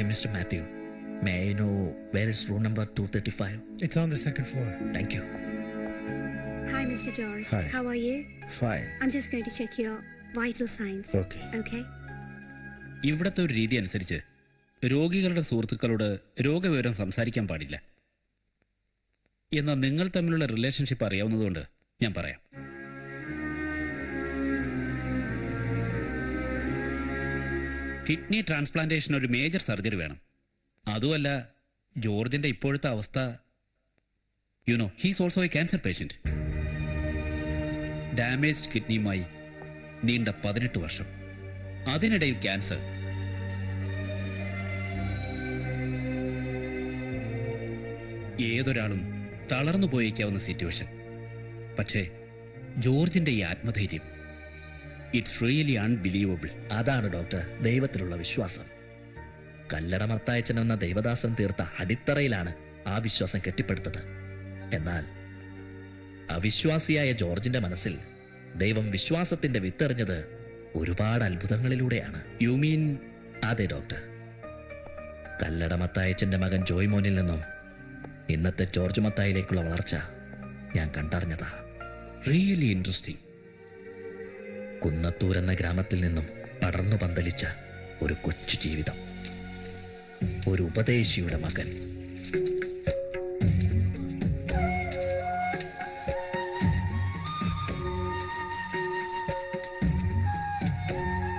I'm Mr. Matthew. May I know where is room number 235? It's on the second floor. Thank you. Hi, Mr. George. Hi. How are you? Fine. I'm just going to check your vital signs. Okay. Okay? ഇവിടുത്തെ ഒരു രീതി അനുസരിച്ച് രോഗികളുടെ സുഹൃത്തുക്കളോട് രോഗവിവരം സംസാരിക്കാൻ പാടില്ല. എന്നാൽ നിങ്ങൾ തമ്മിലുള്ള റിലേഷൻഷിപ്പ് അറിയാവുന്നതുകൊണ്ട് ഞാൻ പറയാം. കിഡ്നി ട്രാൻസ്പ്ലാന്റേഷൻ ഒരു മേജർ സർജറി വേണം. അതുമല്ല, ജോർജിന്റെ ഇപ്പോഴത്തെ അവസ്ഥ he's also a cancer patient. Damaged കിഡ്നിയുമായി നീണ്ട 18 വർഷം, അതിനിടയിൽ ക്യാൻസർ. ഏതൊരാളും തളർന്നു പോയേക്കാവുന്ന സിറ്റുവേഷൻ. പക്ഷേ ജോർജിന്റെ ഈ ആത്മധൈര്യം, ഇറ്റ്സ് റിയലി അൺബിലീവബിൾ. അതാണ് ഡോക്ടർ ദൈവത്തിലുള്ള വിശ്വാസം. കല്ലട മത്തായച്ചൻ എന്ന ദൈവദാസൻ തീർത്ത അടിത്തറയിലാണ് ആ വിശ്വാസം കെട്ടിപ്പടുത്തത്. എന്നാൽ അവിശ്വാസിയായ ജോർജിന്റെ മനസ്സിൽ ദൈവം വിശ്വാസത്തിന്റെ വിത്തെറിഞ്ഞത് ഒരുപാട് അത്ഭുതങ്ങളിലൂടെയാണ്. You mean? അതെ ഡോക്ടർ. കല്ലട മത്തായച്ചന്റെ മകൻ ജോയ് മോനിൽ നിന്നും ഇന്നത്തെ ജോർജ് മത്തായിലേക്കുള്ള വളർച്ച ഞാൻ കണ്ടറിഞ്ഞതാ. Really interesting. കുന്നത്തൂർ എന്ന ഗ്രാമത്തിൽ നിന്നും പടർന്നു പന്തലിച്ച ഒരു കൊച്ചു ജീവിതം, ഒരു ഉപദേശിയുടെ മകൻ.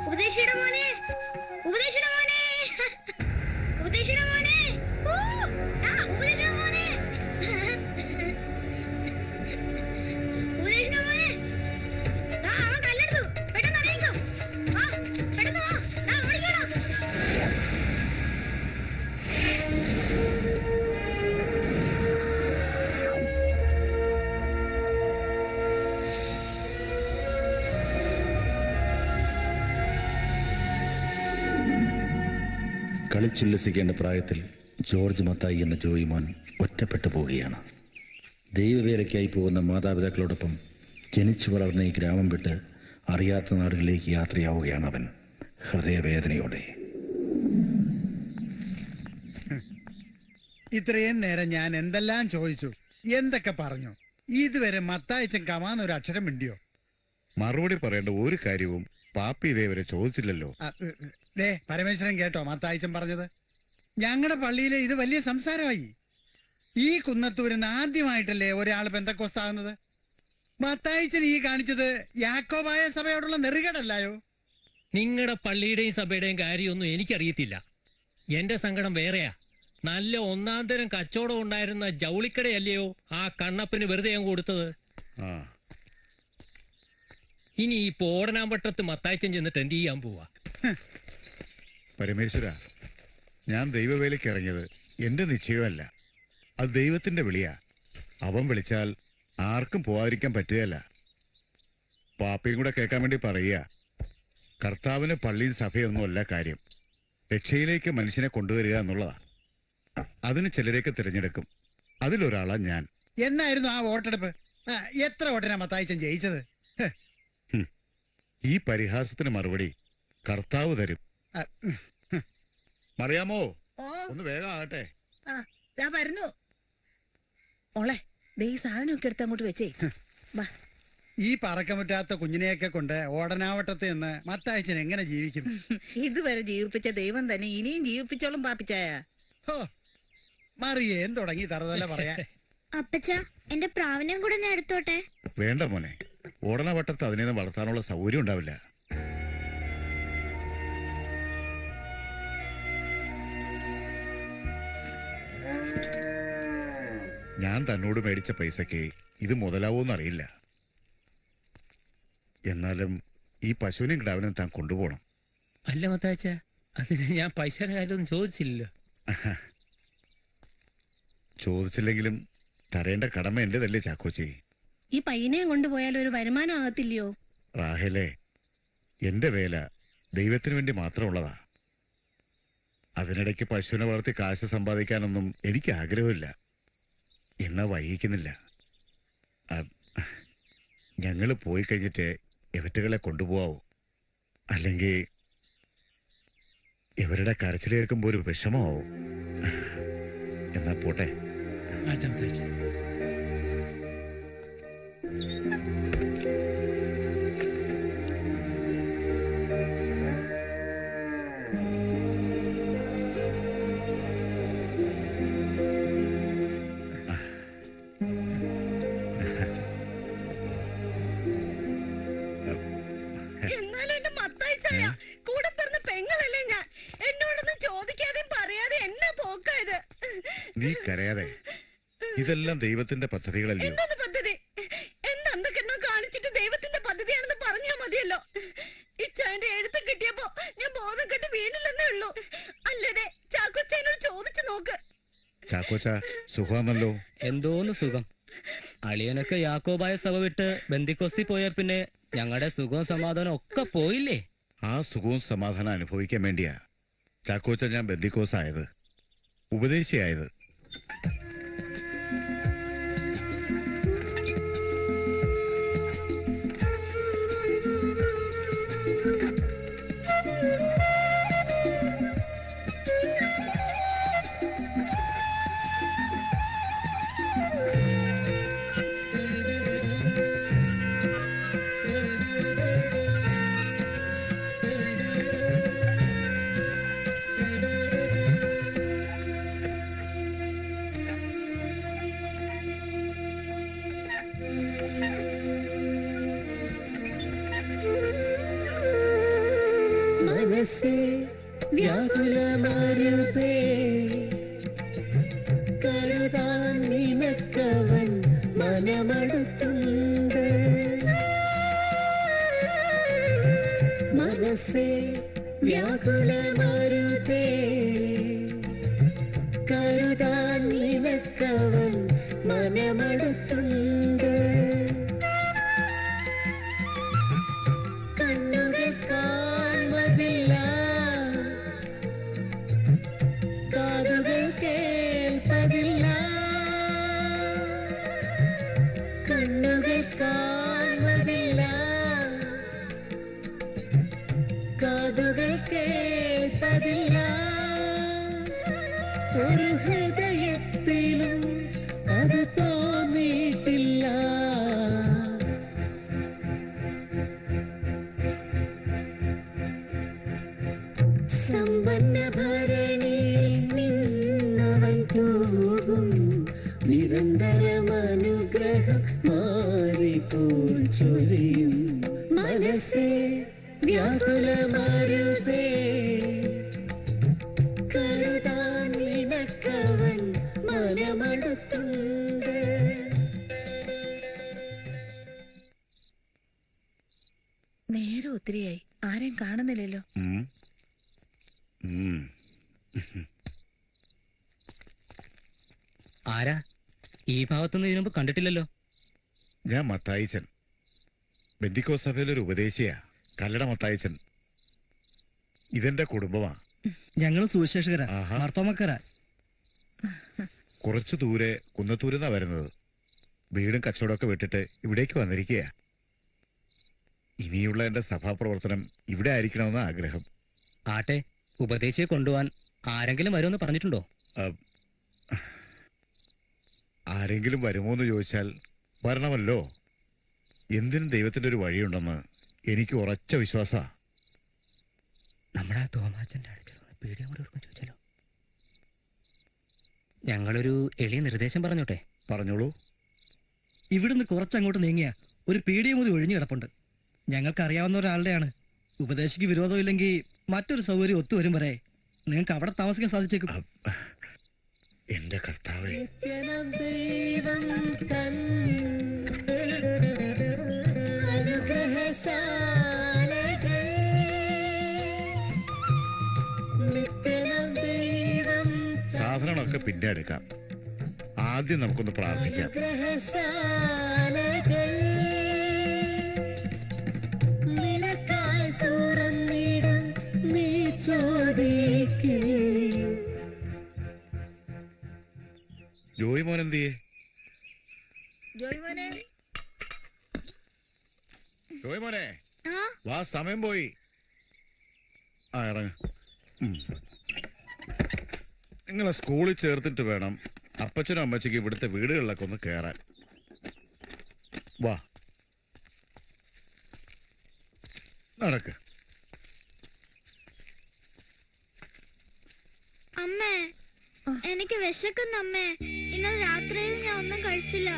ഉപദേശിയുടെ മോനെ, ഉപദേശിയുടെ മോനെ, ഉപദേശിയുടെ മോനെ, ഉപദേശിയുടെ മോനെ, ഉപദേശിയുടെ മോനെ, അവൻ കല്ലെടുത്തു. പെട്ടെന്ന് അറിയിക്കോ. പെട്ടെന്ന് വാ, ഓടിക്കണം. കളിച്ചുല്ലസിക്കേണ്ട പ്രായത്തിൽ ജോർജ് മത്തായി എന്ന ജോയിമോൻ ഒറ്റപ്പെട്ടു പോവുകയാണ്. ദൈവവേലയ്ക്കായി പോകുന്ന മാതാപിതാക്കളോടൊപ്പം ജനിച്ചു വളർന്ന ഈ ഗ്രാമം വിട്ട് അറിയാത്ത നാടുകളിലേക്ക് യാത്രയാവുകയാണ് അവൻ ഹൃദയവേദനയോടെ. ഇത്രയും നേരം ഞാൻ എന്തെല്ലാം ചോദിച്ചു, എന്തൊക്കെ പറഞ്ഞു. ഇതുവരെ മത്തായിച്ചൻ കമാന്ന് ഒരു അക്ഷരം മിണ്ടിയോ? മറുപടി പറയേണ്ട ഒരു കാര്യവും പാപ്പി ഇതേവരെ ചോദിച്ചില്ലല്ലോ. പരമേശ്വരൻ കേട്ടോ മത്തായിച്ചൻ പറഞ്ഞത്? ഞങ്ങളുടെ പള്ളിയിലെ ഇത് വലിയ സംസാരമായി. ഈ കുന്നത്തൂരിന്ന് ആദ്യമായിട്ടല്ലേ ഒരാൾ പെന്തക്കോസ്താകുന്നത്? മത്തായിച്ചൻ ഈ കാണിച്ചത് യാക്കോബായ സഭയോടുള്ള നെറുകേടല്ലായോ? നിങ്ങളുടെ പള്ളിയുടെയും സഭയുടെയും കാര്യമൊന്നും എനിക്കറിയത്തില്ല. എന്റെ സങ്കടം വേറെയാ. നല്ല ഒന്നാന്തരം കച്ചവടം ഉണ്ടായിരുന്ന ജൗളിക്കടയല്ലയോ ആ കണ്ണപ്പന് വെറുതെ ഞാൻ കൊടുത്തത്. ഇനി ഈ പോടനാമ്പട്ടത്ത് മത്തായിച്ചൻ ചെന്നിട്ട് എന്ത് ചെയ്യാൻ പോവാ? പരമേശ്വര, ഞാൻ ദൈവവേലയ്ക്ക് ഇറങ്ങിയത് എന്റെ നിശ്ചയമല്ല, അത് ദൈവത്തിന്റെ വിളിയാ. അവൻ വിളിച്ചാൽ ആർക്കും പോവാതിരിക്കാൻ പറ്റുകയല്ല. പാപ്പയും കൂടെ കേൾക്കാൻ വേണ്ടി പറയുക, കർത്താവിന് പള്ളിയും സഭയൊന്നുമല്ല കാര്യം, രക്ഷയിലേക്ക് മനുഷ്യനെ കൊണ്ടുവരിക എന്നുള്ളതാ. അതിന് ചിലരേക്ക് തിരഞ്ഞെടുക്കും, അതിലൊരാളാ ഞാൻ. എന്നായിരുന്നു ആ വോട്ടെടുപ്പ്? എത്ര വോട്ടിനാ മത്തായിച്ചൻ ജയിച്ചത്? ഈ പരിഹാസത്തിന് മറുപടി കർത്താവ് തരും. മറിയാമോ, ഒന്ന് വേഗം ആകട്ടെ. വരുന്നു ഓളെ. ഈ സാധനമൊക്കെ എടുത്ത് അങ്ങോട്ട് വെച്ചേ. ഈ പറക്കമുറ്റാത്ത കുഞ്ഞിനെയൊക്കെ കൊണ്ട് ഓടനാവട്ടത്ത് എന്ന് മത്തായിച്ചൻ എങ്ങനെ ജീവിക്കും? ഇതുവരെ ജീവിപ്പിച്ച ദൈവം തന്നെ ഇനിയും ജീവിപ്പിച്ചോളും പാപ്പിച്ചായ. മറിയേൻ തുടങ്ങി തറുതല പറയാൻ. അപ്പച്ച, എന്റെ പ്രാവിനെയും കൂടെ ഞാൻ എടുത്തോട്ടെ? വേണ്ട മോനെ, ഓടനവട്ടത്ത് അതിനെ വളർത്താനുള്ള സൗകര്യം ഉണ്ടാവില്ല. ഞാൻ തന്നോട് മേടിച്ച പൈസക്ക് ഇത് മുതലാവോന്നറിയില്ല. എന്നാലും ഈ പശുവിനെയും കിടാവിനെയും താൻ കൊണ്ടുപോകണം. അല്ല മത്താച്ച, അതിന് ഞാൻ പൈസയുടെ കാര്യമൊന്നും ചോദിച്ചില്ലല്ലോ. ചോദിച്ചില്ലെങ്കിലും തരേണ്ട കടമ എന്റേതല്ലേ ചാക്കോച്ചി? ഈ പയ്യനെയും കൊണ്ടുപോയാൽ ഒരു വരുമാനം ആകത്തില്ലയോ? റാഹേലേ, എന്റെ വേല ദൈവത്തിന് വേണ്ടി മാത്രമുള്ളതാ. അതിനിടയ്ക്ക് പശുവിനെ വളർത്തി കാശ് സമ്പാദിക്കാനൊന്നും എനിക്ക് ആഗ്രഹമില്ല. എന്നാ വൈകിക്കുന്നില്ല. ഞങ്ങള് പോയി കഴിഞ്ഞിട്ട് എവറ്റുകളെ കൊണ്ടുപോവാവൂ. അല്ലെങ്കിൽ ഇവരുടെ കരച്ചിൽ കേൾക്കുമ്പോ ഒരു വിഷമമാവും. എന്നാ പോട്ടെ. എന്നാലും എന്റെ മത്തായിച്ചായ കൂടെ പറഞ്ഞ പെങ്ങളല്ലേ ഞാൻ. എന്നോടൊന്നും ചോദിക്കാതെയും പറയാതെ എന്നാ പോക്കായത്. നീ കരയാതെ. ഇതെല്ലാം ദൈവത്തിന്റെ പദ്ധതികളല്ലേ. എന്താണ് പദ്ധതി? എന്തെന്നോ കാണിച്ചിട്ട് ദൈവത്തിന്റെ പദ്ധതിയാണെന്ന് പറഞ്ഞാ മതിയല്ലോ. ഇച്ചാന്റെ എഴുത്ത് കിട്ടിയപ്പോ ഞാൻ ബോധം കെട്ട് വീണില്ലെന്നേ ഉള്ളൂ. അല്ലതെ ചാക്കോച്ചനോട് ചോദിച്ചു നോക്ക്. ചാക്കോച്ച സുഖമാണല്ലോ? എന്തോന്ന് സുഖം. അളിയനൊക്കെ യാക്കോബായ സഭ വിട്ട് ബന്ദിക്കോസ്തി പോയ പിന്നെ ഞങ്ങളുടെ സുഖവും സമാധാനം ഒക്കെ പോയില്ലേ? ആ സുഖവും സമാധാനം അനുഭവിക്കാൻ വേണ്ടിയാ ചാക്കോച്ച ഞാൻ ബന്ദിക്കോസ് ആയത്, ഉപദേശിയായത്. മനസ്സേ വ്യാകുലമരുതേ, കരുതാൻ നിനക്കവൻ മനമടുത്തുണ്ട്. മനസ്സേ വ്യാകുലമരുതേ, കരുതാൻ നിനക്കവൻ മനമടുത്തുണ്ട്. കണ്ണുകൾ കാൺമതില്ല, കാതുകൾ കേൾപ്പതില്ല. കണ്ണുകൾ കാൺമതില്ല, കാതുകൾ കേൾപ്പതില്ല. ഒരു ഹൃദയത്തിലും അത് തോന്നിയിട്ടില്ല. സമ്പന്ന ഭരണിയിൽ നിന്നവൻ തൂകും, നിരന്തരം അനുഗ്രഹം മാറിപ്പോൾ ചൊരിയും. മനസ്സേ വ്യാകുലമരുതേ, കരുതാൻ നിനക്കവൻ മനമടുത്തുണ്ട്. നേരെ ഒത്തിരിയായി, ആരെയും കാണുന്നില്ലല്ലോ. ആരാ? ഈ ഭാഗത്തുനിന്ന് ഇതിനു മുമ്പ് കണ്ടിട്ടില്ലല്ലോ. ഞാൻ മത്തായിച്ചൻ, ബന്ദിക്കോ സഭയിലൊരു ഉപദേശിയാ. കല്ലട മത്തായിച്ചൻ. ഇതെന്റെ കുടുംബമാ. ഞങ്ങൾ സുവിശേഷകരാ, ആഹാ. മാർത്തോമക്കാരാ. കുറച്ചു ദൂരെ കുന്നത്തൂരിന്നാ വരുന്നത്. വീടും കച്ചവടമൊക്കെ വിട്ടിട്ട് ഇവിടേക്ക് വന്നിരിക്കുക. ഇനിയുള്ള എന്റെ സഭാപ്രവർത്തനം ഇവിടെ ആയിരിക്കണമെന്ന ആഗ്രഹം. ആട്ടെ, ഉപദേശിയെ കൊണ്ടുപോവാൻ ആരെങ്കിലും വരുമെന്ന് പറഞ്ഞിട്ടുണ്ടോ? ആരെങ്കിലും വരുമോന്ന് ചോദിച്ചാൽ വരണമല്ലോ. എന്തിനും ദൈവത്തിന്റെ ഒരു വഴിയുണ്ടെന്ന് എനിക്ക് ഉറച്ച വിശ്വാസാ. നമ്മുടെ ആ തോമാച്ചന്റെ അടുത്തുള്ള പീടിയ കൂടെ ചോദിച്ചാലോ? ഞങ്ങളൊരു എളിയ നിർദ്ദേശം പറഞ്ഞോട്ടെ? പറഞ്ഞോളൂ. ഇവിടുന്ന് കുറച്ചങ്ങോട്ട് നീങ്ങിയ ഒരു പീടിയ മുറി ഒഴിഞ്ഞു കിടപ്പുണ്ട്. ഞങ്ങൾക്ക് അറിയാവുന്ന ഒരാളുടെയാണ്. ഉപദേശിക്ക് വിരോധമില്ലെങ്കിൽ മറ്റൊരു സൗകര്യം ഒത്തുവരും വരെ നിങ്ങൾക്ക് അവിടെ താമസിക്കാൻ സാധിച്ചേക്കും. എന്റെ കർത്താവേ, ദൈവം തൻ അനുഗ്രഹശാലകൾ, നിത്യനം ദൈവം സാധനങ്ങളൊക്കെ പിന്നെ എടുക്കാം. ആദ്യം നമുക്കൊന്ന് പ്രാർത്ഥിക്കാം. അനുഗ്രഹശാലകൾ നിനക്കായി തുറന്നിടും, നീ ചോദിക്കേ. ജോയി മോൻ എന്തിയേ? ജോയ്മോനെ, ജോയി മോനെ, ആ വാ, സമയം പോയി. ആ, ഇറങ്ങ. നിങ്ങളെ സ്കൂളിൽ ചേർത്തിട്ട് വേണം അപ്പച്ചനും അമ്മച്ചയ്ക്ക് ഇവിടുത്തെ വീടുകളിലൊക്കെ ഒന്ന് കയറാൻ. വാ, നടക്ക്. അമ്മേ, എനിക്ക് വിശക്കുന്ന അമ്മേ. ഇന്നലെ രാത്രിയിൽ ഞാൻ ഒന്നും കഴിച്ചില്ല.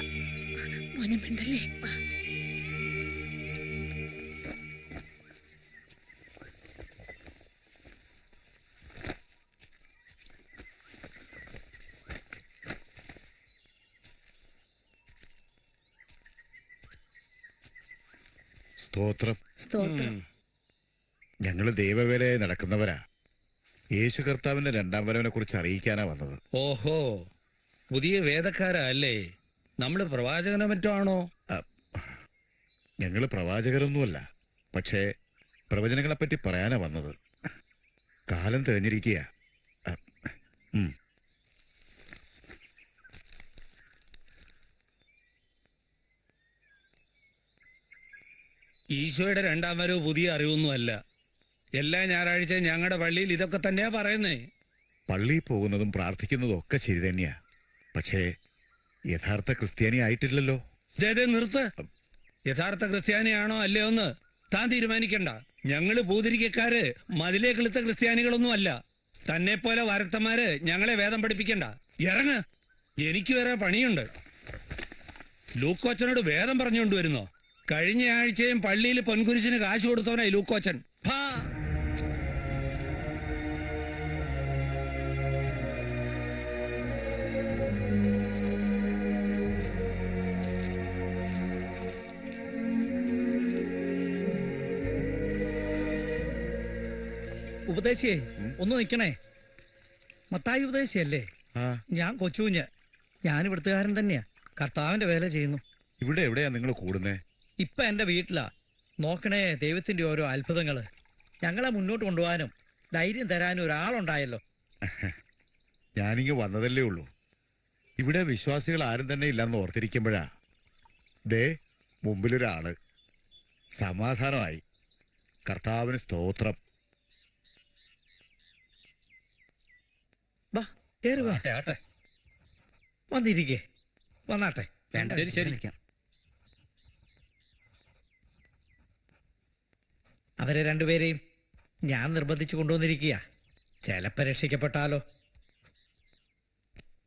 സ്തോത്രം. ഞങ്ങള് ദൈവവേലയായി നടക്കുന്നവരാ. യേശു കർത്താവിന്റെ രണ്ടാം വരവിനെ കുറിച്ച് അറിയിക്കാനാ വന്നത്. ഓഹോ, പുതിയ വേദക്കാരാ അല്ലേ? നമ്മള് പ്രവാചകനോ മറ്റോ ആണോ? ഞങ്ങള് പ്രവാചകരൊന്നുമല്ല, പക്ഷേ പ്രവചനങ്ങളെ പറ്റി പറയാനാ വന്നത്. കാലം തികഞ്ഞിരിക്കുക. ഈശോയുടെ രണ്ടാം വരവ് പുതിയ അറിവൊന്നുമല്ല. എല്ലാ ഞായറാഴ്ചയും ഞങ്ങളുടെ പള്ളിയിൽ ഇതൊക്കെ തന്നെയാ പറയുന്നേ. പള്ളിയിൽ പോകുന്നതും പ്രാർത്ഥിക്കുന്നതും ഒക്കെ ശരി തന്നെയാ, പക്ഷേ യഥാർത്ഥ ക്രിസ്ത്യാനി ആയിട്ടില്ലല്ലോ. നിർത്ത്. യഥാർത്ഥ ക്രിസ്ത്യാനിയാണോ അല്ലയോ എന്ന് താൻ തീരുമാനിക്കണ്ട. ഞങ്ങള് പൂതിരിക്കാര് മതിലേ കിളുത്ത ക്രിസ്ത്യാനികളൊന്നും അല്ല. തന്നെ പോലെ വരത്തന്മാര് ഞങ്ങളെ വേദം പഠിപ്പിക്കണ്ട. ഇറങ്ങ്, എനിക്ക് വേറെ പണിയുണ്ട്. ലൂക്കോച്ചനോട് വേദം പറഞ്ഞുകൊണ്ടുവരുന്നോ? കഴിഞ്ഞ ആഴ്ചയും പള്ളിയിൽ പൊൻകുരിശിന് കാശ് കൊടുത്തവനായി ലൂക്കോച്ചൻ. ഉപദേശിയേ, ഒന്ന് നിക്കണേ. മത്തായി ഉപദേശിയല്ലേ? ഞാൻ കൊച്ചുകുഞ്ഞ്. ഞാൻ ഇവിടുത്തുകാരൻ തന്നെയാ. കർത്താവിന്റെ വേല ചെയ്യുന്നു. ഇവിടെ എവിടെയാ നിങ്ങൾ കൂടുന്നേ? ഇപ്പൊ എന്റെ വീട്ടിലാ. നോക്കണേ ദൈവത്തിന്റെ ഓരോ അത്ഭുതങ്ങള്. ഞങ്ങളെ മുന്നോട്ട് കൊണ്ടുപോകാനും ധൈര്യം തരാനും ഒരാളുണ്ടായല്ലോ. ഞാനിങ്ങ് വന്നതല്ലേ ഉള്ളൂ. ഇവിടെ വിശ്വാസികൾ ആരും തന്നെ ഇല്ലെന്ന് ഓർത്തിരിക്കുമ്പോഴാ ദേ മുമ്പിലൊരാള്. സമാധാനമായി. കർത്താവിന് സ്തോത്രം. വന്നിരിക്കേ, വന്നാട്ടെ. അവരെ രണ്ടുപേരെയും ഞാൻ നിർബന്ധിച്ചു കൊണ്ടുവന്നിരിക്കുക. ചിലപ്പോ രക്ഷിക്കപ്പെട്ടാലോ.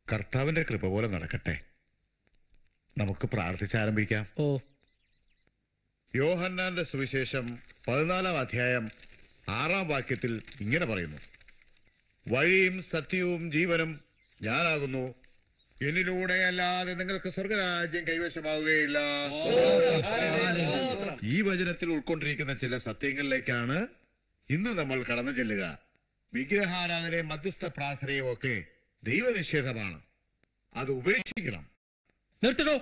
കർത്താവിന്റെ കൃപ പോലെ നടക്കട്ടെ. നമുക്ക് പ്രാർത്ഥിച്ചാരംഭിക്കാം. യോഹന്നാന്റെ സുവിശേഷം 14-ാം അധ്യായം 6-ാം വാക്യത്തിൽ ഇങ്ങനെ പറയുന്നു: വഴിയും സത്യവും ജീവനും ഞാനാകുന്നു. എന്നിലൂടെ അല്ലാതെ നിങ്ങൾക്ക് സ്വർഗരാജ്യം കൈവശമാവുകയില്ല. ഈ വചനത്തിൽ ഉൾക്കൊണ്ടിരിക്കുന്ന ചില സത്യങ്ങളിലേക്കാണ് ഇന്ന് നമ്മൾ കടന്നു ചെല്ലുക. വിഗ്രഹാരാധനയും മധ്യസ്ഥ പ്രാർത്ഥനയും ഒക്കെ ദൈവനിഷേധമാണ്. അത് ഉപേക്ഷിക്കണം. നിർത്തണോ?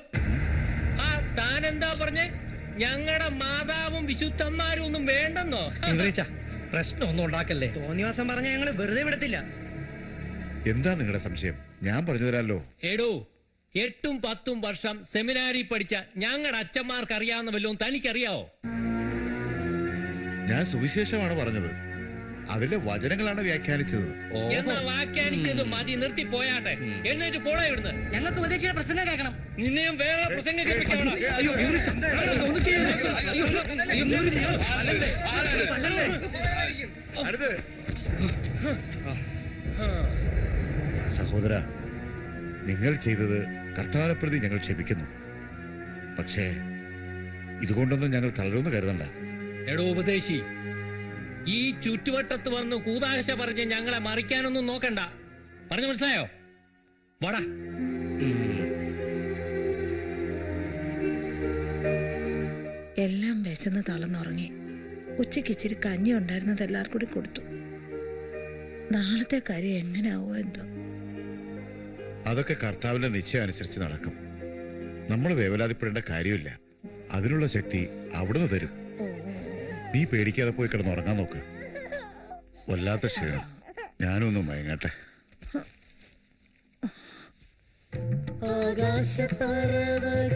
താനെന്താ പറഞ്ഞേ? ഞങ്ങളുടെ മാതാവും വിശുദ്ധന്മാരും ഒന്നും വേണ്ടെന്നോ? പ്രശ്നം ഒന്നും ഉണ്ടാക്കല്ലേ. തോന്നിവാസം പറഞ്ഞ ഞങ്ങള് വെറുതെ വിടത്തില്ല. എന്താ നിങ്ങളുടെ സംശയം? ഞാൻ പറഞ്ഞു തരാമല്ലോ. എടോ, 8-10 വർഷം സെമിനാരി പഠിച്ച ഞങ്ങളുടെ അച്ഛന്മാർക്ക് അറിയാവുന്ന വല്ലതും തനിക്കറിയാവോ? ഞാൻ സുവിശേഷമാണ് പറഞ്ഞത്. അതിലെ വചനങ്ങളാണ് വ്യാഖ്യാനിച്ചത്. എന്നാ വ്യാഖ്യാനിച്ചത് മതി, നിർത്തി പോയാട്ടെ. എന്നിട്ട് പോടാ ഇവിടുന്ന്. ഞങ്ങൾക്ക് ഉപദേശിയുടെ പ്രസംഗം കേൾക്കണം. നിന്നെയും വേറെ പ്രസംഗം കേൾപ്പിക്കണം. സഹോദര, നിങ്ങൾ ചെയ്തത് കർത്താവിനെ പ്രതി ഞങ്ങൾ ക്ഷമിക്കുന്നു. പക്ഷേ ഇതുകൊണ്ടൊന്നും ഞങ്ങൾ തളരുമെന്ന് കരുതണ്ട. എടോ ഉപദേശി, ഈ ചുറ്റുവട്ടത്ത് വന്ന് കൂതാശ പറഞ്ഞ് ഞങ്ങളെ മറിക്കാനൊന്നും നോക്കണ്ട. പറഞ്ഞു മനസ്സിലായോ? വാടാ. എല്ലാം വിശന്ന് തളർന്നുറങ്ങി. ഉച്ചയ്ക്ക് ഇച്ചിരി കഞ്ഞി ഉണ്ടായിരുന്നത് എല്ലാവർക്കും കൂടി കൊടുത്തു. നാളത്തെ കാര്യം എങ്ങനെയാവോ എന്തോ. അതൊക്കെ കർത്താവിന്റെ നിശ്ചയം അനുസരിച്ച് നടക്കും. നമ്മൾ വേവലാതിപ്പെടേണ്ട കാര്യമില്ല. അതിനുള്ള ശക്തി അവിടുന്ന് തരും. നീ പേടിക്കാതെ പോയി കിടന്നുറങ്ങാൻ നോക്ക്. വല്ലാത്ത ക്ഷീണം. ഞാനൊന്നും മയങ്ങട്ടെ. ആകാശപ്പറവകൾ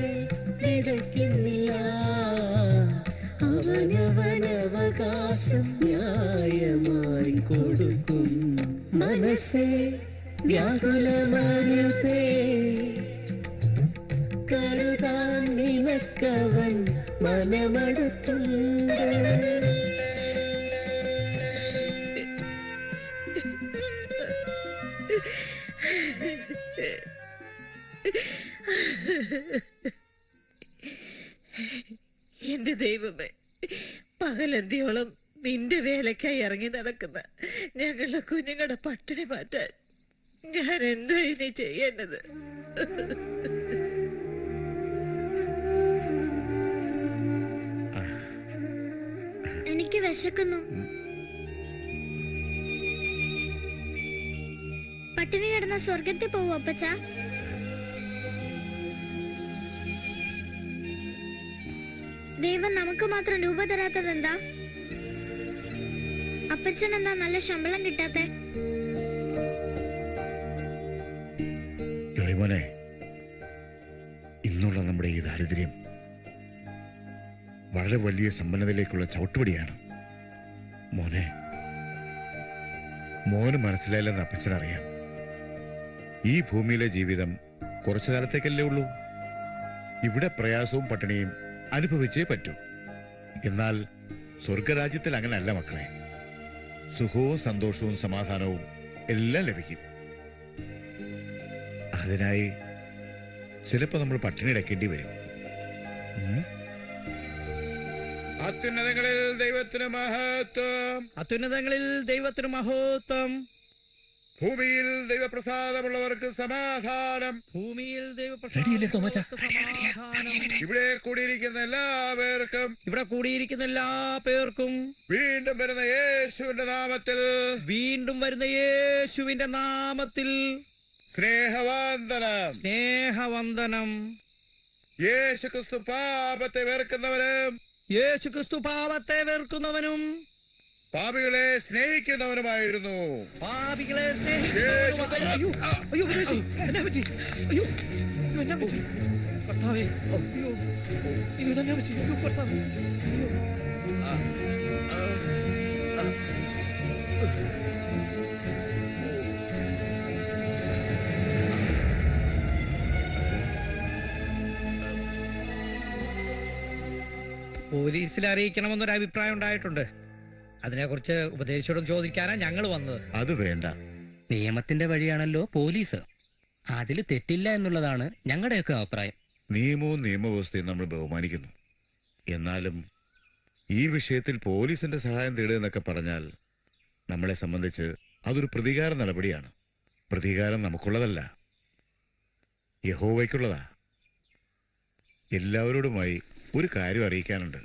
വിതയ്ക്കുന്നില്ല, അവനവനവകാശം ന്യായമായി കൊടുക്കും. മനസ്സേ വ്യാകുലമരുതേ, കരുതാൻ നിനക്കവൻ മനമടുത്തുണ്ട്. എന്റെ ദൈവമേ, പകലന്തിയോളം നിന്റെ വേലക്കായി ഇറങ്ങി നടക്കുന്ന ഞങ്ങളുടെ കുഞ്ഞുങ്ങളുടെ പട്ടിണി മാറ്റാൻ ഞാൻ എന്താ ഇനി ചെയ്യേണ്ടത്? എനിക്ക് വിശക്കുന്നു. പട്ടിണി കിടന്ന സ്വർഗത്തിൽ പോവോ അപ്പച്ച? ദൈവം നമുക്ക് മാത്രം രൂപ തരാത്തത് എന്താ? അപ്പച്ചൻ എന്താ നല്ല ശമ്പളം കിട്ടാത്തെ? മോനെ, ഇന്നുള്ള നമ്മുടെ ഈ ദാരിദ്ര്യം വളരെ വലിയ സമ്പന്നതയിലേക്കുള്ള ചവിട്ടുപടിയാണ്. മോന് മനസ്സിലായില്ലെന്ന് അപ്പച്ചനറിയാം. ഈ ഭൂമിയിലെ ജീവിതം കുറച്ചു കാലത്തേക്കല്ലേ ഉള്ളൂ. ഇവിടെ പ്രയാസവും പട്ടിണിയും അനുഭവിച്ചേ പറ്റൂ. എന്നാൽ സ്വർഗരാജ്യത്തിൽ അങ്ങനെയല്ല മക്കളെ. സുഖവും സന്തോഷവും സമാധാനവും എല്ലാം ലഭിക്കും. അതിനായി ചിലപ്പോ നമ്മൾ പട്ടിണി അടയ്ക്കേണ്ടി വരും. അത്യുന്നതങ്ങളിൽ ദൈവത്തിന് മഹത്വം, അത്യുന്നതങ്ങളിൽ ദൈവത്തിന് മഹത്വം. ഭൂമിയിൽ ദൈവപ്രസാദമുള്ളവർക്ക് സമാധാനം. ഭൂമിയിൽ ഇവിടെ കൂടിയിരിക്കുന്ന എല്ലാ പേർക്കും വീണ്ടും വരുന്ന യേശുവിന്റെ നാമത്തിൽ സ്നേഹവന്ദനം. യേശുക്രിസ്തു പാപത്തെ വെറുക്കുന്നവനും പാപികളെ സ്നേഹിക്കുന്നവനുമായിരുന്നു. പോലീസിൽ അറിയിക്കണമെന്നൊരു അഭിപ്രായം ഉണ്ടായിട്ടുണ്ട്. അതിനെക്കുറിച്ച് ഉപദേശിയോടും ചോദിക്കാനാ ഞങ്ങൾ വന്നത്. അത് വേണ്ട. നിയമത്തിന്റെ വഴിയാണല്ലോ പോലീസ്. അതിൽ തെറ്റില്ല എന്നുള്ളതാണ് ഞങ്ങളുടെയൊക്കെ അഭിപ്രായം. നിയമവും നിയമവ്യവസ്ഥയും നമ്മൾ ബഹുമാനിക്കുന്നു. എന്നാലും ഈ വിഷയത്തിൽ പോലീസിന്റെ സഹായം തേടുക എന്നൊക്കെ പറഞ്ഞാൽ നമ്മളെ സംബന്ധിച്ച് അതൊരു പ്രതികാര നടപടിയാണ്. പ്രതികാരം നമുക്കുള്ളതല്ല, യഹോവയ്ക്കുള്ളതാ. എല്ലാവരോടുമായി ഒരു കാര്യം അറിയിക്കാനുണ്ട്.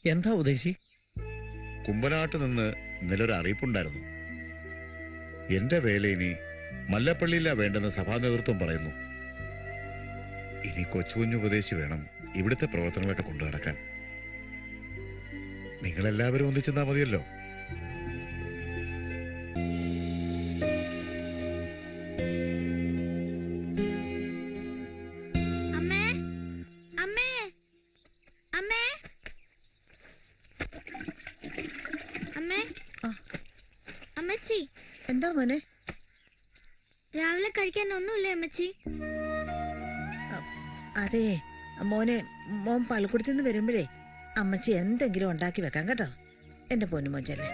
എന്താ ഉദ്ദേശി? കുമ്പനാട്ട് നിന്ന് ഇന്നലെ ഒരു അറിയിപ്പുണ്ടായിരുന്നു. എന്റെ വേല ഇനി മല്ലപ്പള്ളിയിലാ വേണ്ടെന്ന് സഭാ നേതൃത്വം പറയുന്നു. ഇനി കൊച്ചുകുഞ്ഞുപദേശി വേണം ഇവിടുത്തെ പ്രവർത്തനങ്ങളൊക്കെ കൊണ്ടു നടക്കാൻ. നിങ്ങളെല്ലാവരും ഒന്നിച്ചെന്നാ മതിയല്ലോ. എന്താ മോനെ? രാവിലെ കഴിക്കാൻ ഒന്നുമില്ലേ അമ്മച്ചി? അതെ മോനെ, മോൻ പള്ളിക്കൂടത്തിൽ നിന്ന് വരുമ്പോഴേ അമ്മച്ചി എന്തെങ്കിലും ഉണ്ടാക്കി വെക്കാം കേട്ടോ. എന്റെ പൊന്നു മോച്ചല്ലേ.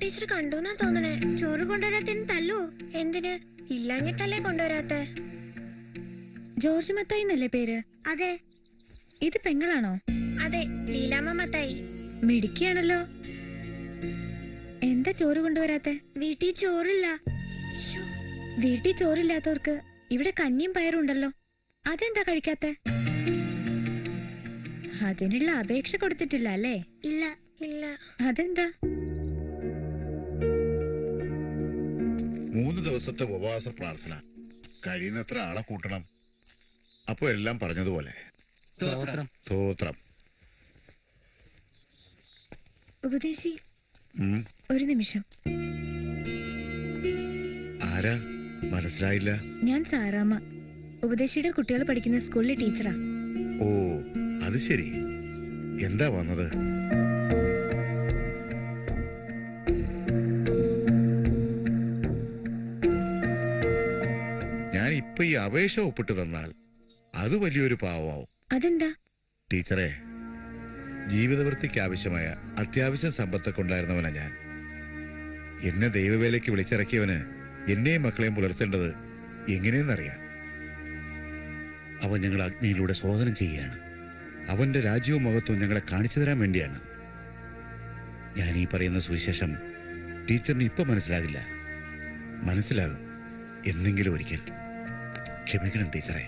ടീച്ചർ കണ്ടുന്നാ തോന്നണേ. ചോറ് കൊണ്ടുവരാത്തതിന് തല്ലോ? എന്തിന്? ഇല്ലാഞ്ഞിട്ടല്ലേ കൊണ്ടുവരാത്തെ? ജോർജ് മത്തായി എന്നല്ലേ പേര്? അതെ. ഇത് പെങ്ങളാണോ? അതെ, ലീലാമ്മ മത്തായി. മിടുക്കിയാണല്ലോ. എന്താ ചോറ് കൊണ്ടുവരാത്തെ? വീട്ടിൽ ചോറില്ല. വീട്ടിൽ ചോറില്ലാത്തവർക്ക് ഇവിടെ കഞ്ഞിയും പയറും ഉണ്ടല്ലോ, അതെന്താ കഴിക്കാത്തെ? അതിനുള്ള അപേക്ഷ കൊടുത്തിട്ടില്ല അല്ലേ? ഇല്ല ഇല്ല. അതെന്താ? 3 ദിവസത്തെ ഉപവാസ പ്രാർത്ഥന, കഴിയുന്നത്ര ആളെ കൂട്ടണം. അപ്പൊ എല്ലാം പറഞ്ഞതുപോലെ. സ്തോത്രം. ഉപദേശി, ഉം. ഒരു നിമിഷം. ആരാ? മനസ്സിലായില്ല. ഞാൻ സാറാമ്മ, ഉപദേശിയുടെ കുട്ടികൾ പഠിക്കുന്ന സ്കൂളിലെ ടീച്ചറാ. ഓ, അത് ശരി. എന്താ വന്നത്? ഞാൻ ഇപ്പൊ ഈ അപേക്ഷ ഒപ്പിട്ട് തന്നാൽ അത് വലിയൊരു പാവമാവും. അതെന്താ? ടീച്ചറെ, ജീവിതവൃത്തിക്ക് ആവശ്യമായ അത്യാവശ്യം സമ്പത്തൊക്കെ ഉണ്ടായിരുന്നവനാ ഞാൻ. എന്നെ ദൈവവേലയ്ക്ക് വിളിച്ചിറക്കിയവന് എന്നെയും മക്കളെയും പുലർത്തേണ്ടത് എങ്ങനെയെന്നറിയാം. അവൻ ഞങ്ങൾ അഗ്നിയിലൂടെ ശോധനം ചെയ്യുകയാണ്. അവന്റെ രാജ്യവും മഹത്വവും ഞങ്ങളെ കാണിച്ചു തരാൻ വേണ്ടിയാണ്. ഞാൻ ഈ പറയുന്ന സുവിശേഷം ടീച്ചറിന് ഇപ്പൊ മനസ്സിലാകില്ല. മനസ്സിലാകും എന്നെങ്കിലും ഒരിക്കൽ. ക്ഷമിക്കണം ടീച്ചറെ.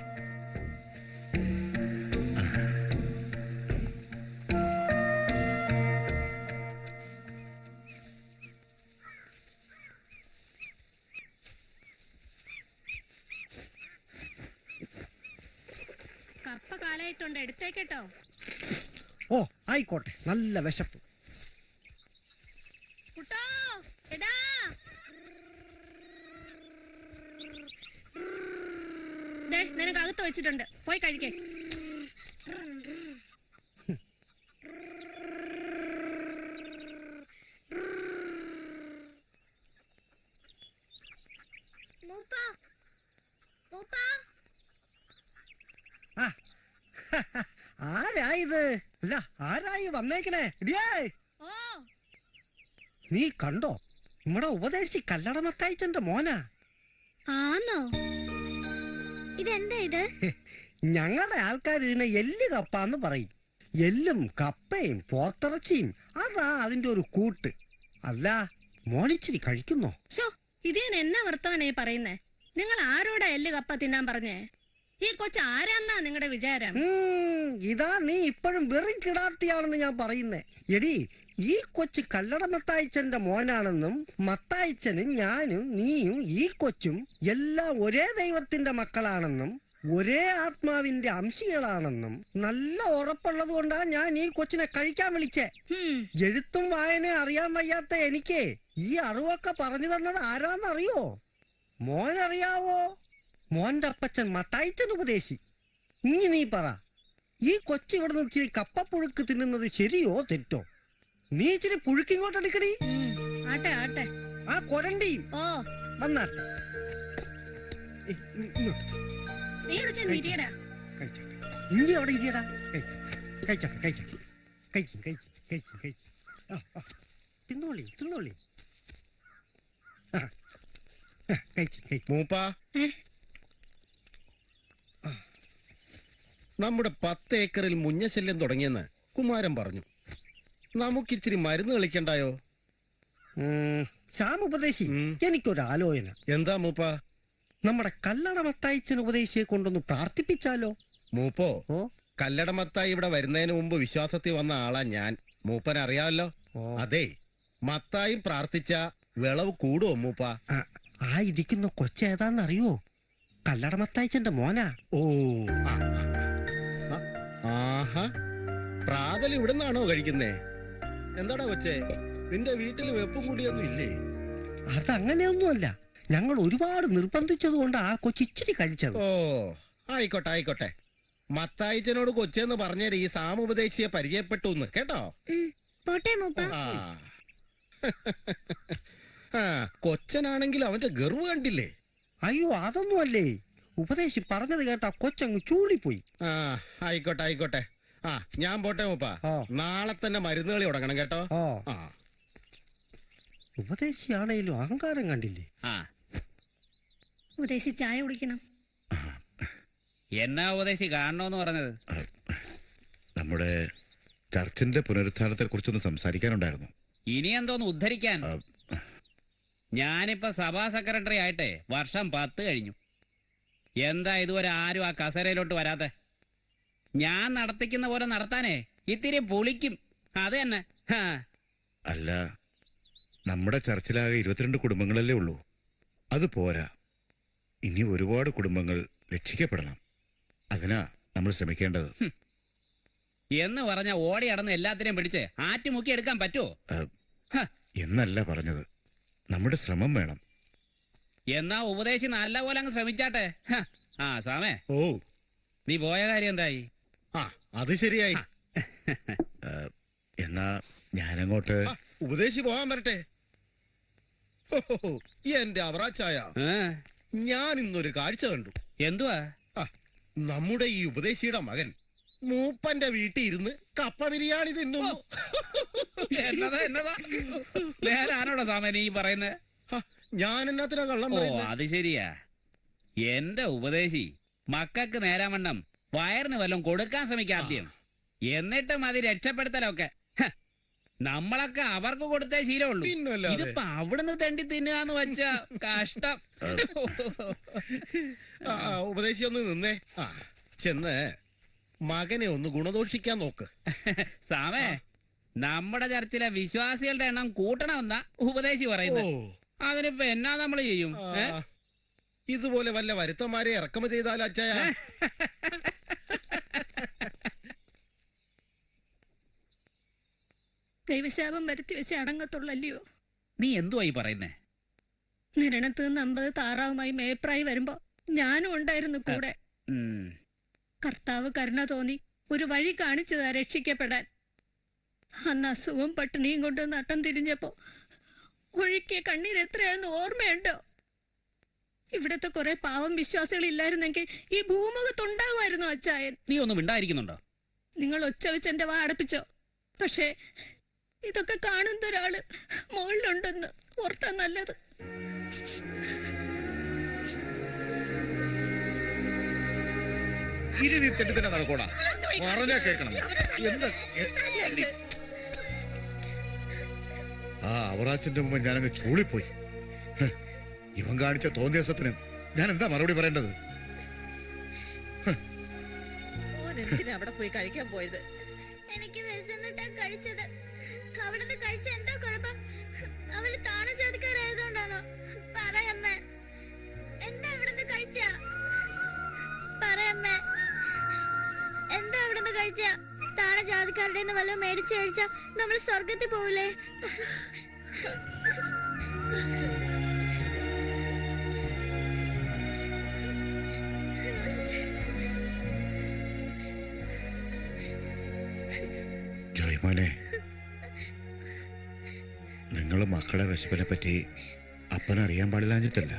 കപ്പ കാലായിട്ടുണ്ട്, എടുത്തേക്കട്ടോ. ഓ ആയിക്കോട്ടെ, നല്ല വിശപ്പ്. കുട്ടോ, എടാ. ദേ, നിനക്ക് അകത്ത് വെച്ചിട്ടുണ്ട്, പോയി കഴിക്കേ. ആരായത്? അല്ല, ആരായി വന്നേക്കണേ? നീ കണ്ടോ? നമ്മുടെ ഉപദേശി കല്ലട മത്തായിച്ചന്റെ മോനാ. ആന്നോ? ഇതെന്താ ഇത്? ഞങ്ങളുടെ ആൾക്കാർ ഇതിനെ എല്ല് കപ്പാന്ന് പറയും. എല്ലും കപ്പയും പോത്തിറച്ചിയും, അതാ അതിന്റെ ഒരു കൂട്ട്. അല്ല, മോനിച്ചിരി കഴിക്കുന്നോ? ഇത് ഞാൻ എന്നാ വർത്തമാനായി പറയുന്നേ? നിങ്ങൾ ആരോടാ എല്ല് കപ്പ തിന്നാൻ പറഞ്ഞേ? ഈ കൊച്ചു ആരാന്നാ നിങ്ങളുടെ വിചാരം? ഇതാ നീ ഇപ്പോഴും വെറും കിടാത്തിയാണെന്ന് ഞാൻ പറയുന്നേ. എടി, ഈ കൊച്ചു കല്ലട മത്തായിച്ചന്റെ മോനാണെന്നും മത്തായിച്ചനും ഞാനും നീയും ഈ കൊച്ചും എല്ലാം ഒരേ ദൈവത്തിന്റെ മക്കളാണെന്നും ഒരേ ആത്മാവിന്റെ അംശികളാണെന്നും നല്ല ഉറപ്പുള്ളത് കൊണ്ടാ ഞാൻ ഈ കൊച്ചിനെ കഴിക്കാൻ വിളിച്ചേ. എഴുത്തും വായനയും അറിയാൻ വയ്യാത്ത എനിക്ക് ഈ അറിവൊക്കെ പറഞ്ഞു തന്നത് ആരാന്നറിയോ? മോനറിയാവോ? മോന്റെ അപ്പച്ചൻ മത്തായിച്ചൻ ഉപദേശി. ഇനി നീ പറ, ഈ കൊച്ചു ഇവിടുന്ന് ഇച്ചിരി കപ്പപ്പുഴുക്ക് തിന്നുന്നത് ശരിയോ തെറ്റോ? നീ ഇച്ചിരി പുഴുക്കിങ്ങോട്ടെടുക്കടി. ആട്ടെ ആട്ടെ. ആ കൊരണ്ടി വന്നാൽ ഇഞ്ചി അവിടെ ഇരിയടാ. കഴിച്ചോട്ടെ കഴിച്ചോട്ടെ, കഴിക്കും കഴിക്കും കഴിക്കും കഴിക്കും. തിന്നോളി തിന്നോളി. കഴിച്ചു കഴിച്ചു. മൂപ്പാ, നമ്മുടെ 10 ഏക്കറിൽ മുഞ്ഞശല്യം തുടങ്ങിയെന്ന് കുമാരൻ പറഞ്ഞു. നമുക്കിച്ചിരി മരുന്ന് കളിക്കണ്ടായോ? ശ്യാം ഉപദേശി, എനിക്കൊരു ആലോചന. എന്താ മൂപ്പാ? നമ്മുടെ കല്ലട മത്തായിച്ചൻ ഉപദേശിയെ കൊണ്ടൊന്ന് പ്രാർത്ഥിപ്പിച്ചാലോ? മൂപ്പോ, കല്ലട മത്തായി ഇവിടെ വരുന്നതിന് മുമ്പ് വിശ്വാസത്തിൽ വന്ന ആളാ ഞാൻ. മൂപ്പൻ അറിയാമല്ലോ. അതെ, മത്തായി പ്രാർത്ഥിച്ച വിളവ് കൂടുവോ മൂപ്പാ? ആ ഇരിക്കുന്ന കൊച്ചേതാന്നറിയോ? കല്ലട മത്തായിച്ചന്റെ മോനാ. ഓ, ആഹാ, പ്രാതൽ ഇവിടുന്നാണോ കഴിക്കുന്നേ? എന്താടാ കൊച്ചേ, നിന്റെ വീട്ടിൽ വെപ്പും കൂടിയൊന്നും ഇല്ലേ? അതങ്ങനെയൊന്നുമല്ല, ഞങ്ങൾ ഒരുപാട് നിർബന്ധിച്ചത് കൊണ്ട് ആ കൊച്ചിച്ചിരി കഴിച്ചത്. ഓ, ആയിക്കോട്ടെ ആയിക്കോട്ടെ. മത്തായിച്ചനോട് കൊച്ചെന്ന് പറഞ്ഞേര് ഈ സാമുപദേശിയെ പരിചയപ്പെട്ടു എന്ന് കേട്ടോ. ആ, കൊച്ചനാണെങ്കിൽ അവന്റെ ഗർവ് കണ്ടില്ലേ? അയ്യോ, അതൊന്നുമല്ലേ. ഉപദേശി പറഞ്ഞത് കേട്ടാ കൊച്ചങ്ങ് ചൂളിപ്പോയി. ആ, ആയിക്കോട്ടെ ആയിക്കോട്ടെ. ആ, ഞാൻ പോട്ടെ മൂപ്പാ. നാളെ തന്നെ മരുന്ന് കളി തുടങ്ങണം കേട്ടോ. ഉപദേശിയാണേലും അഹങ്കാരം കണ്ടില്ലേ? ഉപദേശി ചായ കുടിക്കണം. എന്നാ ഉപദേശി കാണണോന്ന് പറഞ്ഞത്? നമ്മുടെ ചർച്ചിന്റെ പുനരുദ്ധാരണത്തെ കുറിച്ചൊന്ന് സംസാരിക്കാനുണ്ടായിരുന്നു. ഇനി എന്തോന്ന് ഉദ്ധരിക്കാൻ? ഞാനിപ്പോ സഭാ സെക്രട്ടറി ആയിട്ടെ വർഷം 10 കഴിഞ്ഞു. എന്താ ഇതുവരെ ആരും ആ കസേരയിലോട്ട് വരാത്തെ? ഞാൻ നടത്തിക്കുന്ന പോലെ നടത്താനേ ഇത്തിരി പൊളിക്കും. അത് തന്നെ. അല്ല, നമ്മുടെ ചർച്ചിലാകെ 22 കുടുംബങ്ങളല്ലേ ഉള്ളൂ. അത് പോരാ, ഇനി ഒരുപാട് കുടുംബങ്ങൾ രക്ഷിക്കപ്പെടണം. അതിനാ നമ്മൾ ശ്രമിക്കേണ്ടത്. എന്ന് പറഞ്ഞ ഓടി അടന്ന് എല്ലാത്തിനെയും പിടിച്ച് ആറ്റുമുക്കി എടുക്കാൻ പറ്റുമോ? എന്നല്ല പറഞ്ഞത്, നമ്മുടെ ശ്രമം വേണം. എന്നാ ഉപദേശി നല്ല പോലെ അങ്ങ് ശ്രമിച്ചാട്ടെ. ആ സാമേ, ഓ നീ പോയ കാര്യം എന്തായി? അത് ശരിയായി. എന്നാ ഞാനങ്ങോട്ട്. ഉപദേശി പോകാൻ വരട്ടെ. എന്റെ അവറാച്ചായ, ഞാൻ ഇന്നൊരു കാഴ്ച കണ്ടു. എന്തുവാ? നമ്മുടെ ഈ ഉപദേശിയുടെ മകൻ മൂപ്പന്റെ വീട്ടിൽ ഇരുന്ന് കപ്പ ബിരിയാണി തിന്നുന്നു. എന്നതാ എന്നതാ നേരാണോടാ സാമേ നീ പറയുന്നേ? ഞാൻ എന്നാത്തിനാ കള്ളം ഓ പറയുന്നത്? അത് ശരിയാ. എന്റെ ഉപദേശി മക്കൾക്ക് നേരാവണ്ണം വയറിന് വല്ലതും കൊടുക്കാൻ ശ്രമിക്കാദ്യം, എന്നിട്ട് മതി രക്ഷപ്പെടുത്തലൊക്കെ. നമ്മളൊക്കെ അവർക്ക് കൊടുത്തേ ശീലമുള്ളൂ. ഇതിപ്പോ അവിടുന്ന് തെണ്ടി തിന്നുകന്ന് വെച്ച കഷ്ടം. ഉപദേശി ഒന്ന് നിന്നേ. ചെന്ന് മകനെ ഒന്ന് ഗുണദോഷിക്കാൻ നോക്ക്. സാമേ, നമ്മുടെ ചർച്ചിലെ വിശ്വാസികളുടെ എണ്ണം കൂട്ടണമെന്നാ ഉപദേശി പറയുന്നത്. അതിനിപ്പോ എന്നാ നമ്മൾ ചെയ്യും? ഇതുപോലെ വല്ല വരുത്തന്മാരെ ഇറക്കുമതി ചെയ്താലോ അച്ചായ? ദൈവശാപം വരുത്തി വെച്ച് അടങ്ങത്തുള്ളല്ലയോ? നീ എന്തുവായി പറയുന്നേ? നിരണത്ത് നിന്ന് 50 താറാവുമായി മേപ്രായി വരുമ്പോ ഞാനും ഉണ്ടായിരുന്നു കൂടെ. കർത്താവ് കരുണ തോന്നി ഒരു വഴി കാണിച്ചതാ രക്ഷിക്കപ്പെടാൻ. അന്ന് അസുഖവും പട്ടിണിയും കൊണ്ട് നട്ടം തിരിഞ്ഞപ്പോ ഒഴുക്കിയ കണ്ണീർ എത്രയാന്ന് ഓർമ്മയുണ്ടോ? ഇവിടത്തെ കുറെ പാവം വിശ്വാസികൾ ഇല്ലായിരുന്നെങ്കിൽ ഈ ഭൂമുഖത്തുണ്ടാകുമായിരുന്നു അച്ചായൻ. നീ ഒന്നും ഉണ്ടായിരിക്കുന്നുണ്ടോ? നിങ്ങൾ ഒച്ച വെച്ച് എന്റെ വാ അടപ്പിച്ചോ. പക്ഷേ ഇതൊക്കെ കാണുന്ന ഒരാള് മുകളിലുണ്ടെന്ന് ഓർത്താ നല്ലത്. ഇനി നീ തെറ്റി തന്നെ നടക്കൂടാ. പറഞ്ഞാ കേൾക്കണം. എന്താ ആ അവറാച്ചന്റെ മുമ്പ് ഞാനങ്ങ് ചൂളിപ്പോയി. ഇവൻ കാണിച്ച തോന്നിയസത്തിന് ഞാൻ എന്താ മറുപടി പറയേണ്ടത്? അവിടെ പോയി കഴിക്കാൻ പോയത്? എനിക്ക് വിശന്നിട്ടാ കഴിച്ചത്. അവിടുന്ന് കഴിച്ച എന്താ കുഴപ്പം? അവര് താണജാതിക്കാരായതുകൊണ്ടാണോ? പറയമ്മേ, എന്താ അവിടുന്ന് കഴിച്ച? പറയമ്മേ, എന്താ അവിടുന്ന് കഴിച്ച? താണജാതിക്കാരുടെ വല്ലതും മേടിച്ചു കഴിച്ച നമ്മൾ സ്വർഗത്തിൽ പോവില്ലേ? ജോയ്മോനെ, നിങ്ങൾ മക്കളെ വിശപ്പിനെ പറ്റി അപ്പനറിയാൻ പാടില്ലാഞ്ഞിട്ടല്ല.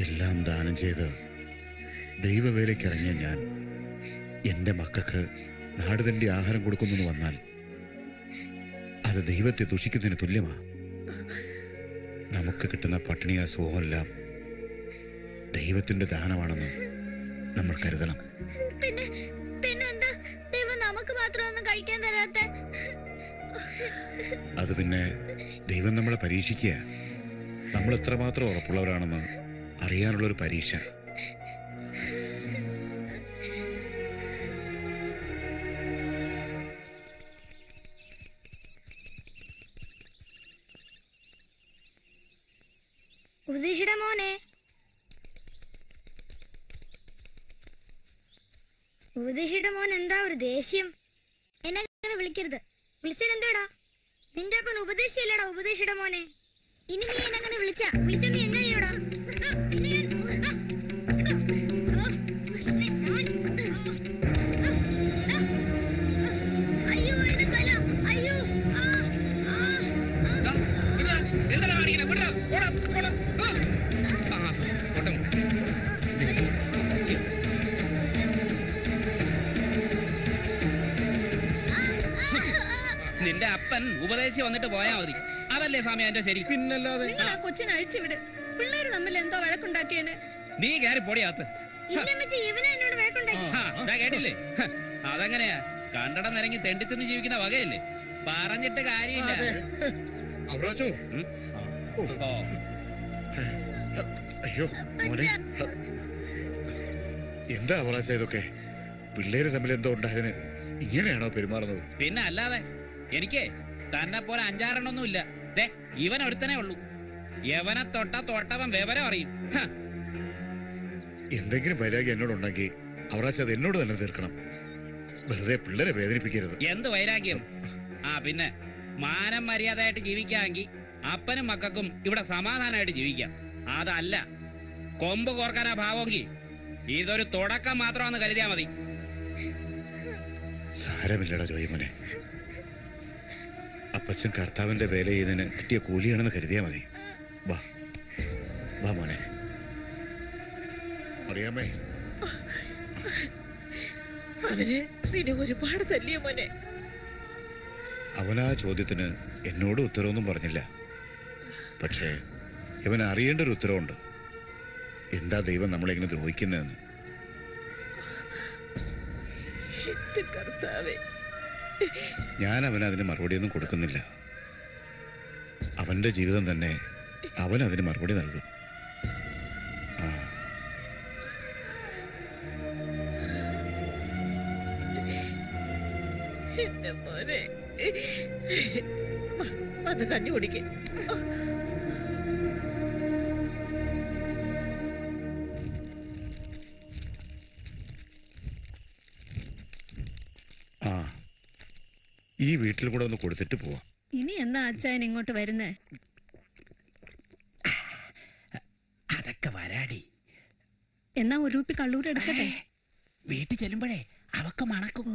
എല്ലാം ദാനം ചെയ്ത് ദൈവവേലയ്ക്ക് ഇറങ്ങിയ ഞാൻ എന്റെ മക്കൾക്ക് നാടുതണ്ടി ആഹാരം കൊടുക്കുന്നു വന്നാൽ അത് ദൈവത്തെ ദുഷിക്കുന്നതിന് തുല്യമാണ്. നമുക്ക് കിട്ടുന്ന പട്ടിണിയ സുഖമെല്ലാം ദൈവത്തിന്റെ ദാനമാണെന്ന് നമ്മൾ കരുതണം. പിന്നെന്താ ദൈവം നമുക്ക് മാത്രമൊന്നും കഴിക്കാൻ തരാത്ത? അത് പിന്നെ ദൈവം നമ്മളെ പരീക്ഷിക്കുക. നമ്മൾ എത്രമാത്രം ഉറപ്പുള്ളവരാണെന്ന് അറിയാനുള്ളൊരു പരീക്ഷ. ഉപദേശിയുടെ മോനെ, ഉപദേശിയുടെ മോൻ എന്താ ഒരു ദേഷ്യം? എന്നെ അങ്ങനെ വിളിക്കരുത്. വിളിച്ചാൽ എന്താടാ? നിന്റെ അപ്പൻ ഉപദേശിയല്ലടാ ഉപദേശിയുടെ മോനെ. ഇനി നീ എന്നെ അങ്ങനെ വിളിച്ച നീ എന്നാ ചെയ്യടാ? അയ്യോ എന്റെ തല, അയ്യോ. നിന്റെ അപ്പൻ ഉപദേശി വന്നിട്ട് പോയാ മതി. അതല്ലേ സ്വാമി എന്റെ ശരി? പിന്നല്ലാതെ. നിങ്ങൾ ആ കൊച്ചിനെ അഴിച്ചുവിട്. പിള്ളേര് തമ്മിൽ എന്തോ വഴക്കുണ്ടാക്കിയേന്. നീ കയറി പൊടിയാത്ത്. ഇവനെ എന്നോട് വഴക്കുണ്ടാക്കി. കേട്ടില്ലേ? അതെങ്ങനെയാ? കണ്ടടം നിരങ്ങി തെണ്ടിത്തിന്ന് ജീവിക്കുന്ന വകയല്ലേ? പറഞ്ഞിട്ട് കാര്യമില്ല. അയ്യോ മോനെ, എന്താ അവറാച്ച ഇതൊക്കെ? പിള്ളേര് തമ്മിൽ എന്തോ ഉണ്ടായതിന് ഇങ്ങനെയാണോ പെരുമാറുന്നത്? പിന്നെ അല്ലാതെ എനിക്ക് തന്നെ പോലെ 5-6 ഇല്ല. ദേ ഇവൻ ഒരുത്തനേ ഉള്ളൂ. യവനെ തൊട്ടവൻ വിവരം അറിയും. എന്തെങ്കിലും വൈരാഗ്യം എന്നോടുണ്ടെങ്കിൽ അവറാച്ച അത് എന്നോട് തന്നെ തീർക്കണം. വെറുതെ പിള്ളേരെ വേദനിപ്പിക്കരുത്. എന്ത് വൈരാഗ്യം? പിന്നെ മാനം മര്യാദയായിട്ട് ജീവിക്കാമെങ്കിൽ അപ്പനും മക്കൾക്കും ഇവിടെ സമാധാനമായിട്ട് ജീവിക്കാം. അതല്ല കൊമ്പ് കോർക്കാനാ ഭാവമെങ്കിൽ ഇതൊരു തുടക്കം മാത്രമാണെന്ന് കരുതിയാ മതി. സാരമില്ലടാ ജോയിമോനെ. അപ്പച്ചൻ കർത്താവിന്റെ വേല ചെയ്തതിന് കിട്ടിയ കൂലിയാണെന്ന് കരുതിയാ മതി. വാ വാ മോനെ. അറിയാമേ, അവര് നിന്നെ ഒരുപാട് തല്ലിയ മോനെ. അവനാ ചോദ്യത്തിന് എന്നോട് ഉത്തരവൊന്നും പറഞ്ഞില്ല. പക്ഷേ ഇവൻ അറിയേണ്ട ഒരു ഉത്തരവുണ്ട്. എന്താ ദൈവം നമ്മളെങ്ങനെ ദ്രോഹിക്കുന്നതെന്ന്. ഞാൻ അവനതിന് മറുപടിയൊന്നും കൊടുക്കുന്നില്ല. അവന്റെ ജീവിതം തന്നെ അവൻ അതിന് മറുപടി നൽകും. എന്റെ മോനെ വന്ന് കഞ്ഞി കുടിക്ക. ഈ വീട്ടിൽ കൂടെ ഒന്ന് കൊടുത്തിട്ട് പോവാം. ഇനി എന്നാ അച്ചായൻ ഇങ്ങോട്ട് വരുന്നേ? അതൊക്കെ വരാടി. എന്നാ ഒരു കുപ്പി കള്ളൂർ എടുക്കട്ടെ? വീട്ടിൽ ചെല്ലുമ്പോഴേ അവക്ക് മണക്കും.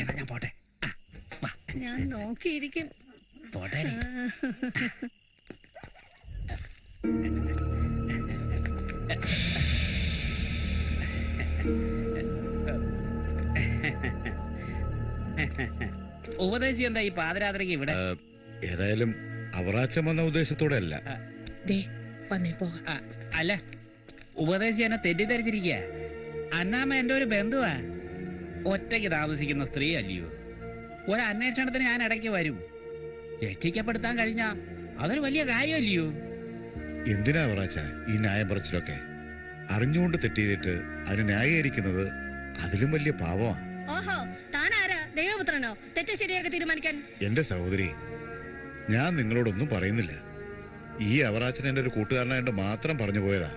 എന്നാ ഞാൻ പോട്ടെ. ഞാൻ നോക്കിയിരിക്കും. പോട്ടെ. ഉപദേശി എന്താ ഈ പാതിരാത്രിക്ക് ഇവിടെ? ഏതായാലും അവറാച്ചം വന്ന ഉദ്ദേശത്തോടെ അല്ല. അല്ല, ഉപദേശി എന്നെ തെറ്റിദ്ധരിച്ചിരിക്കുക. അന്നാമ്മ എന്റെ ഒരു ബന്ധുവാ. ഒറ്റയ്ക്ക് താമസിക്കുന്ന സ്ത്രീ അല്ലയോ. ഒരു അന്വേഷണത്തിന് ഞാൻ ഇടയ്ക്ക് വരും. രക്ഷിക്കപ്പെടുത്താൻ കഴിഞ്ഞാ അതൊരു വലിയ കാര്യമല്ലയോ? എന്തിനാ അവറാച്ച ഈ ന്യായം പറച്ചിലൊക്കെ? അറിഞ്ഞുകൊണ്ട് തെറ്റിയിട്ട് അതിന് ന്യായീകരിക്കുന്നത് അതിലും വലിയ പാവമാണ്. ഓഹോ, താനാരാ? ദൈവപുത്രനോ തെറ്റ് ശരിയാക്കി തീരുമാനിക്കാൻ? എന്റെ സഹോദരി, ഞാൻ നിങ്ങളോടൊന്നും പറയുന്നില്ല. ഈ അവറാച്ചൻ എന്റെ ഒരു കൂട്ടുകാരനായിട്ട് മാത്രം പറഞ്ഞു പോയതാ.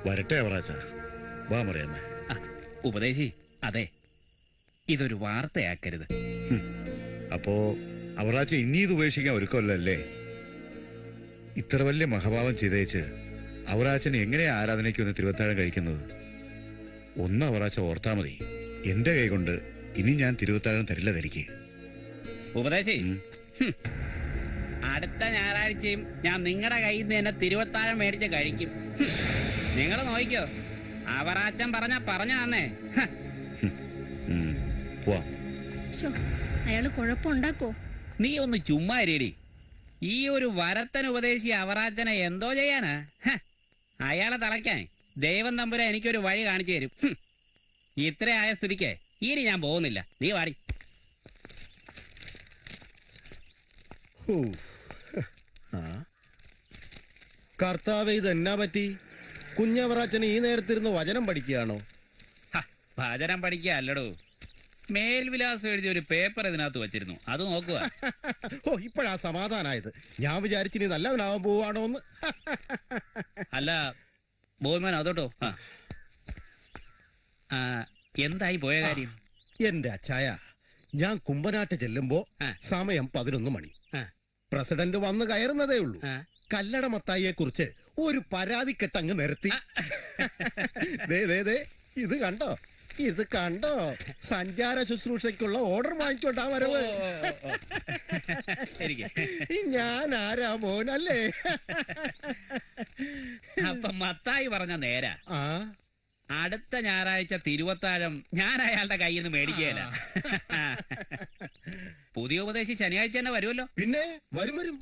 വരട്ടെ അവറാച്ച. വാ മറിയാമ്മ. ഉപദേശി, അതെ, ഇതൊരു വാർത്തയാക്കരുത്. അപ്പോ അവറാച്ച ഇനി ഇത് ഉപേക്ഷിക്കാൻ ഒരുക്കമല്ലേ? ഇത്ര വലിയ മഹാഭാവം ചെയ്തേച്ച് അവറാച്ചന് എങ്ങനെയാ ആരാധനയ്ക്കൊന്ന് തിരുവത്താഴം കഴിക്കുന്നത്? ഒന്ന് അവറാച്ച ഓർത്താ മതി. എന്റെ കൈ കൊണ്ട് ഇനി ഞാൻ തിരുവത്താഴം തരില്ല തനിക്ക്. ഉപദേശി, അടുത്ത ഞായറാഴ്ചയും ഞാൻ നിങ്ങളുടെ കയ്യിൽ നിന്ന് തന്നെ തിരുവത്താഴം മേടിച്ച് കഴിക്കും. നിങ്ങൾ നോക്കിക്കോ. അവറാച്ചൻ പറഞ്ഞാന്നേ. അയാള് കുഴപ്പമുണ്ടാക്കോ? നീ ഒന്ന് ചുമ്മാ ഇരിയടി. ഈ ഒരു വരത്തൻ ഉപദേശി അവറാച്ചനെ എന്തോ ചെയ്യാനാ? അയാളെ തളയ്ക്കാൻ ദൈവം തമ്പുരാ എനിക്കൊരു വഴി കാണിച്ചു തരും. ഇത്രയായ സ്ഥിതിക്ക് ഇനി ഞാൻ പോകുന്നില്ല. നീ വാടി. കർത്താവേ, ഇതെന്നാ പറ്റി? കുഞ്ഞവറാച്ചന് ഈ നേരത്തിരുന്ന് വചനം പഠിക്കുകയാണോ? വചനം പഠിക്കുക അല്ലടോ, മേൽവിലാസം എഴുതിയ ഒരു പേപ്പർ ഇതിനകത്ത് വെച്ചിരുന്നു. അത് നോക്കുക. ഓ, ഇപ്പോഴാ സമാധാനായത്. ഞാൻ വിചാരിച്ചിനി നല്ലവനാവാൻ പോവാണോ എന്ന്. അല്ല ബോയ്മാൻ, അതോട്ടോ. എന്തായി പോയ കാര്യം? എന്റെ അച്ചായ, ഞാൻ കുമ്പനാട്ട് ചെല്ലുമ്പോ സമയം 11 മണി. പ്രസിഡന്റ് വന്ന് കയറുന്നതേ ഉള്ളൂ. കല്ലട മത്തായിയെ കുറിച്ച് ഒരു പരാതി കെട്ടങ്ങ് നിരത്തി. ഇത് കണ്ടോ, ഇത് കണ്ടോ? സഞ്ചാര ശുശ്രൂഷയ്ക്കുള്ള ഓർഡർ വാങ്ങിച്ചോണ്ടാ വരവ്. ഞാൻ ആരാ മോനല്ലേ? അപ്പൊ മത്തായി പറഞ്ഞ നേരാ. അടുത്ത ഞായറാഴ്ച തിരുവത്താഴം ഞാൻ അയാളുടെ കയ്യിൽ നിന്ന് മേടിക്കുകയല്ല. പുതിയ ഉപദേശി ശനിയാഴ്ച തന്നെ വരുമല്ലോ. പിന്നെ വരും.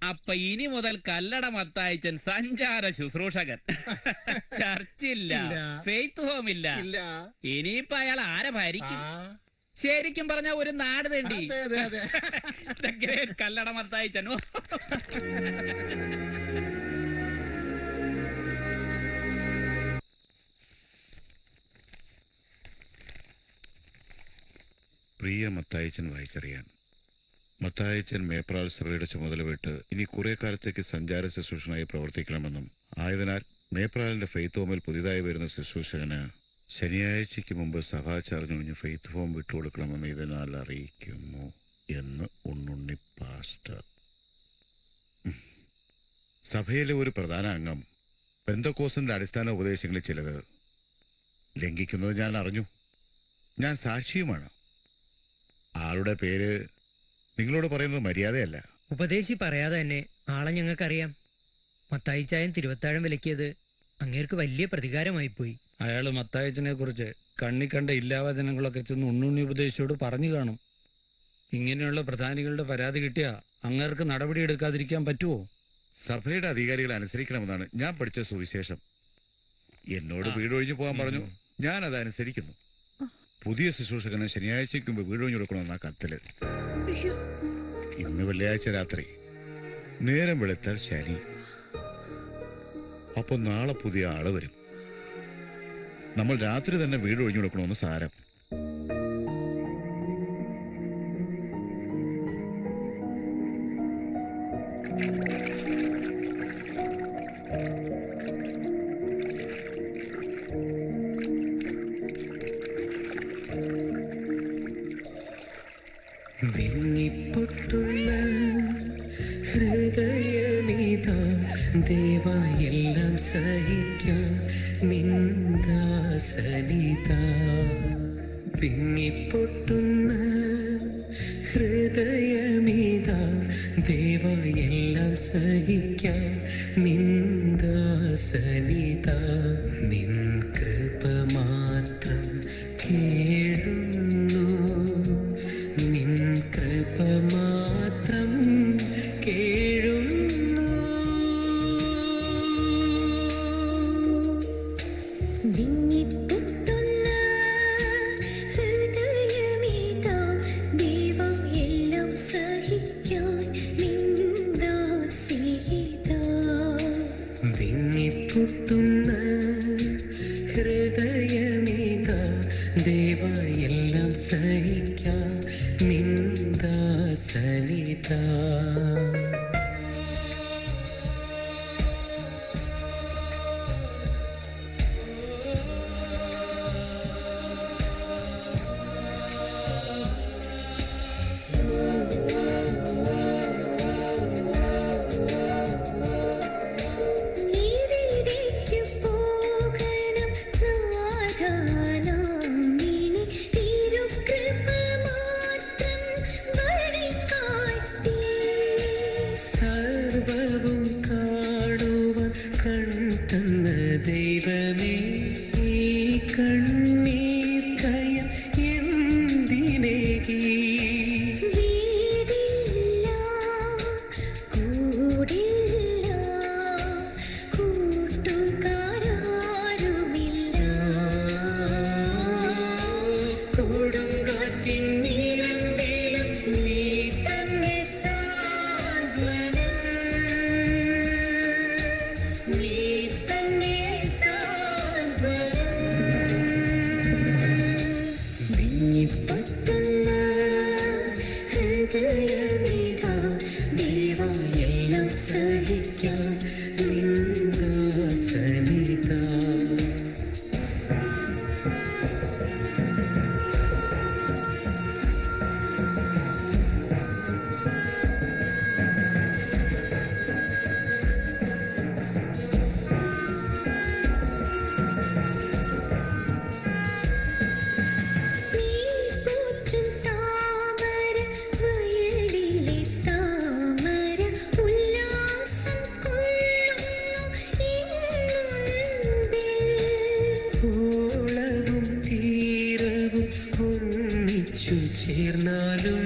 അപ്പൊ ഇനി മുതൽ കല്ലട മത്തായിച്ചൻ സഞ്ചാര ശുശ്രൂഷകൻ. ചർച്ചില്ല, ഫെയ്ത്ത് ഹോം ഇല്ല. ഇനിയിപ്പൊ അയാൾ ആരെ ഭരിക്കും? ശരിക്കും പറഞ്ഞ ഒരു നാട് തേണ്ടി. കല്ലട മത്തായിച്ചനോ. പ്രിയ മത്തായിച്ചൻ വായിച്ചറിയാൻ. മത്തായിച്ചൻ മേപ്രാൽ സഭയുടെ ചുമതല വിട്ട് ഇനി കുറെ കാലത്തേക്ക് സഞ്ചാര ശുശ്രൂഷനായി പ്രവർത്തിക്കണമെന്നും ആയതിനാൽ മേപ്രാലിന്റെ ഫെയ്ത്ത് ഹോമിൽ പുതിയതായി വരുന്ന ശുശ്രൂഷകന് ശനിയാഴ്ചയ്ക്ക് മുമ്പ് സഭാചാർജ് ഒഴിഞ്ഞ് ഫെയ്ത്ത് ഹോം വിട്ടുകൊടുക്കണമെന്ന് ഇതിനാൽ അറിയിക്കുന്നു എന്ന് ഉണ്ണുണ്ണി പാസ്റ്റർ. സഭയിലെ ഒരു പ്രധാന അംഗം പെന്തക്കോസ്തിന്റെ അടിസ്ഥാന ഉപദേശങ്ങളിൽ ചിലത് ലംഘിക്കുന്നത് ഞാൻ അറിഞ്ഞു. ഞാൻ സാക്ഷിയുമാണ്. ആളുടെ പേര് നിങ്ങളോട് പറയുന്നത് മര്യാദയല്ല. ഉപദേശി പറയാതെ തന്നെ ആളെ ഞങ്ങൾക്കറിയാം. മത്തായിച്ചായൻ തിരുവത്താഴം വിലക്കിയത് അങ്ങേർക്ക് വലിയ പ്രതികാരമായിപ്പോയി. അയാള് മത്തായച്ചനെ കുറിച്ച് കണ്ണി കണ്ട ഇല്ലാവചനങ്ങളൊക്കെ ചെന്ന് ഉണ്ണുണ്ണി ഉപദേശിയോട് പറഞ്ഞു കാണും. ഇങ്ങനെയുള്ള പ്രധാനികളുടെ പരാതി കിട്ടിയ അങ്ങേർക്ക് നടപടി എടുക്കാതിരിക്കാൻ പറ്റുമോ? സഭയുടെ അധികാരികളെ അനുസരിക്കണമെന്നാണ് ഞാൻ പഠിച്ച സുവിശേഷം. എന്നോട് വീടൊഴിഞ്ഞു പോകാൻ പറഞ്ഞു. ഞാൻ അതനുസരിക്കുന്നു. പുതിയ ശുശ്രൂഷകന് ശനിയാഴ്ചയ്ക്ക് മുമ്പ് വീടൊഴിഞ്ഞു കൊടുക്കണമെന്നാ കത്തില്. ഇന്ന് വെള്ളിയാഴ്ച രാത്രി, നേരം വെളുത്താൽ ശനി. അപ്പൊ നാളെ പുതിയ ആള് വരും. നമ്മൾ രാത്രി തന്നെ വീട് ഒഴിഞ്ഞു കൊടുക്കണമെന്ന് സാരം. വിങ്ങിപ്പൊട്ടുള്ള ഹൃദയമീതാ ദേവ എല്ലാം സഹിക്കാൻ നിന്ദാസനിതാ. വിങ്ങിപ്പൊട്ടുന്ന ഹൃദയമീതാ ദേവ എല്ലാം സഹിക്കാൻ നിന്ദാസനിതാ. നിൻ കൃപ മാത്രം കേഴുന്നു, നിൻ കൃപ മാത്രം കേഴുന്നു. വിങ്ങിപ്പൊട്ടുന്ന ഹൃദയമീതാ ദൈവം എല്ലാം സഹിക്കാൻ നിന്ദാസനിതാ. വിങ്ങിപ്പൊട്ടുന്ന ഹൃദയമീതാ ദേവ എല്ലാം സഹിക്കാൻ നിന്ദാസനിതാ. നീവിടേക്ക് പോകണം നാഥാ, നാം ഇനി തിരുകൃപ മാത്രം വഴികാട്ടി. സർവവും കാണുവാൻ കൺതന്ന ദൈവമേ, ഈ കണ്ണീർ കയം എന്തിനേകി? വീടില്ല, കൂടില്ല, കൂട്ടുകാരാരുമില്ല. കൊടുങ്കാറ്റിൻ നീരമ്പേലും നീ തന്നെ സാന്ത്വനം, നീ തന്നെ സാന്ത്വനം. വിങ്ങിപ്പൊട്ടുന്ന ഹൃദയമീതാ ദൈവം എല്ലാം സഹിക്കാൻ നിന്ദാസനിതാ. നീ പോറ്റും താമര വയലിലെ താമര ഉല്ലാസം കൊള്ളുന്നു ഇന്നുള്ളിൽ. ഓളവും തീരവും ഒന്നിച്ചു ചേർന്നാലും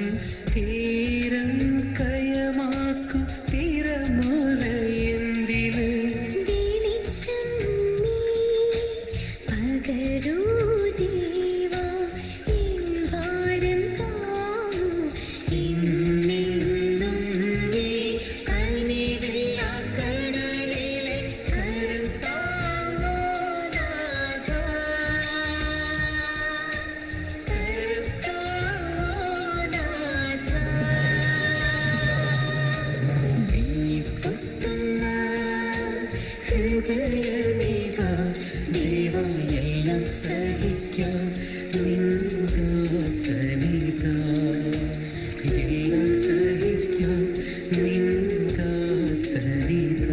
തീരം കയമാക്കും തിരമാല എന്തിന്? വെളിച്ചം നീ പകരൂ ദേവാ, എൻ ഭാരം താങ്ങൂ എന്നെന്നും നീ. കനിവില്ലാ കടലിലെ കരം താങ്ങൂ നാഥാ, കരം താങ്ങൂ സനിത എല്ലാം സഹിക്കാം നിന്ദ സനിത.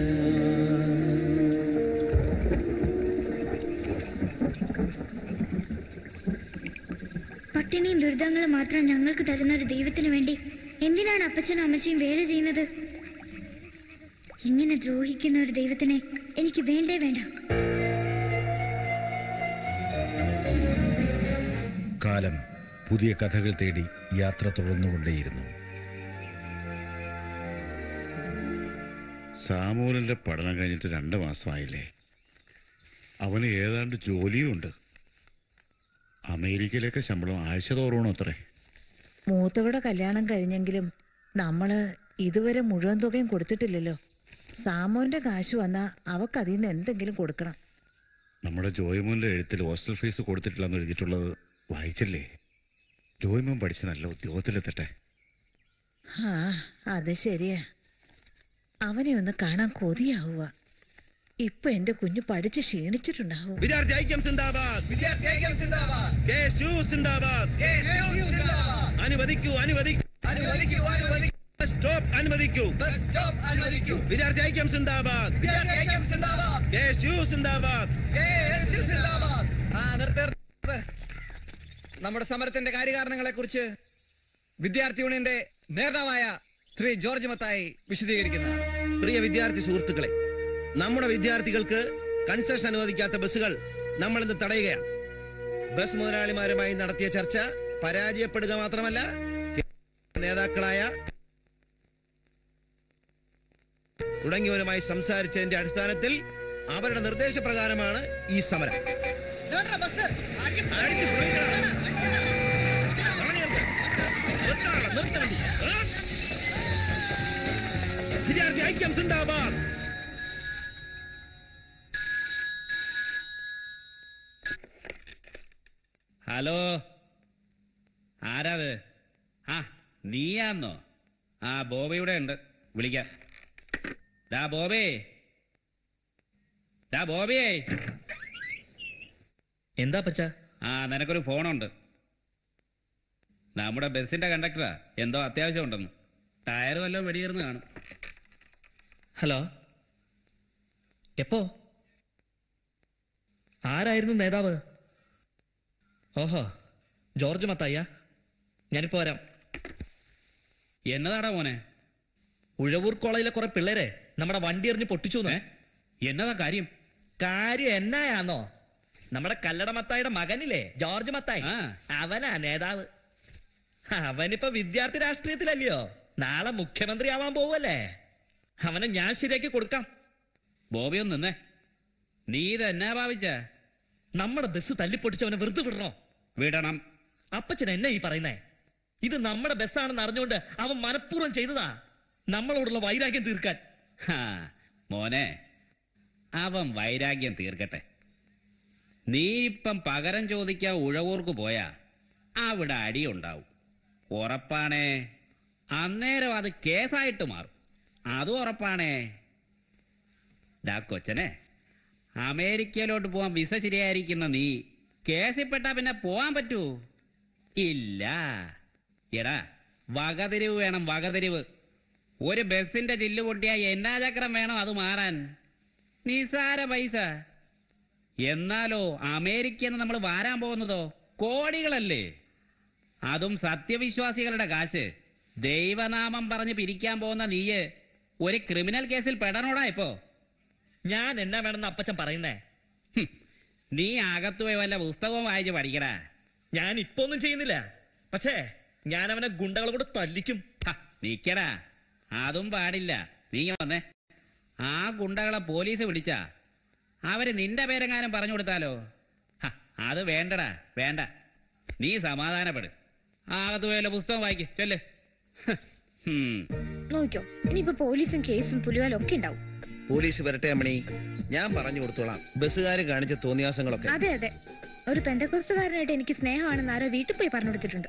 പട്ടിണിയും ദുരിതങ്ങളും മാത്രം ഞങ്ങൾക്ക് തരുന്ന ഒരു ദൈവത്തിന് വേണ്ടി എന്തിനാണ് അപ്പച്ചനും അമ്മച്ചിയും വേല ചെയ്യുന്നത്? ഇങ്ങനെ ദ്രോഹിക്കുന്ന ഒരു ദൈവത്തിനെ എനിക്ക് വേണ്ടേ വേണ്ട. കാലം പുതിയ കഥകൾ തേടി യാത്ര തുടർന്നുകൊണ്ടേയിരുന്നു. സാമൂലിന്റെ പഠനം കഴിഞ്ഞിട്ട് 2 മാസമായില്ലേ? അവന് ഏതാണ്ട് ജോലിയുമുണ്ട്. അമേരിക്കയിലേക്ക് ശമ്പളം ആഴ്ച തോറും അത്രേ. മൂത്തവരുടെ കല്യാണം കഴിഞ്ഞെങ്കിലും നമ്മള് ഇതുവരെ മുഴുവൻ തുകയും കൊടുത്തിട്ടില്ലല്ലോ. സാമോന്റെ കാശ് വന്നാ അവക്ക് അതിൽ നിന്ന് എന്തെങ്കിലും കൊടുക്കണം. നമ്മുടെ ജോയ്മോന്റെ എഴുത്തിൽ ഹോസ്റ്റൽ ഫീസ് കൊടുത്തിട്ടില്ലെന്ന് എഴുതിയിട്ടുള്ളത് വായിച്ചില്ലേ? ജോയ്മോൻ പഠിച്ച് നല്ല ഉദ്യോഗത്തിലെത്തട്ടെ. ആ അത് ശരിയാ. അവനെ ഒന്ന് കാണാൻ കൊതിയാവുക. ഇപ്പൊ എന്റെ കുഞ്ഞു പഠിച്ച് ക്ഷീണിച്ചിട്ടുണ്ടാവും. വിദ്യാർത്ഥി ഐക്യം സിന്ദാബാദ്, വിദ്യാർത്ഥി ഐക്യം സിന്ദാബാദ്, കെഎസ്യു സിന്ദാബാദ്, കെഎസ്യു സിന്ദാബാദ്. അനുവദിക്കൂ അനുവദിക്കൂ അനുവദിക്കൂ അനുവദിക്കൂ. സ്റ്റോപ്പ് അനുവദിക്കൂ, സ്റ്റോപ്പ് അനുവദിക്കൂ. വിദ്യാർത്ഥി ഐക്യം സിന്ദാബാദ്, വിദ്യാർത്ഥി ഐക്യം സിന്ദാബാദ്, കെഎസ്യു സിന്ദാബാദ്, കെഎസ്യു സിന്ദാബാദ്. നിർത്ത്. നമ്മുടെ സമരത്തിന്റെ കാര്യകാരണങ്ങളെ കുറിച്ച് വിദ്യാർത്ഥി യൂണിയന്റെ നേതാവായ ശ്രീ ജോർജ് മത്തായി വിശദീകരിക്കുന്ന. പ്രിയ വിദ്യാർത്ഥി സുഹൃത്തുക്കളെ, നമ്മുടെ വിദ്യാർത്ഥികൾക്ക് കൺസെഷൻ അനുവദിക്കാത്ത ബസ്സുകൾ നമ്മളിന്ന് തടയുകയാണ്. ബസ് മുതലാളിമാരുമായി നടത്തിയ ചർച്ച പരാജയപ്പെടുക മാത്രമല്ല, നേതാക്കളായ തുടങ്ങിയവരുമായി സംസാരിച്ചതിന്റെ അടിസ്ഥാനത്തിൽ അവരുടെ നിർദ്ദേശപ്രകാരമാണ് ഈ സമരം. വിദ്യാർത്ഥി ഐക്യം സിന്ദാബാദ്. ഹലോ, ആരാത്? ആ നീയാന്നോ? ആ ബോബി ഇവിടെ ഉണ്ട്, വിളിക്കാം. ഡാ ബോബി, ഡാ ബോബിയേ. എന്താ പച്ച? ആ നിനക്കൊരു ഫോണുണ്ട്. നമ്മുടെ ബസ്സിന്റെ കണ്ടക്ടറാ, എന്തോ അത്യാവശ്യം ഉണ്ടെന്ന്. ടയർ വല്ലതും വെടിയേർന്ന് കാണും. ഹലോ, എപ്പോ? ആരായിരുന്നു നേതാവ്? ഓഹോ, ജോർജ് മത്തായ. ഞാനിപ്പോ വരാം. എന്നതാടാ മോനെ? ഉഴവൂർ കോളേജിലെ കുറെ പിള്ളേരെ നമ്മുടെ വണ്ടി എറിഞ്ഞ് പൊട്ടിച്ചു. എന്നതാ കാര്യം? കാര്യം എന്നായാന്നോ? നമ്മുടെ കല്ലട മത്തായിയുടെ മകനില്ലേ ജോർജ് മത്തായി, അവനാ നേതാവ്. അവനിപ്പോ വിദ്യാർത്ഥി രാഷ്ട്രീയത്തിലല്ലയോ, നാളെ മുഖ്യമന്ത്രി ആവാൻ പോവല്ലേ. അവനെ ഞാൻ ശരിയാക്കി കൊടുക്കാം. ബോബി ഒന്ന് നിന്നേ. നീ ഇതെന്നാ ഭാവിച്ച? നമ്മുടെ ബസ് തല്ലിപ്പൊട്ടിച്ചവനെ വെറുതെ വിടണോ? വിടണം. അപ്പച്ചൻ എന്നെ ഈ പറയുന്നേ? ഇത് നമ്മുടെ ബസ്സാണെന്ന് അറിഞ്ഞുകൊണ്ട് അവൻ മനഃപൂർവ്വം ചെയ്തതാ, നമ്മളോടുള്ള വൈരാഗ്യം തീർക്കാൻ. മോനെ, അവൻ വൈരാഗ്യം തീർക്കട്ടെ. നീ ഇപ്പം പകരം ചോദിക്കാൻ ഉഴവൂർക്ക് പോയാ അവിടെ അടിയുണ്ടാവും, ഉറപ്പാണേ. അന്നേരം അത് കേസായിട്ട് മാറും, അതും ഉറപ്പാണേ. ഡാ കൊച്ചനെ, അമേരിക്കയിലോട്ട് പോവാൻ വിസ ശരിയായിരിക്കുന്ന നീ കേസിൽപ്പെട്ടാ പിന്നെ പോവാൻ പറ്റൂ? ഇല്ല. എടാ, വകതിരിവ് വേണം, വകതിരിവ്. ഒരു ബസിന്റെ ചില്ല് പൊട്ടിയാ എന്നാ ചക്രം വേണം അത് മാറാൻ? നിസാര പൈസ. എന്നാലോ അമേരിക്കന്ന് നമ്മൾ വാരാൻ പോകുന്നതോ കോടികളല്ലേ. അതും സത്യവിശ്വാസികളുടെ കാശ്. ദൈവനാമം പറഞ്ഞ് പിരിക്കാൻ പോകുന്ന നീയ് ഒരു ക്രിമിനൽ കേസിൽ പെടണോടാ ഇപ്പോ? ഞാൻ എന്നാ വേണമെന്ന് അപ്പച്ചൻ പറയുന്നേ? നീ അകത്തു പോയി വല്ല പുസ്തകവും വായിച്ച് പഠിക്കടാ. ഞാൻ ഇപ്പൊ ഒന്നും ചെയ്യുന്നില്ല, പക്ഷേ ഞാൻ അവനെ ഗുണ്ടകളെ കൂടെ തല്ലിക്കും. നിക്കടാ, അതും പാടില്ല. നീ വന്നേ. ആ ഗുണ്ടകളെ പോലീസ് പിടിച്ചാ അവര് നിന്റെ പേരെങ്ങാനും പറഞ്ഞു കൊടുത്താലോ? അത് വേണ്ടടാ, വേണ്ട. നീ സമാധാനപ്പെട്. അകത്തു പോയല്ലോ പുസ്തകം വായിക്ക്, ചെല്ല്. നോക്കിയോ, ഇനിയിപ്പോ പോലീസും കേസും പുലിവാലും ഒക്കെ ഉണ്ടാവും. പോലീസ് വരട്ടെ അമ്മണി, ഞാൻ പറഞ്ഞു കൊടുത്തോളാം ബസ്സുകാര് കാണിച്ച തോന്നിയാസങ്ങളൊക്കെ. അതെ അതെ, ഒരു പെന്തക്കോസ്തുകാരനായിട്ട് എനിക്ക് സ്നേഹമാണെന്ന് ആരോ വീട്ടിൽ പോയി പറഞ്ഞു കൊടുത്തിട്ടുണ്ട്.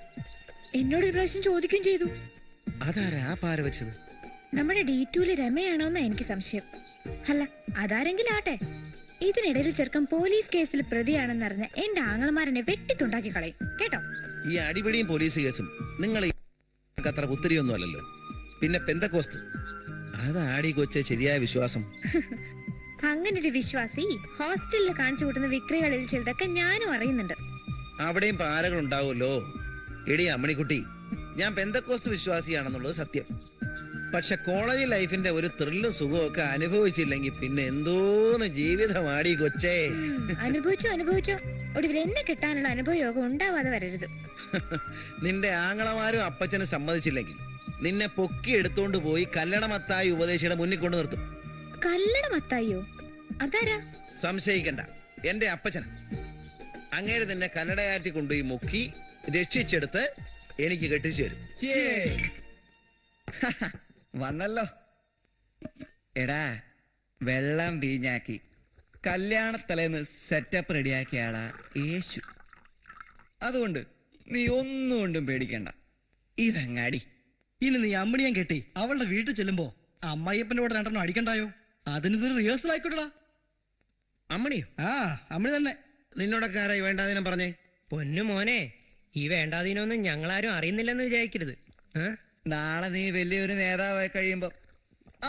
എന്നോട് ഒരു പ്രാവശ്യം ചോദിക്കുകയും ചെയ്തു. അതാരാ പാര വെച്ചത്? നമ്മുടെ D2 രമയാണോന്നാ എനിക്ക് സംശയം. അല്ല, അതാരെങ്കിലും ആട്ടെ. ഇതിനിടയിൽ ചെറുക്കൻ പോലീസ് കേസിൽ പ്രതിയാണെന്നറിഞ്ഞ് എന്റെ ആങ്ങളമാരനെ വെട്ടിത്തുണ്ടാക്കി കളയും കേട്ടോ. ഈ അടിപിടിയും പോലീസ് കേസും നിങ്ങൾ അത്ര പുത്തിരിയൊന്നും അല്ലല്ലോ. പിന്നെ പെന്തക്കോസ്ത് അതാടി കൊച്ചെ ശരിയായ വിശ്വാസം. അങ്ങനൊരു വിശ്വാസി ഹോസ്റ്റലിൽ കാണിച്ചു കൂട്ടുന്ന വിക്രികളിൽ ചിലതൊക്കെ ഞാനും അറിയുന്നുണ്ട്. അവിടെയും പാരകൾ ഉണ്ടാവുമല്ലോ. എടി അമ്മണിക്കുട്ടി, ഞാൻ പെന്തക്കോസ്ത് വിശ്വാസിയാണെന്നുള്ളത് സത്യം. പക്ഷെ കോളേജ് ലൈഫിന്റെ ഒരു ത്രില്ലും സുഖവും ഒക്കെ അനുഭവിച്ചില്ലെങ്കിൽ പിന്നെ എന്തോന്ന് ജീവിതമാടി കൊച്ചേ. അനുഭവിച്ചോ ഒടുവിൽ എന്നെ കിട്ടാനുള്ള അനുഭവയോഗം ഉണ്ടാവാതെ വരരുത്. നിന്റെ ആങ്ങളമാരും അപ്പച്ചനും സമ്മതിച്ചില്ലെങ്കിൽ നിന്നെ പൊക്കി എടുത്തോണ്ട് പോയി കല്ലടമത്തായി ഉപദേശിയുടെ മുന്നിൽ കൊണ്ട് നിർത്തും. കല്ലടമത്തായോ? അതാരാ? സംശയിക്കണ്ട, എന്റെ അപ്പച്ചൻ. അങ്ങേര് നിന്നെ കന്നഡയാറ്റി കൊണ്ടുപോയി മുക്കി രക്ഷിച്ചെടുത്ത് എനിക്ക് കെട്ടിച്ചു തരും. വന്നല്ലോ. എടാ, വെള്ളം വീഞ്ഞാക്കി കല്യാണത്തലേന്ന് സെറ്റപ്പ് റെഡിയാക്കിയാളാ യേശു. അതുകൊണ്ട് നീ ഒന്നും കൊണ്ടും പേടിക്കണ്ട. ഇതങ്ങാടി. ഇനി നീ അമ്മണിയാൻ കെട്ടി അവളുടെ വീട്ടിൽ ചെല്ലുമ്പോ അമ്മായിയപ്പന്റെ കൂടെ രണ്ടെണ്ണം അടിക്കണ്ടായോ? അതിനിതൊരു റിഹേഴ്സൽ ആയിക്കോട്ടടാ. അമ്മണിയോ? ആ, അമ്മണി തന്നെ. നിന്നോടൊക്കെ ആരായി വേണ്ടാതിനും പറഞ്ഞേ? പൊന്നു മോനെ, ഈ വേണ്ടാതീനൊന്നും ഞങ്ങളാരും അറിയുന്നില്ലെന്ന് വിചാരിക്കരുത്. നാളെ നീ വലിയൊരു നേതാവായി കഴിയുമ്പോ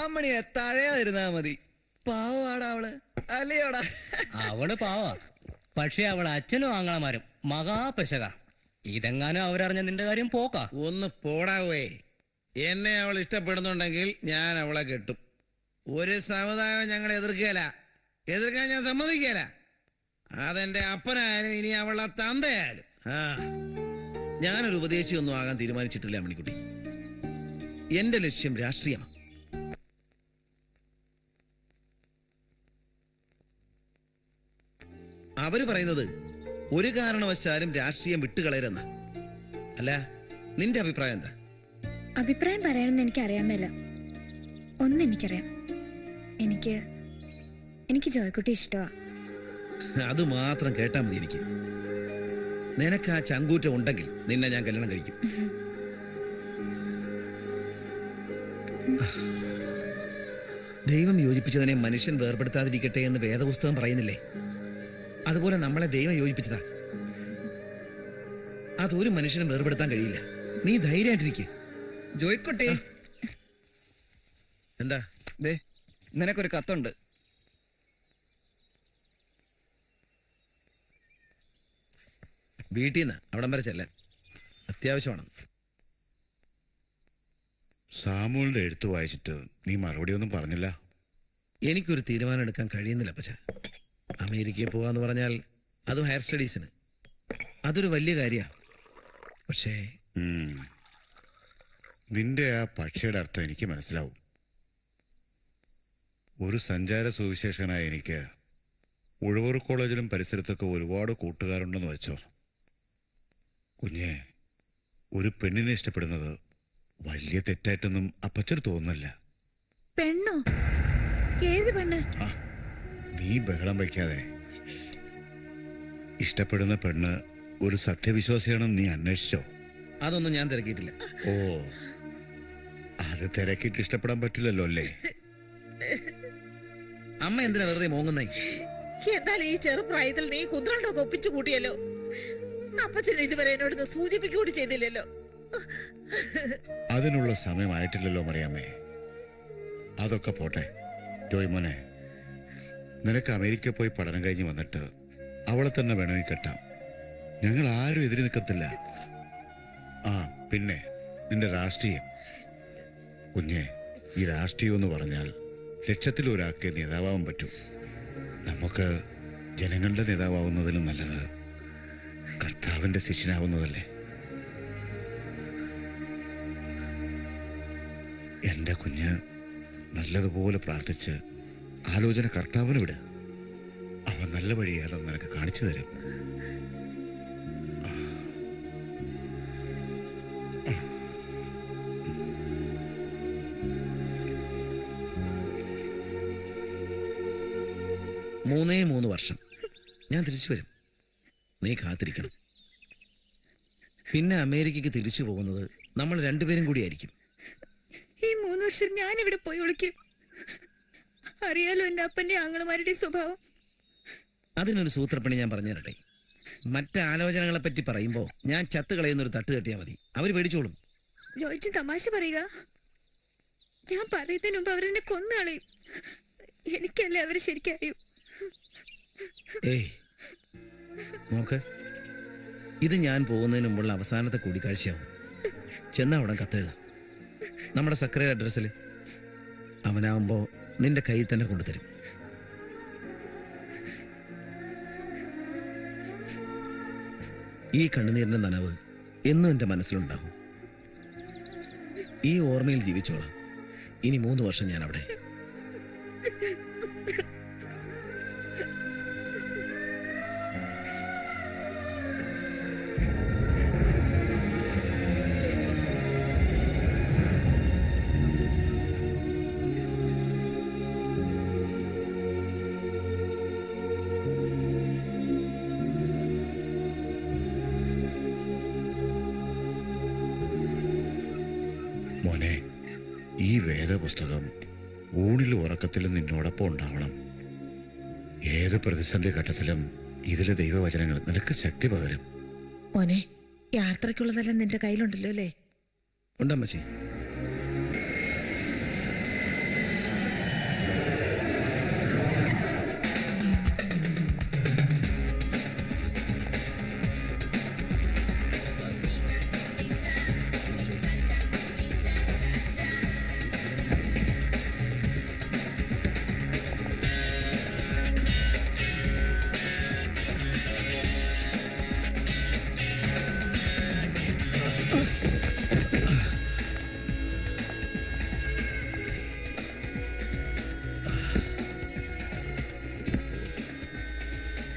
അമ്മണിയെ തഴയാതിരുന്നാ മതി. പാവാടാ അവള്, അല്ലയോടാ? അവള് പാവാ, പക്ഷെ അവളെ അച്ഛനും ആങ്ങളമാരും മഹാപെശക. ഇതെങ്ങാനും അവരറിഞ്ഞ നിന്റെ കാര്യം പോക്കാ. ഒന്ന് പോടാവേ. എന്നെ അവൾ ഇഷ്ടപ്പെടുന്നുണ്ടെങ്കിൽ ഞാൻ അവളെ കെട്ടും. ഒരു സമുദായം ഞങ്ങളെ എതിർക്കാൻ ഞാൻ സമ്മതിക്കല. അതെന്റെ അപ്പനായാലും ഇനി അവളുടെ തന്തയായാലും. ഞാനൊരു ഉപദേശിയൊന്നും ആകാൻ തീരുമാനിച്ചിട്ടില്ല മണിക്കുട്ടി. എന്റെ ലക്ഷ്യം രാഷ്ട്രീയമാണ്. അവര് പറയുന്നത് ഒരു കാരണവശാലും രാഷ്ട്രീയം വിട്ടുകളയരെന്ന. അല്ല, നിന്റെ അഭിപ്രായം എന്താ? അഭിപ്രായം പറയണമെന്ന് എനിക്കറിയാൻ മേല. ഒന്നെനിക്കറിയാം, എനിക്ക് ജോയ്ക്കുട്ടി ഇഷ്ടമാ. അത് മാത്രം കേട്ടാ മതി എനിക്ക്. നിനക്ക് ആ ചങ്കൂറ്റം ഉണ്ടെങ്കിൽ നിന്നെ ഞാൻ കല്യാണം കഴിക്കും. ദൈവം യോജിപ്പിച്ചതിനെ മനുഷ്യൻ വേർപെടുത്താതിരിക്കട്ടെ എന്ന് വേദപുസ്തകം പറയുന്നില്ലേ? അതുപോലെ നമ്മളെ ദൈവം യോജിപ്പിച്ചതാ. അതൊരു മനുഷ്യനും വേർപെടുത്താൻ കഴിയില്ല. നീ ധൈര്യമായിട്ടിരിക്കെ. ജോയ്ക്കുട്ടി, എന്താ? നിനക്കൊരു കത്തുണ്ട്. വീട്ടിൽ നിന്ന് അവിടം വരെ ചെല്ലാൻ അത്യാവശ്യമാണ്. സാമുവിന്റെ എഴുത്ത് വായിച്ചിട്ട് നീ മറുപടി ഒന്നും പറഞ്ഞില്ല. എനിക്കൊരു തീരുമാനം എടുക്കാൻ കഴിയുന്നില്ല അപ്പച്ച. അമേരിക്കയിൽ പോവാന്ന് പറഞ്ഞാൽ അതും ഹയർ സ്റ്റഡീസിന് അതൊരു വലിയ കാര്യമാണ്. പക്ഷേ നിന്റെ ആ പക്ഷിയുടെ അർത്ഥം എനിക്ക് മനസ്സിലാവും. ഒരു സഞ്ചാര സുവിശേഷനായ എനിക്ക് ഉഴവൂർ കോളേജിലും പരിസരത്തൊക്കെ ഒരുപാട് കൂട്ടുകാരുണ്ടെന്ന് വെച്ചോ. കുഞ്ഞെ, ഒരു പെണ്ണിനെ ഇഷ്ടപ്പെടുന്നത് വലിയ തെറ്റായിട്ടൊന്നും അപ്പച്ചന് തോന്നുന്നില്ല. പെണ്ണോ? ഏത് പെണ്ണ്? നീ ബഹളം വയ്ക്കാതെ. ഇഷ്ടപ്പെടുന്ന പെണ്ണ് ഒരു സത്യവിശ്വാസിയാണെന്ന് നീ അന്വേഷിച്ചോ? അതൊന്നും ഞാൻ തിരക്കിയിട്ടില്ല. ഓ, അത് തിരക്കിയിട്ട് ഇഷ്ടപ്പെടാൻ പറ്റില്ലല്ലോ അല്ലേ? അമ്മ എന്തിനാ വെറുതെ മോങ്ങുന്നേ? എന്നാലും ഈ ചെറുപ്രായത്തിൽ നീ കുന്ത്രണ്ടൊക്കെ ഒപ്പിച്ചു കൂട്ടിയല്ലോ. അപ്പച്ചൻ ഇതുവരെ എന്നോട് സൂചിപ്പിക്കൂടി ചെയ്തില്ലല്ലോ. അതിനുള്ള സമയമായിട്ടില്ലല്ലോ മറിയാമ്മേ. അതൊക്കെ പോട്ടെ. ജോയ്മോനെ, നിനക്ക് അമേരിക്ക പോയി പഠനം കഴിഞ്ഞ് വന്നിട്ട് അവളെ തന്നെ വേണമെങ്കിൽ കെട്ടാം. ഞങ്ങൾ ആരും എതിരി നിൽക്കത്തില്ല. പിന്നെ നിന്റെ രാഷ്ട്രീയം. കുഞ്ഞെ, ഈ രാഷ്ട്രീയം എന്ന് പറഞ്ഞാൽ ലക്ഷത്തിൽ ഒരാൾക്ക് നേതാവാൻ പറ്റും. നമുക്ക് ജനങ്ങളുടെ നേതാവുന്നതിലും നല്ലത് കർത്താവിന്റെ ശിഷ്യനാവുന്നതല്ലേ? എന്റെ കുഞ്ഞ് നല്ലതുപോലെ പ്രാർത്ഥിച്ച് ആലോചന കർത്താവിന് വിട്. അവൻ നല്ല വഴി ഏതെന്ന് നിനക്ക് കാണിച്ചു തരും. മൂന്ന് വർഷം ഞാൻ തിരിച്ചു വരും. നീ കാത്തിരിക്കണം. പിന്നെ അമേരിക്കക്ക് തിരിച്ചു പോകുന്നത് നമ്മൾ രണ്ടുപേരും കൂടിയായിരിക്കും. ഈ 3 വർഷം ഞാൻ ഇവിടെ പോയി ഒളിക്കും. അറിയാലോ എന്റെ അപ്പന്റെ ആങ്ങളമാരുടെ സ്വഭാവം. അതിനൊരു സൂത്രപ്പണി ഞാൻ പറഞ്ഞു തരട്ടെ. മറ്റാലോചനകളെ പറ്റി പറയുമ്പോ ഞാൻ ചത്ത് കളയുന്നൊരു തട്ട് കെട്ടിയാ മതി, അവര് പേടിച്ചോളും. ജോയിച്ചൻ തമാശ പറയുക. ഞാൻ പറയുന്നതിന് മുമ്പ് അവരെന്നെ കൊന്നുകളയും. എനിക്കല്ലേ അവര് ശരിക്കറിയൂ. ഏയ് നോക്ക്, ഇത് ഞാൻ പോകുന്നതിന് മുമ്പുള്ള അവസാനത്തെ കൂടിക്കാഴ്ചയാവും. ചെന്ന അവിടെ കത്തെഴുതാം, നമ്മുടെ സെക്രട്ടറി അഡ്രസ്സിൽ. അവനാവുമ്പോ നിന്റെ കയ്യിൽ തന്നെ കൊണ്ടുതരും. ഈ കണ്ണുനീരിന്റെ നനവ് എന്നും എന്റെ മനസ്സിലുണ്ടാവും. ഈ ഓർമ്മയിൽ ജീവിച്ചോളാം. ഇനി 3 വർഷം ഞാൻ അവിടെ. മോനെ, ഈ വേദപുസ്തകം ഊണിലും ഉറക്കത്തിലും നിന്നോടൊപ്പം ഉണ്ടാവണം. ഏത് പ്രതിസന്ധി ഘട്ടത്തിലും ഇതിലെ ദൈവവചനങ്ങൾ നിനക്ക് ശക്തി പകരും. മോനെ, യാത്രയ്ക്കുള്ളതെല്ലാം നിന്റെ കയ്യിലുണ്ടല്ലോ അല്ലേ? ഉണ്ടമ്മച്ചി.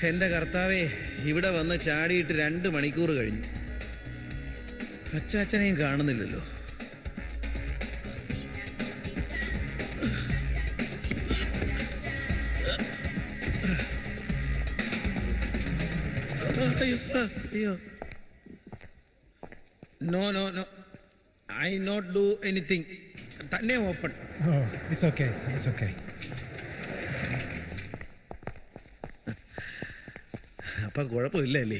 എന്റെ കർത്താവേ, ഇവിടെ വന്ന് ചാടിയിട്ട് 2 മണിക്കൂർ കഴിഞ്ഞു. അച്ചാച്ചനെയും കാണുന്നില്ലല്ലോ. അയ്യോ, no no no, I not do anything. തന്നെ open. It's okay, it's okay. അപ്പൊ കുഴപ്പമില്ലല്ലേ?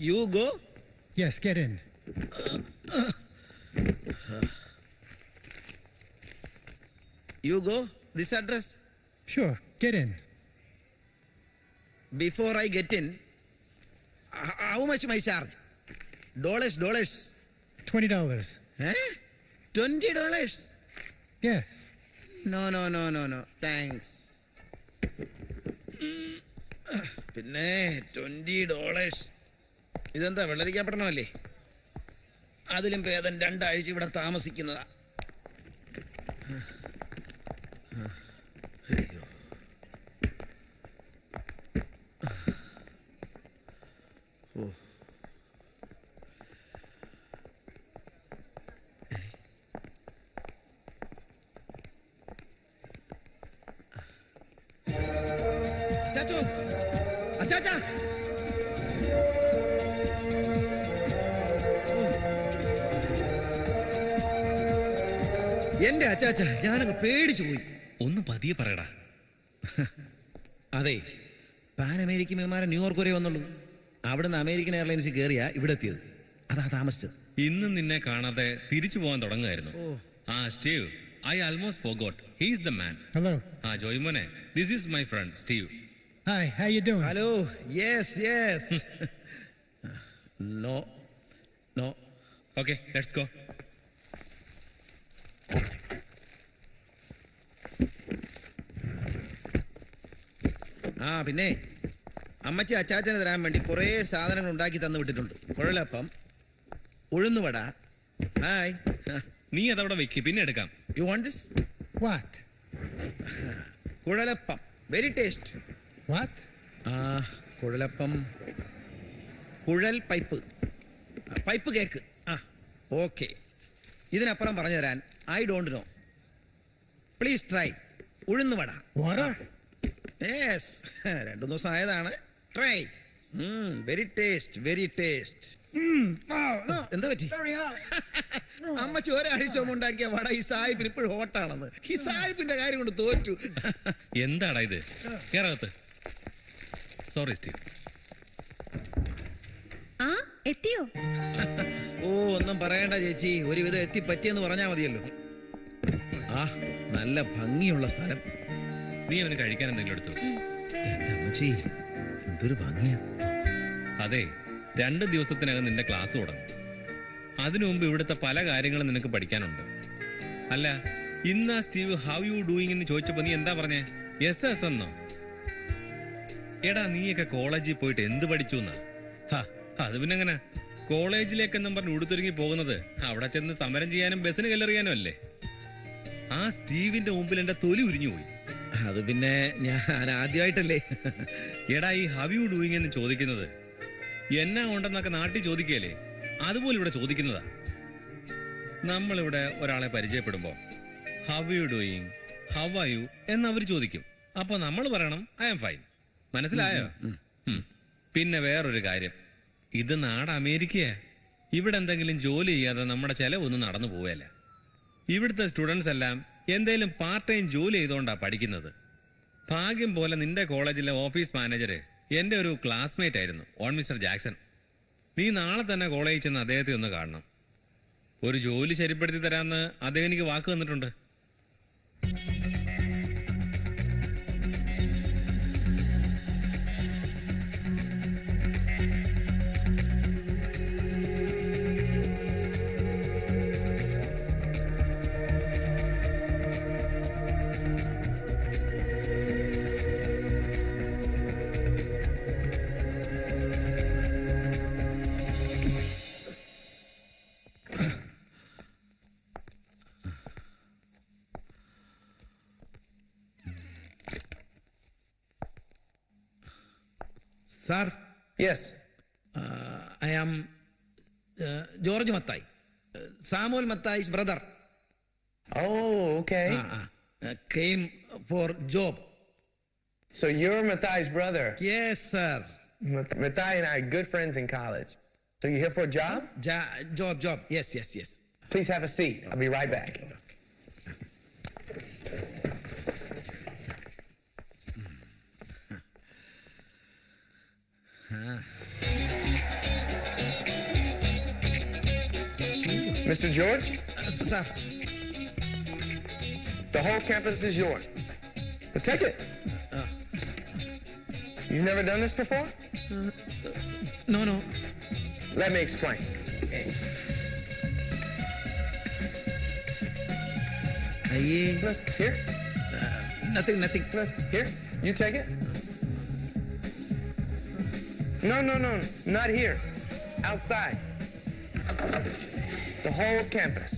You go? Yes, get in. You go? This address? Sure, get in. Before I get in, how much my charge? $? $20. Eh? $20? Yes. No. Thanks. പിന്നെ $20. ഇതെന്താ വെള്ളരിക്കപ്പെടണമല്ലേ? അതിലും ഭേദം 2 ആഴ്ച ഇവിടെ താമസിക്കുന്നതാ. അയ്യോ. ഓ, അച്ചാച്ചോ, അച്ചാച്ചാ. എന്റെ അച്ചാച്ച, ഞാനങ്ങ് പേടിച്ചു പോയി. ഒന്ന് പതിയെ പറയടാ. അതെ, പാൻ അമേരിക്കൻ വിമാനം ന്യൂയോർക്ക് വരെ വന്നുള്ളൂ. അവിടുന്ന് അമേരിക്കൻ എയർലൈൻസിൽ കയറിയാ ഇവിടെ എത്തിയത്. അതാ താമസിച്ചത്. ഇന്ന് നിന്നെ കാണാതെ തിരിച്ചു പോകാൻ തുടങ്ങുമായിരുന്നു. ആ Steve, I almost forgot. He is the man. Hello. ആ ജോയ് മോനെ, this is my friend Steve. Hi, how you doing? Hello. Yes. No. Okay, let's go. ആ പിന്നെ അമ്മച്ചി അച്ചാച്ചന് തരാൻ വേണ്ടി കുറേ സാധനങ്ങൾ ഉണ്ടാക്കി തന്നു വിട്ടിട്ടുണ്ട്. കുഴലപ്പം, ഉഴുന്നുവട. ഹായ്. നീ അതവിടെ വെക്ക്, പിന്നെ എടുക്കാം. You want this? What? Kuzhalappam, very taste. What? Kuzhalappam, കുഴൽ പൈപ്പ് കേക്ക്. ഓക്കെ, ഇതിനപ്പുറം പറഞ്ഞു തരാൻ I don't know. Please try. Uzhunnuvada. Yes, 2 ദിവസം ആയതാണ്. ട്രൈ. Very taste. എന്താ പറ്റി? അമ്മച്ചി ഒരാഴ്ച ഉണ്ടാക്കിയ വട ഈ സാഹിബിന് ഇപ്പോഴും ഹോട്ടാണെന്ന്. ഈ സാഹിബിന്റെ കാര്യം കൊണ്ട് തോറ്റു. എന്താടാ ഇത്? കേരളത്ത് സോറി സ്റ്റീവ്. ആ എത്തിയോ? ഓ ഒന്നും പറയണ്ട ചേച്ചി, ഒരുവിധം എത്തിപ്പറ്റിയെന്ന് പറഞ്ഞാ മതിയല്ലോ. ആ നല്ല ഭംഗിയുള്ള സ്ഥലം. നീ അവന് കഴിക്കാൻ എന്തെങ്കിലും എടുത്തു? എന്റെ അമ്മച്ചി എന്തൊരു ഭംഗിയാ. അതെ, 2 ദിവസത്തിനകം നിന്റെ ക്ലാസ് തുടങ്ങും. അതിനു മുമ്പ് ഇവിടുത്തെ പല കാര്യങ്ങളും നിനക്ക് പഠിക്കാനുണ്ട്. അല്ല, ഇന്ന് സ്റ്റീവ് ഹൗ യു ഡൂയിങ് എന്ന് ചോദിച്ചപ്പോ നീ എന്താ പറഞ്ഞേ? യെസ് എസ് എന്നോ? എടാ, നീയൊക്കെ കോളേജിൽ പോയിട്ട് എന്ത് പഠിച്ചു എന്നാ? അത് പിന്നെ എങ്ങനെ കോളേജിലേക്കെന്നും പറഞ്ഞ് ഉടുത്തൊരുങ്ങി പോകുന്നത് അവിടെ ചെന്ന് സമരം ചെയ്യാനും ബസ്സിന് കല്ലെറിയാനും അല്ലേ? ആ സ്റ്റീവിന്റെ മുമ്പിൽ എന്റെ തൊലി ഉരിഞ്ഞു പോയി. അത് പിന്നെ ഞാൻ ആദ്യമായിട്ടല്ലേ. എടാ, ഈ ഹൗ യു ഡൂയിങ് എന്ന് ചോദിക്കുന്നത് എന്നാ ഉണ്ടെന്നൊക്കെ നാട്ടിൽ ചോദിക്കുകയല്ലേ, അതുപോലെ ഇവിടെ ചോദിക്കുന്നതാ. നമ്മളിവിടെ ഒരാളെ പരിചയപ്പെടുമ്പോ how you doing, how are you എന്ന് അവർ ചോദിക്കും. അപ്പൊ നമ്മൾ പറയണം ഐ ആം ഫൈൻ. മനസ്സിലായോ? പിന്നെ വേറൊരു കാര്യം, ഇത് നാട് അമേരിക്കയാ. ഇവിടെ എന്തെങ്കിലും ജോലി ചെയ്യാതെ നമ്മുടെ ചെലവൊന്നും നടന്നു പോവുകയല്ല. ഇവിടുത്തെ സ്റ്റുഡൻസ് എല്ലാം എന്തേലും പാർട്ട് ടൈം ജോലി ചെയ്തുകൊണ്ടാ പഠിക്കുന്നത്. ഭാഗ്യം പോലെ നിന്റെ കോളേജിലെ ഓഫീസ് മാനേജര് എന്റെ ഒരു ക്ലാസ്മേറ്റ് ആയിരുന്നു, ഓൺ മിസ്റ്റർ ജാക്സൺ. നീ നാളെ തന്നെ കോളേജിൽ ചെന്ന് അദ്ദേഹത്തെ ഒന്ന് കാണണം. ഒരു ജോലി ശരിപ്പെടുത്തി തരാമെന്ന് അദ്ദേഹം എനിക്ക് വാക്ക് തന്നിട്ടുണ്ട്. Sir? Yes. I am George Mathai. Samuel Mathai's brother. Oh, okay. Came for job. So you're Mathai's brother? Yes, sir. Mathai and I are good friends in college. So you here for a job? Job. Yes. Please have a seat. I'll be right back. Mr. George? Sir. The whole campus is yours. But take it. You've never done this before? No. Let me explain. Here? Nothing. Here? You take it? No. Not here. Outside. The whole campus.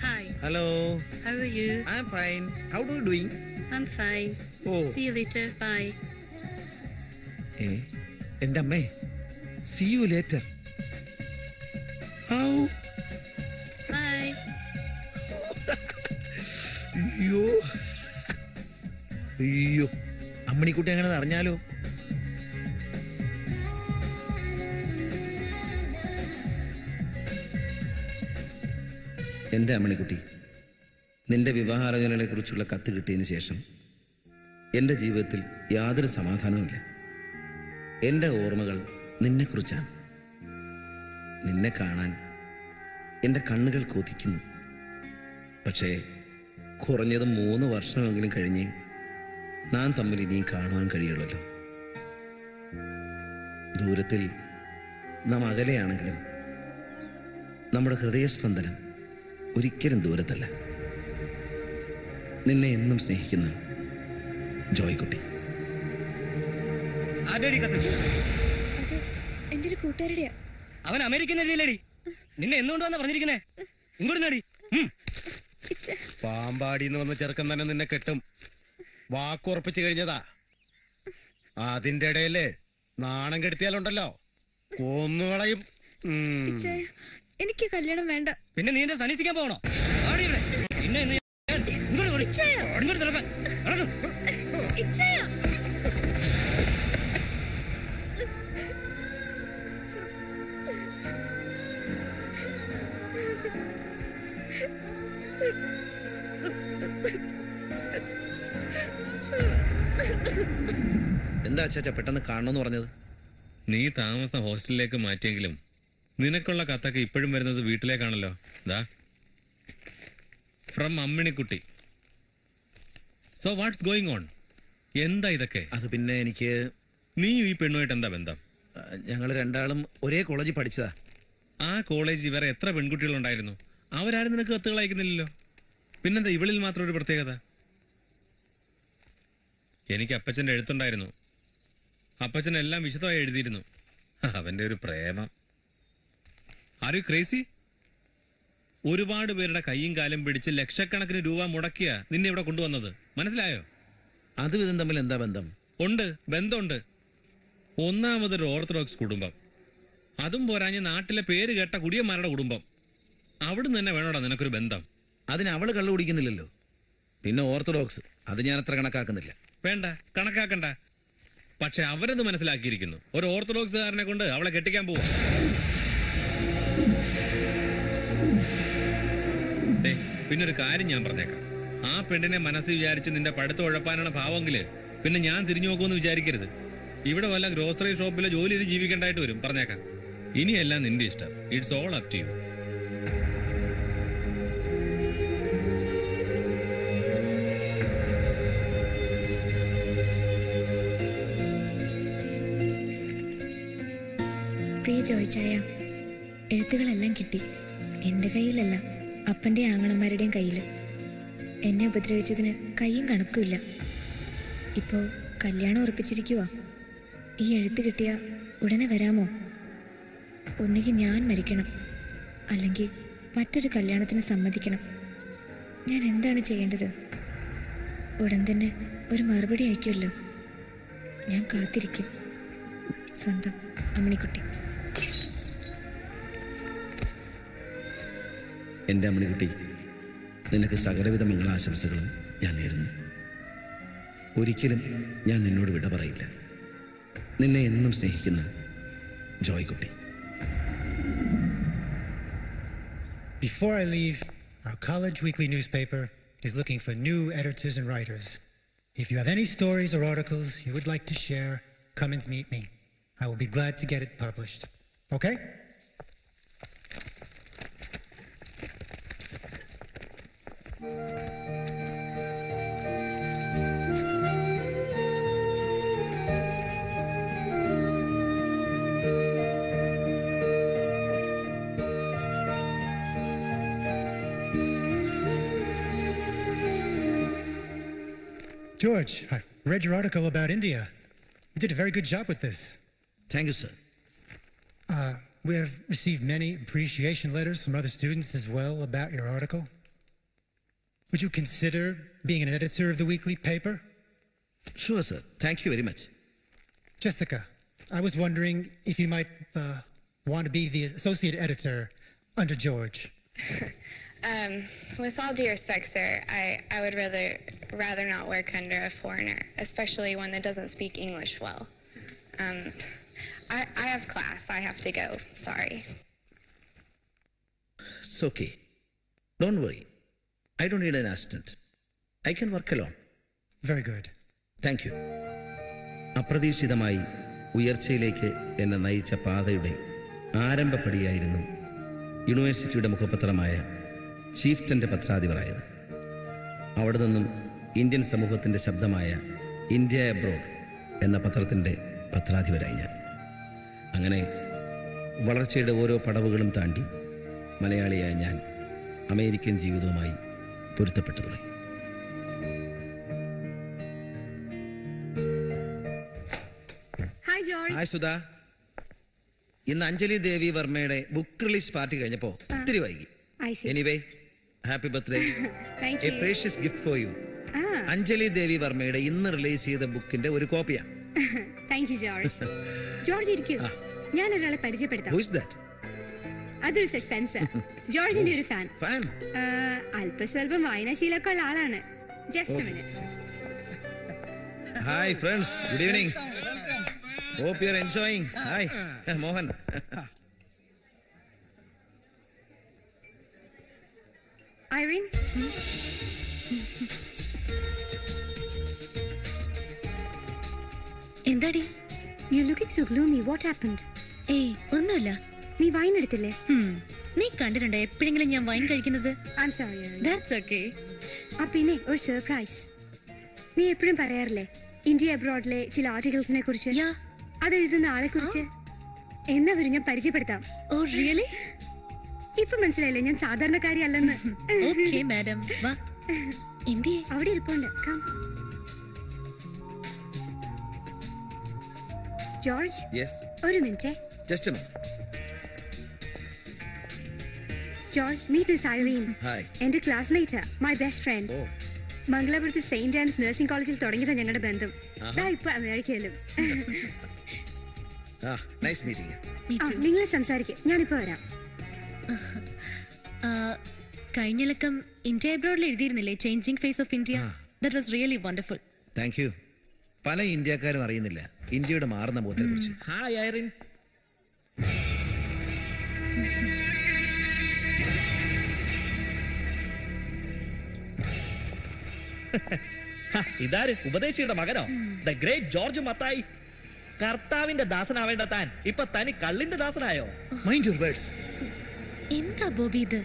Hi. Hello. How are you? I'm fine. How are you doing? I'm fine. Oh. See you later. Bye. എന്റെ അമ്മേ, see you later. How? Bye. അയ്യോ, അമ്മണിക്കുട്ടി അങ്ങനെ അറിഞ്ഞാലോ? എന്റെ അമ്മണിക്കുട്ടി, നിന്റെ വിവാഹാലോചനകളെ കുറിച്ചുള്ള കത്ത് കിട്ടിയതിന് ശേഷം എന്റെ ജീവിതത്തിൽ യാതൊരു സമാധാനവുമില്ല. എന്റെ ഓർമ്മകൾ നിന്നെക്കുറിച്ചാണ്. നിന്നെ കാണാൻ എന്റെ കണ്ണുകൾ കൊതിക്കുന്നു. പക്ഷേ കുറഞ്ഞത് 3 വർഷമെങ്കിലും കഴിഞ്ഞ് നാം തമ്മിൽ ഇനിയും കാണുവാൻ കഴിയുള്ളല്ലോ. ദൂരത്തിൽ നാം അകലെയാണെങ്കിലും നമ്മുടെ ഹൃദയസ്പന്ദനം ഒരിക്കലും ദൂരത്തല്ല. നിന്നെ എന്നും സ്നേഹിക്കുന്ന ജോയ്ക്കുട്ടി. എന്റെ ഒരു കൂട്ടുകാരുടെയാ. അവൻ അമേരിക്കൻ അല്ലേ? നിന്നെ എന്തുകൊണ്ട് വന്നാ പറഞ്ഞിരിക്കുന്നേ? ഇങ്ങോട്ട് നടി. പാമ്പാടിന്ന് വന്ന ചെറുക്കൻ തന്നെ നിന്നെ കെട്ടും. വാക്കുറപ്പിച്ചു കഴിഞ്ഞതാ. അതിന്റെ ഇടയില് നാണം കെടുത്തിയാലുണ്ടല്ലോ കൊന്നുകളയും. എനിക്ക് കല്യാണം വേണ്ട. പിന്നെ നീ എന്നെ സന്നിധിക്കാൻ പോകണോ? ആടി ഇവിടെ. പിന്നെ ഇന്ന് ഞാൻ ഇങ്ങോട്ട് വിളി. ഇങ്ങോട്ട് നടക്കാൻ. നടക്ക്. ഇച്ഛയ. എന്താ അച്ഛാ പെട്ടെന്ന് കാണണമെന്ന് പറഞ്ഞത്? നീ താമസം ഹോസ്റ്റലിലേക്ക് മാറ്റിയെങ്കിലും നിനക്കുള്ള കത്തൊക്കെ ഇപ്പോഴും വരുന്നത് വീട്ടിലേക്കാണല്ലോ. ദാ from Amminikutty. So what's going on? എന്താ ഇതൊക്കെ? അത് പിന്നെ എനിക്ക് നീയും ഈ പെണ്ണുമായിട്ട് എന്താ ബന്ധം? ഞങ്ങൾ രണ്ടാളും ഒരേ കോളേജിൽ പഠിച്ചതാ. ആ കോളേജിൽ വേറെ എത്ര പെൺകുട്ടികളുണ്ടായിരുന്നു? അവരാരും നിനക്ക് കത്തുകൾ അയക്കുന്നില്ലല്ലോ. പിന്നെന്താ ഇവളിൽ മാത്രം ഒരു പ്രത്യേകത? എനിക്ക് അപ്പച്ചൻ്റെ എഴുത്തുണ്ടായിരുന്നു. അപ്പച്ചൻ എല്ലാം വിശദമായി എഴുതിയിരുന്നു. അവന്റെ ഒരു പ്രേമം. Are you crazy? ഒരുപാട് പേരുടെ കൈയും കാലും പിടിച്ച് ലക്ഷക്കണക്കിന് രൂപ മുടക്കിയ നിന്നെ ഇവിടെ കൊണ്ടുവന്നത്. മനസ്സിലായോ? അതും ഇതും തമ്മിൽ എന്താ ബന്ധം? ഉണ്ട്, ബന്ധമുണ്ട്. ഒന്നാമതൊരു ഓർത്തഡോക്സ് കുടുംബം, അതും പോരാഞ്ഞ് നാട്ടിലെ പേര് കേട്ട കുടിയന്മാരുടെ കുടുംബം. അവിടുന്ന് തന്നെ വേണോടാ നിനക്കൊരു ബന്ധം. അതിന് അവള് കള്ളു കുടിക്കുന്നില്ലല്ലോ. പിന്നെ ഓർത്തഡോക്സ്, അത് ഞാൻ അത്ര കണക്കാക്കുന്നില്ല. വേണ്ട, കണക്കാക്കണ്ട. പക്ഷെ അവരത് മനസ്സിലാക്കിയിരിക്കുന്നു. ഒരു ഓർത്തഡോക്സുകാരനെ കൊണ്ട് അവളെ കെട്ടിക്കാൻ പോവാ. പിന്നെ ഒരു കാര്യം ഞാൻ പറഞ്ഞേക്കാം. ആ പെണ്ണിനെ മനസ്സിൽ വിചാരിച്ച് നിന്റെ പടുത്ത ഉഴപ്പാനാണ് ഭാവമെങ്കില് പിന്നെ ഞാൻ തിരിഞ്ഞു നോക്കുമെന്ന് വിചാരിക്കരുത്. ഇവിടെ വല്ല ഗ്രോസറി ഷോപ്പിലെ ജോലി ചെയ്ത് ജീവിക്കേണ്ടായിട്ട് വരും. പറഞ്ഞേക്കാം. ഇനിയെല്ലാം നിന്റെ ഇഷ്ടം. It's all up to you. പ്രിയ ചോദിച്ചായ, എഴുത്തുകളെല്ലാം കിട്ടി. എൻ്റെ കയ്യിലല്ല, അപ്പൻ്റെ ആങ്ങളമാരുടെയും കയ്യിൽ. എന്നെ ഉപദ്രവിച്ചതിന് കയ്യും കണക്കുമില്ല. ഇപ്പോൾ കല്യാണം ഉറപ്പിച്ചിരിക്കുക. ഈ എഴുത്ത് കിട്ടിയ ഉടനെ വരാമോ? ഒന്നുകിൽ ഞാൻ മരിക്കണം, അല്ലെങ്കിൽ മറ്റൊരു കല്യാണത്തിന് സമ്മതിക്കണം. ഞാൻ എന്താണ് ചെയ്യേണ്ടത്? ഉടൻ തന്നെ ഒരു മറുപടി അയക്കുമല്ലോ. ഞാൻ കാത്തിരിക്കും. സ്വന്തം അമ്മിണിക്കുട്ടി. എൻ്റെ അമ്മിണിക്കുട്ടി, നിനക്ക് സകലവിധ മംഗളാശംസകളും ഞാൻ നേരുന്നു. ഒരിക്കലും ഞാൻ നിന്നോട് വിട പറയില്ല. നിന്നെ എന്നും സ്നേഹിക്കുന്ന Joykutty. Before I leave, our college weekly newspaper is looking for new editors and writers. If you have any stories or articles you would like to share, come and meet me. I will be glad to get it published. Okay? George, I read your article about India. You did a very good job with this. Thank you, sir. We have received many appreciation letters from other students as well about your article. Would you consider being an editor of the weekly paper? Sure, sir. Thank you very much. Jessica, I was wondering if you might want to be the associate editor under George. With all due respect, sir, I would rather not work under a foreigner, especially one that doesn't speak English well. I have class. I have to go. Sorry. It's okay. Don't worry. I don't need an assistant. I can work alone. Very good. Thank you. അപ്രതീക്ഷിതമായി ഉയർച്ചയിലേക്ക് എന്നെ നയിച്ച പാതയുടെ ആരംഭപ്പടിയായിരുന്നു യൂണിവേഴ്സിറ്റിയുടെ മുഖപത്രമായ ചീഫ്റ്റന്റെ പത്രാധിപരായത്. അവിടെ നിന്നും Indian സമൂഹത്തിൻ്റെ ശബ്ദമായ India abroad എന്ന പത്രത്തിൻ്റെ പത്രാധിപരായി ഞാൻ. അങ്ങനെ വളർച്ചയുടെ ഓരോ പടവുകളും താണ്ടി മലയാളിയായ ഞാൻ അമേരിക്കൻ ജീവിതവുമായി പൊരുത്തപ്പെട്ടു തുടങ്ങി. ഹായ് സുധാ. ഇന്ന് അഞ്ജലി ദേവി വർമ്മയുടെ ബുക്ക് റിലീസ് പാർട്ടി കഴിഞ്ഞപ്പോ ഒത്തിരി വൈകി. Anyway, happy birthday. A precious gift for you. Anjali Devi വർമ്മയുടെ ഇന്ന് റിലീസ് ചെയ്ത ബുക്കിന്റെ ഒരു കോപ്പിയാ. Thank you George. ജോർജ് ഇരിക്കൂ, ഞാൻ ഒരാളെ പരിചയപ്പെടുത്താം. Who is that? അതൊരു സസ്പെൻസ്. ജോർജിന്റെ ഒരു ഫാൻ. അല്പസ്വല്പം വായനാശീലമൊക്കെ ഉള്ള ആളാണ്. Just minute. Hi friends, good evening. Hope you are enjoying. Hi Mohan. Irene, എന്താടി? You looking so gloomy. What happened? ഏയ് ഒന്നുമില്ല. നീ വൈൻ എടുത്തില്ലേ? നീ കണ്ടിട്ടുണ്ടോ എപ്പോഴെങ്കിലും ഞാൻ വൈൻ കഴിക്കുന്നത്? I am sorry. That's okay. ആ പിന്നെ ഒരു സർപ്രൈസ്. നീ എപ്പോഴും പറയാറില്ലേ ഇന്ത്യ അബ്രോഡിലെ ചില ആർട്ടിക്കിൾസിനെ കുറിച്ച്, അതെഴുതുന്ന ആളെ കുറിച്ച്? എന്നാ വരും ഞാൻ പരിചയപ്പെടുത്താം. Oh really? ഇപ്പൊ മനസ്സിലായില്ലേ ഞാൻ സാധാരണക്കാരി അല്ലെന്ന്? ഓക്കേ മാഡം, വാ. എന്തി അവിടെ ഇരിപ്പുണ്ട്. കം. ജോർജ്, ഒരു minute. Just a minute. George, meet miss Irene. Hi. എന്റെ ക്ലാസ്മേറ്റ്, മൈ ബെസ്റ്റ് ഫ്രണ്ട്. മംഗലാപുരത്ത് സെയിന്റ് ആൻസ് നഴ്സിംഗ് കോളേജിൽ തുടങ്ങിയതാ ഞങ്ങളുടെ ബന്ധം. ഇപ്പൊ അമേരിക്കയിലും. Nice meeting you. നിങ്ങൾ സംസാരിക്കും, ഞാനിപ്പോ വരാം. കഴിഞ്ഞലക്കം ഇന്ത്യ അബ്രോഡിൽ എഴുതിയിരുന്നില്ലേ changing face of India? That was really wonderful. Thank you. പല ഇന്ത്യക്കാരും അറിയുന്നില്ല ഇന്ത്യയുടെ മാറുന്ന മുഖത്തെ കുറിച്ച്. Hi Irene. ഇതാര്? ഉപദേശിയുടെ മകനോ? The great George Mathai. കർത്താവിന്റെ ദാസനാവേണ്ട താൻ ഇപ്പൊ തനി കള്ളിന്റെ ദാസനായോ? Mind your words. എന്താ ബോബി ഇത്?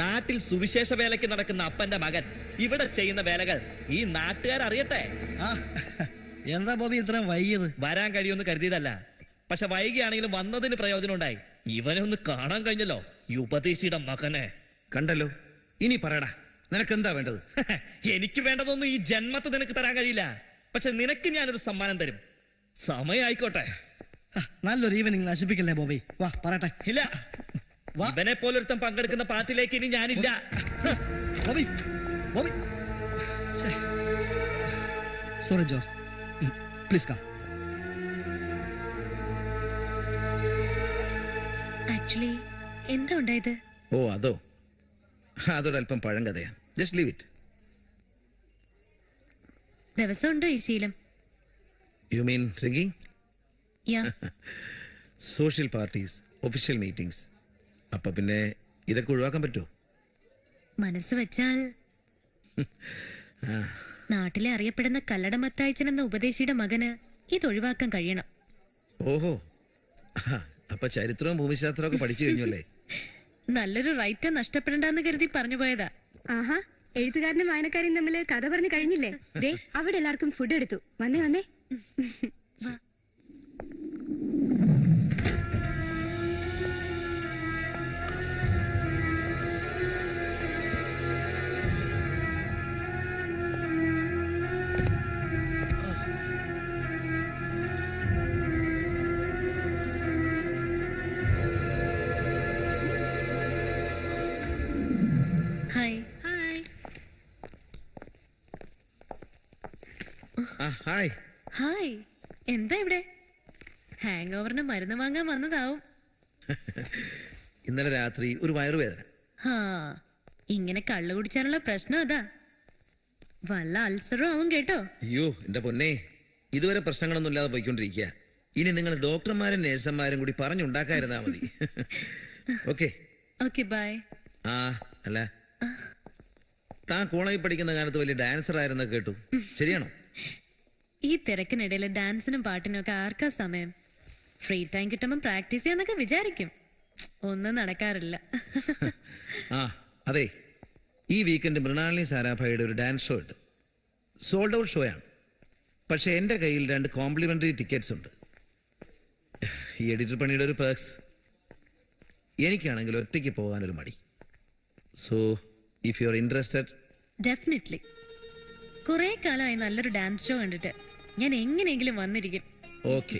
നാട്ടിൽ സുവിശേഷ വേലയ്ക്ക് നടക്കുന്ന അപ്പന്റെ മകൻ ഇവിടെ ചെയ്യുന്ന വേലകൾ ഈ നാട്ടുകാർ അറിയട്ടെ. എന്താ ബോബി ഇത്രയും വൈകിയത്? വരാൻ കഴിയുമെന്ന് കരുതിയതല്ല, പക്ഷെ വൈകിയാണെങ്കിലും വന്നതിന് പ്രയോജനം ഉണ്ടായി. ഇവനെ ഒന്ന് കാണാൻ കഴിഞ്ഞല്ലോ, ഈ ഉപദേശിയുടെ മകനെ. കണ്ടല്ലോ, ഇനി പറയടാ, നിനക്ക് എന്താ വേണ്ടത്? എനിക്ക് വേണ്ടതൊന്നും ഈ ജന്മത്തെ നിനക്ക് തരാൻ കഴിയില്ല, പക്ഷെ നിനക്ക് ഞാനൊരു സമ്മാനം തരും. സമയായിക്കോട്ടെ. നല്ലൊരു ഈവനിങ് നശിപ്പിക്കല്ലേ ബോബി? വാ പറയട്ടെ. ഇല്ല, ഇവനെ പോലൊരുത്തം പങ്കെടുക്കുന്ന പാർട്ടിയിലേക്ക് ഇനി ഞാനില്ല. Bobby, Bobby, sorry George, please come. Actually എന്താ ഉണ്ടായത്? ഓ അതോ, അതൊരല്പം പഴങ്കഥയാ. Just leave it. ദിവസം ഉണ്ടോ ഈ ശീലം? You mean drinking? Yeah. Social parties, official meetings, അപ്പൊ പിന്നെ ഇതൊക്കെ ഒഴിവാക്കാൻ പറ്റുമോ? മനസ്സ് വെച്ചാൽ നാട്ടിലെ അറിയപ്പെടുന്ന കല്ലട മത്തായിച്ചൻ എന്ന ഉപദേശിയുടെ മകന് ഇത് ഒഴിവാക്കാൻ കഴിയണം. ഓഹോ, അപ്പൊ ചരിത്രവും ഭൂമിശാസ്ത്രവും ഒക്കെ പഠിച്ചു കഴിഞ്ഞു അല്ലേ? നല്ലൊരു റൈറ്റർ നഷ്ടപ്പെടണ്ടെന്ന് കരുതി പറഞ്ഞു പോയതാ. ആഹാ, എഴുത്തുകാരനും വായനക്കാരും തമ്മിൽ കഥ പറഞ്ഞു കഴിഞ്ഞില്ലേ? ദേ അവിടെ എല്ലാവർക്കും ഫുഡ് എടുത്തു. വന്നേ വന്നേ. ഹായ്. ഹായ്. ഹായ്. എന്താ ഇവിടെ? ഹാങ് ഓവറിന് മരുന്ന് വാങ്ങാൻ വന്നതാവും. ഇന്നലെ രാത്രി ഒരു വയറുവേദന. ഹാ, ഇങ്ങനെ കള്ളു കുടിച്ചാനുള്ള പ്രശ്നം അതാ. വല്ല അൾസറും ആവും കേട്ടോ. അയ്യോ എന്റെ പൊന്നെ, ഇതുവരെ പ്രശ്നങ്ങളൊന്നും ഇല്ലാതെ പോയിക്കൊണ്ടിരിക്കുക. ഇനി നിങ്ങൾ ഡോക്ടർമാരും നേഴ്സന്മാരും കൂടി പറഞ്ഞുണ്ടാക്കാതിരുന്നാ മതി. Okay okay, bye. ആ അല്ല, താൻ കോളേജിൽ പഠിക്കുന്ന കാലത്ത് വലിയ ഡാൻസർ ആയിരുന്ന കേട്ടു, ശരിയാണോ? ഈ തിരക്കിനിടയിൽ ഡാൻസിനും പാട്ടിനും ഒക്കെ ആർക്കാ സമയം? ഫ്രീ ടൈം കിട്ടുമ്പോൾ പ്രാക്ടീസ് ചെയ്യാന്നൊക്കെ വിചാരിക്കും, ഒന്നും നടക്കാറില്ല. ആ അതെ, ഈ വീക്കെൻഡ് മൃണാലിനി സാരാഭായിയുടെ ഒരു ഡാൻസ് ഷോ ഉണ്ട്. സോൾഡ് ഔട്ട് ഷോ ആണ്. പക്ഷെ എൻ്റെ കയ്യിൽ 2 കോംപ്ലിമെന്ററി ടിക്കറ്റ്സ് ഉണ്ട്. ഈ എഡിറ്റർ പണിയുടെ ഒരു പേഴ്സ്. എനിക്കാണെങ്കിൽ ഒറ്റയ്ക്ക് പോകാനൊരു മടി. So if you are interested. Definitely. കുറെ കാലമായി നല്ലൊരു ഡാൻസ് ഷോ കണ്ടിട്ട്. ഞാൻ എങ്ങനെയെങ്കിലും വന്നിരിക്കും. ഓക്കെ,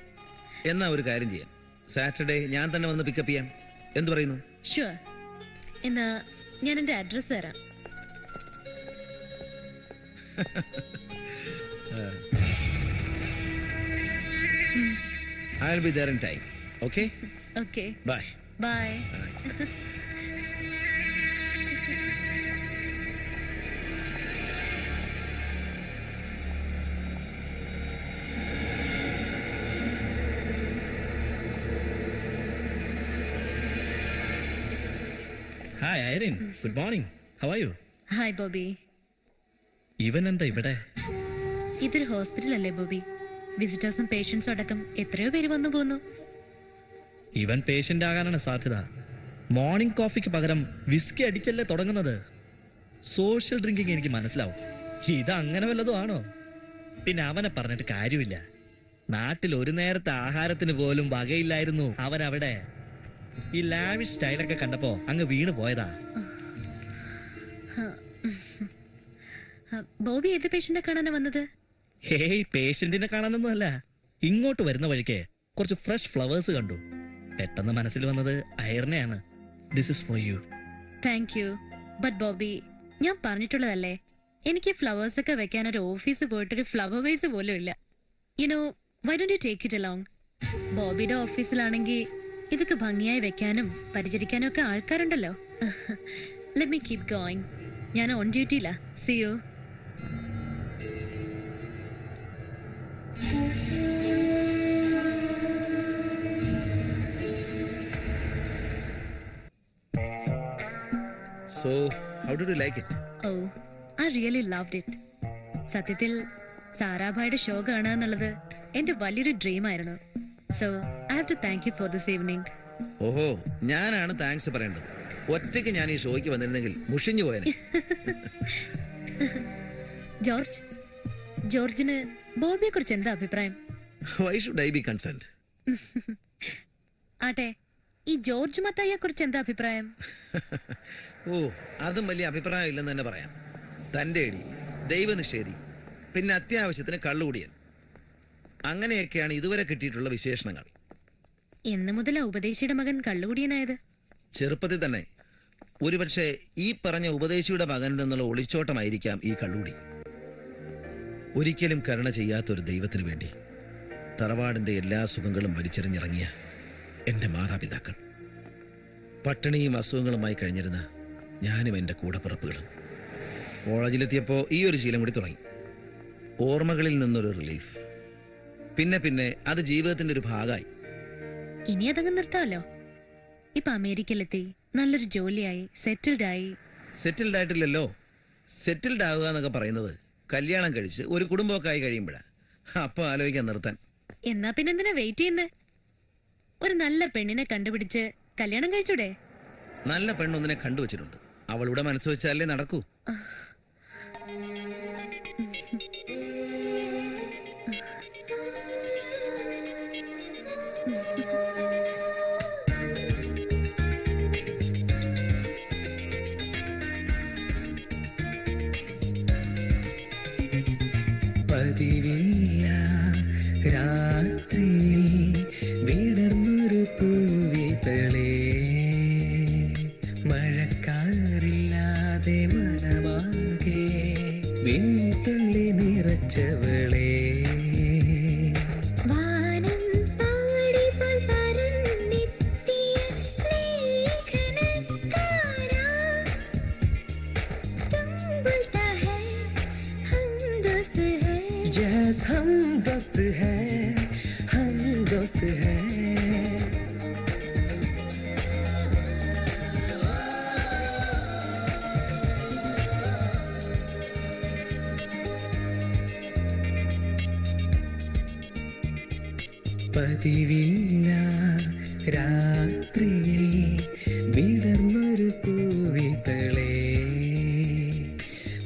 എന്നാ ഒരു കാര്യം ചെയ്യാം. സാറ്റർഡേ ഞാൻ തന്നെ വന്ന് പിക്കപ്പ് ചെയ്യാം. എന്തു പറയുന്നു? ഷുവർ. എന്നാ ഞാൻ എൻ്റെ അഡ്രസ് തരാം. I'll be there in time. Okay? Okay. Bye. Bye. Hi Irene, good morning. How are U? Hi Bobby. ഇവൻ എന്താ ഇവിടെ? ഇതൊരു ഹോസ്പിറ്റൽ അല്ലേ ബോബി? വിസിറ്റേഴ്സും പേഷ്യൻസും അടക്കം എത്രയോ പേര് വന്നു പോന്നു. ഇവൻ പേഷ്യന്റ് ആകാനാണ് സാധ്യത. മോർണിംഗ് കോഫിക്ക് പകരം വിസ്കി അടിച്ചല്ലേ തുടങ്ങുന്നത്. സോഷ്യൽ ഡ്രിങ്കിങ് എനിക്ക് മനസ്സിലാവും. ഇത് അങ്ങനെ വല്ലതും ആണോ? പിന്നെ അവനെ പറഞ്ഞിട്ട് കാര്യമില്ല. നാട്ടിൽ ഒരു നേരത്തെ ആഹാരത്തിന് പോലും വകയില്ലായിരുന്നു അവൻ അവിടെ. ഈ ലാവിഷ് സ്റ്റൈലൊക്കെ കണ്ടപ്പോ അങ്ങ് വീണ് പോയതാ. ബോബി ഏത് പേഷ്യന്റിനെ കാണാനാ വന്നത്? ഹേയ്, പേഷ്യന്റിനെ കാണാനൊന്നും അല്ല. ഇങ്ങോട്ട് വരുന്ന വഴിക്ക് കുറച്ച് ഫ്രഷ് ഫ്ലവേഴ്സ് കണ്ടു. പെട്ടെന്ന് മനസ്സിൽ വന്നത് ഐറിനെയാണ്. This is for you. Thank you. But Bobby, ഞാൻ പറഞ്ഞിട്ടുള്ളതല്ലേ, എനിക്ക് ഫ്ലവേഴ്സ് ഒക്കെ വെക്കാൻ ഒരു ഓഫീസ് പോയിട്ടൊരു ഫ്ലവർ വേസ് പോലും ഇല്ല. You know, why don't you take it along? ബോബിയുടെ ഓഫീസിലാണെങ്കിൽ ഇതൊക്കെ ഭംഗിയായി വെക്കാനും പരിചരിക്കാനും ഒക്കെ ആൾക്കാരുണ്ടല്ലോ. Let me keep going. ഞാൻ ഓൺ ഡ്യൂട്ടിയില്ല. See you. So, how did you like it? Oh, I really loved it. സത്യത്തിൽ സാരാഭായുടെ ഷോ കാണാന്നുള്ളത് എന്റെ വലിയൊരു ഡ്രീം ആയിരുന്നു. So I have to thank you for this evening. ഓഹോ, ഞാനാണ് താങ്ക്സ് പറയേണ്ടത്. ഒറ്റയ്ക്ക് ഞാൻ ഈ ഷോയ്ക്ക് വന്നിരുന്നെങ്കിൽ മുഷിഞ്ഞു പോയനെ. ജോർജിന് ബോബിയെ കുറിച്ച് എന്താ അഭിപ്രായം? Why should I be concerned? ആട്ടെ, ഈ ജോർജ് മത്തായിയെ കുറിച്ച് എന്താ അഭിപ്രായം? ഓ, അതും വലിയ അഭിപ്രായം ഇല്ലെന്ന് തന്നെ പറയാം. തൻ്റെ ഇടി, ദൈവനിഷേധി, പിന്നെ അത്യാവശ്യത്തിന് കള്ളുകൂടിയൻ. അങ്ങനെയൊക്കെയാണ് ഇതുവരെ കിട്ടിയിട്ടുള്ള വിശേഷണങ്ങൾ. എന്ന് മുതലാ ഉപദേശിയുടെ മകൻ കള്ളുകുടിയനായത്? ചെറുപ്പത്തിൽ തന്നെ. ഒരുപക്ഷെ ഈ പറഞ്ഞ ഉപദേശിയുടെ മകനിൽ നിന്നുള്ള ഒളിച്ചോട്ടമായിരിക്കാം ഈ കള്ളുകൂടി. ഒരിക്കലും കരുണ ചെയ്യാത്തൊരു ദൈവത്തിനു വേണ്ടി തറവാടിന്റെ എല്ലാ സുഖങ്ങളും വലിച്ചെറിഞ്ഞിറങ്ങിയ എൻ്റെ മാതാപിതാക്കൾ, പട്ടിണിയും അസുഖങ്ങളുമായി കഴിഞ്ഞിരുന്ന ഞാനും എൻ്റെ കൂടപ്പിറപ്പുകളും. കോളേജിലെത്തിയപ്പോൾ ഈ ഒരു ശീലം കൂടി തുടങ്ങി. ഓർമ്മകളിൽ നിന്നൊരു റിലീഫ്. പിന്നെ പിന്നെ അത് ജീവിതത്തിന്റെ ഒരു ഭാഗമായി. ഇനി അതങ്ങ് നിർത്താമല്ലോ. ഇപ്പൊ അമേരിക്കയിലെത്തി നല്ലൊരു ജോലിയായി സെറ്റിൽഡ് ആയി. സെറ്റിൽഡ് ആയിട്ടില്ലല്ലോ. സെറ്റിൽഡ് ആവുക എന്നൊക്കെ പറയുന്നത് കല്യാണം കഴിച്ച് ഒരു കുടുംബമൊക്കെ ആയി കഴിയുമ്പോഴാണ്. അപ്പൊ ആലോചിക്കാൻ നിർത്താൻ. എന്നാ പിന്നെ എന്തിനാ വെയിറ്റ് ചെയ്യുന്നേ? ഒരു നല്ല പെണ്ണിനെ കണ്ടുപിടിച്ച് കല്യാണം കഴിച്ചൂടെ? നല്ല പെണ്ണൊന്നിനെ കണ്ടുവച്ചിട്ടുണ്ട്. അവളുടെ മനസ്സ് വെച്ചാലേ നടക്കൂ. പതിവില്ല രാത്രിയിൽ വിടർന്നൊരു പൂവിതളേ, മഴക്കാറില്ലാതെ മനമാകെ വിൺതുള്ളി നിറച്ചവളേ. Yes, हम दोस्त हैं, हम दोस्त हैं. പതിവില്ല രാത്രിയിൽ വിടർന്നൊരു പൂവിതളേ,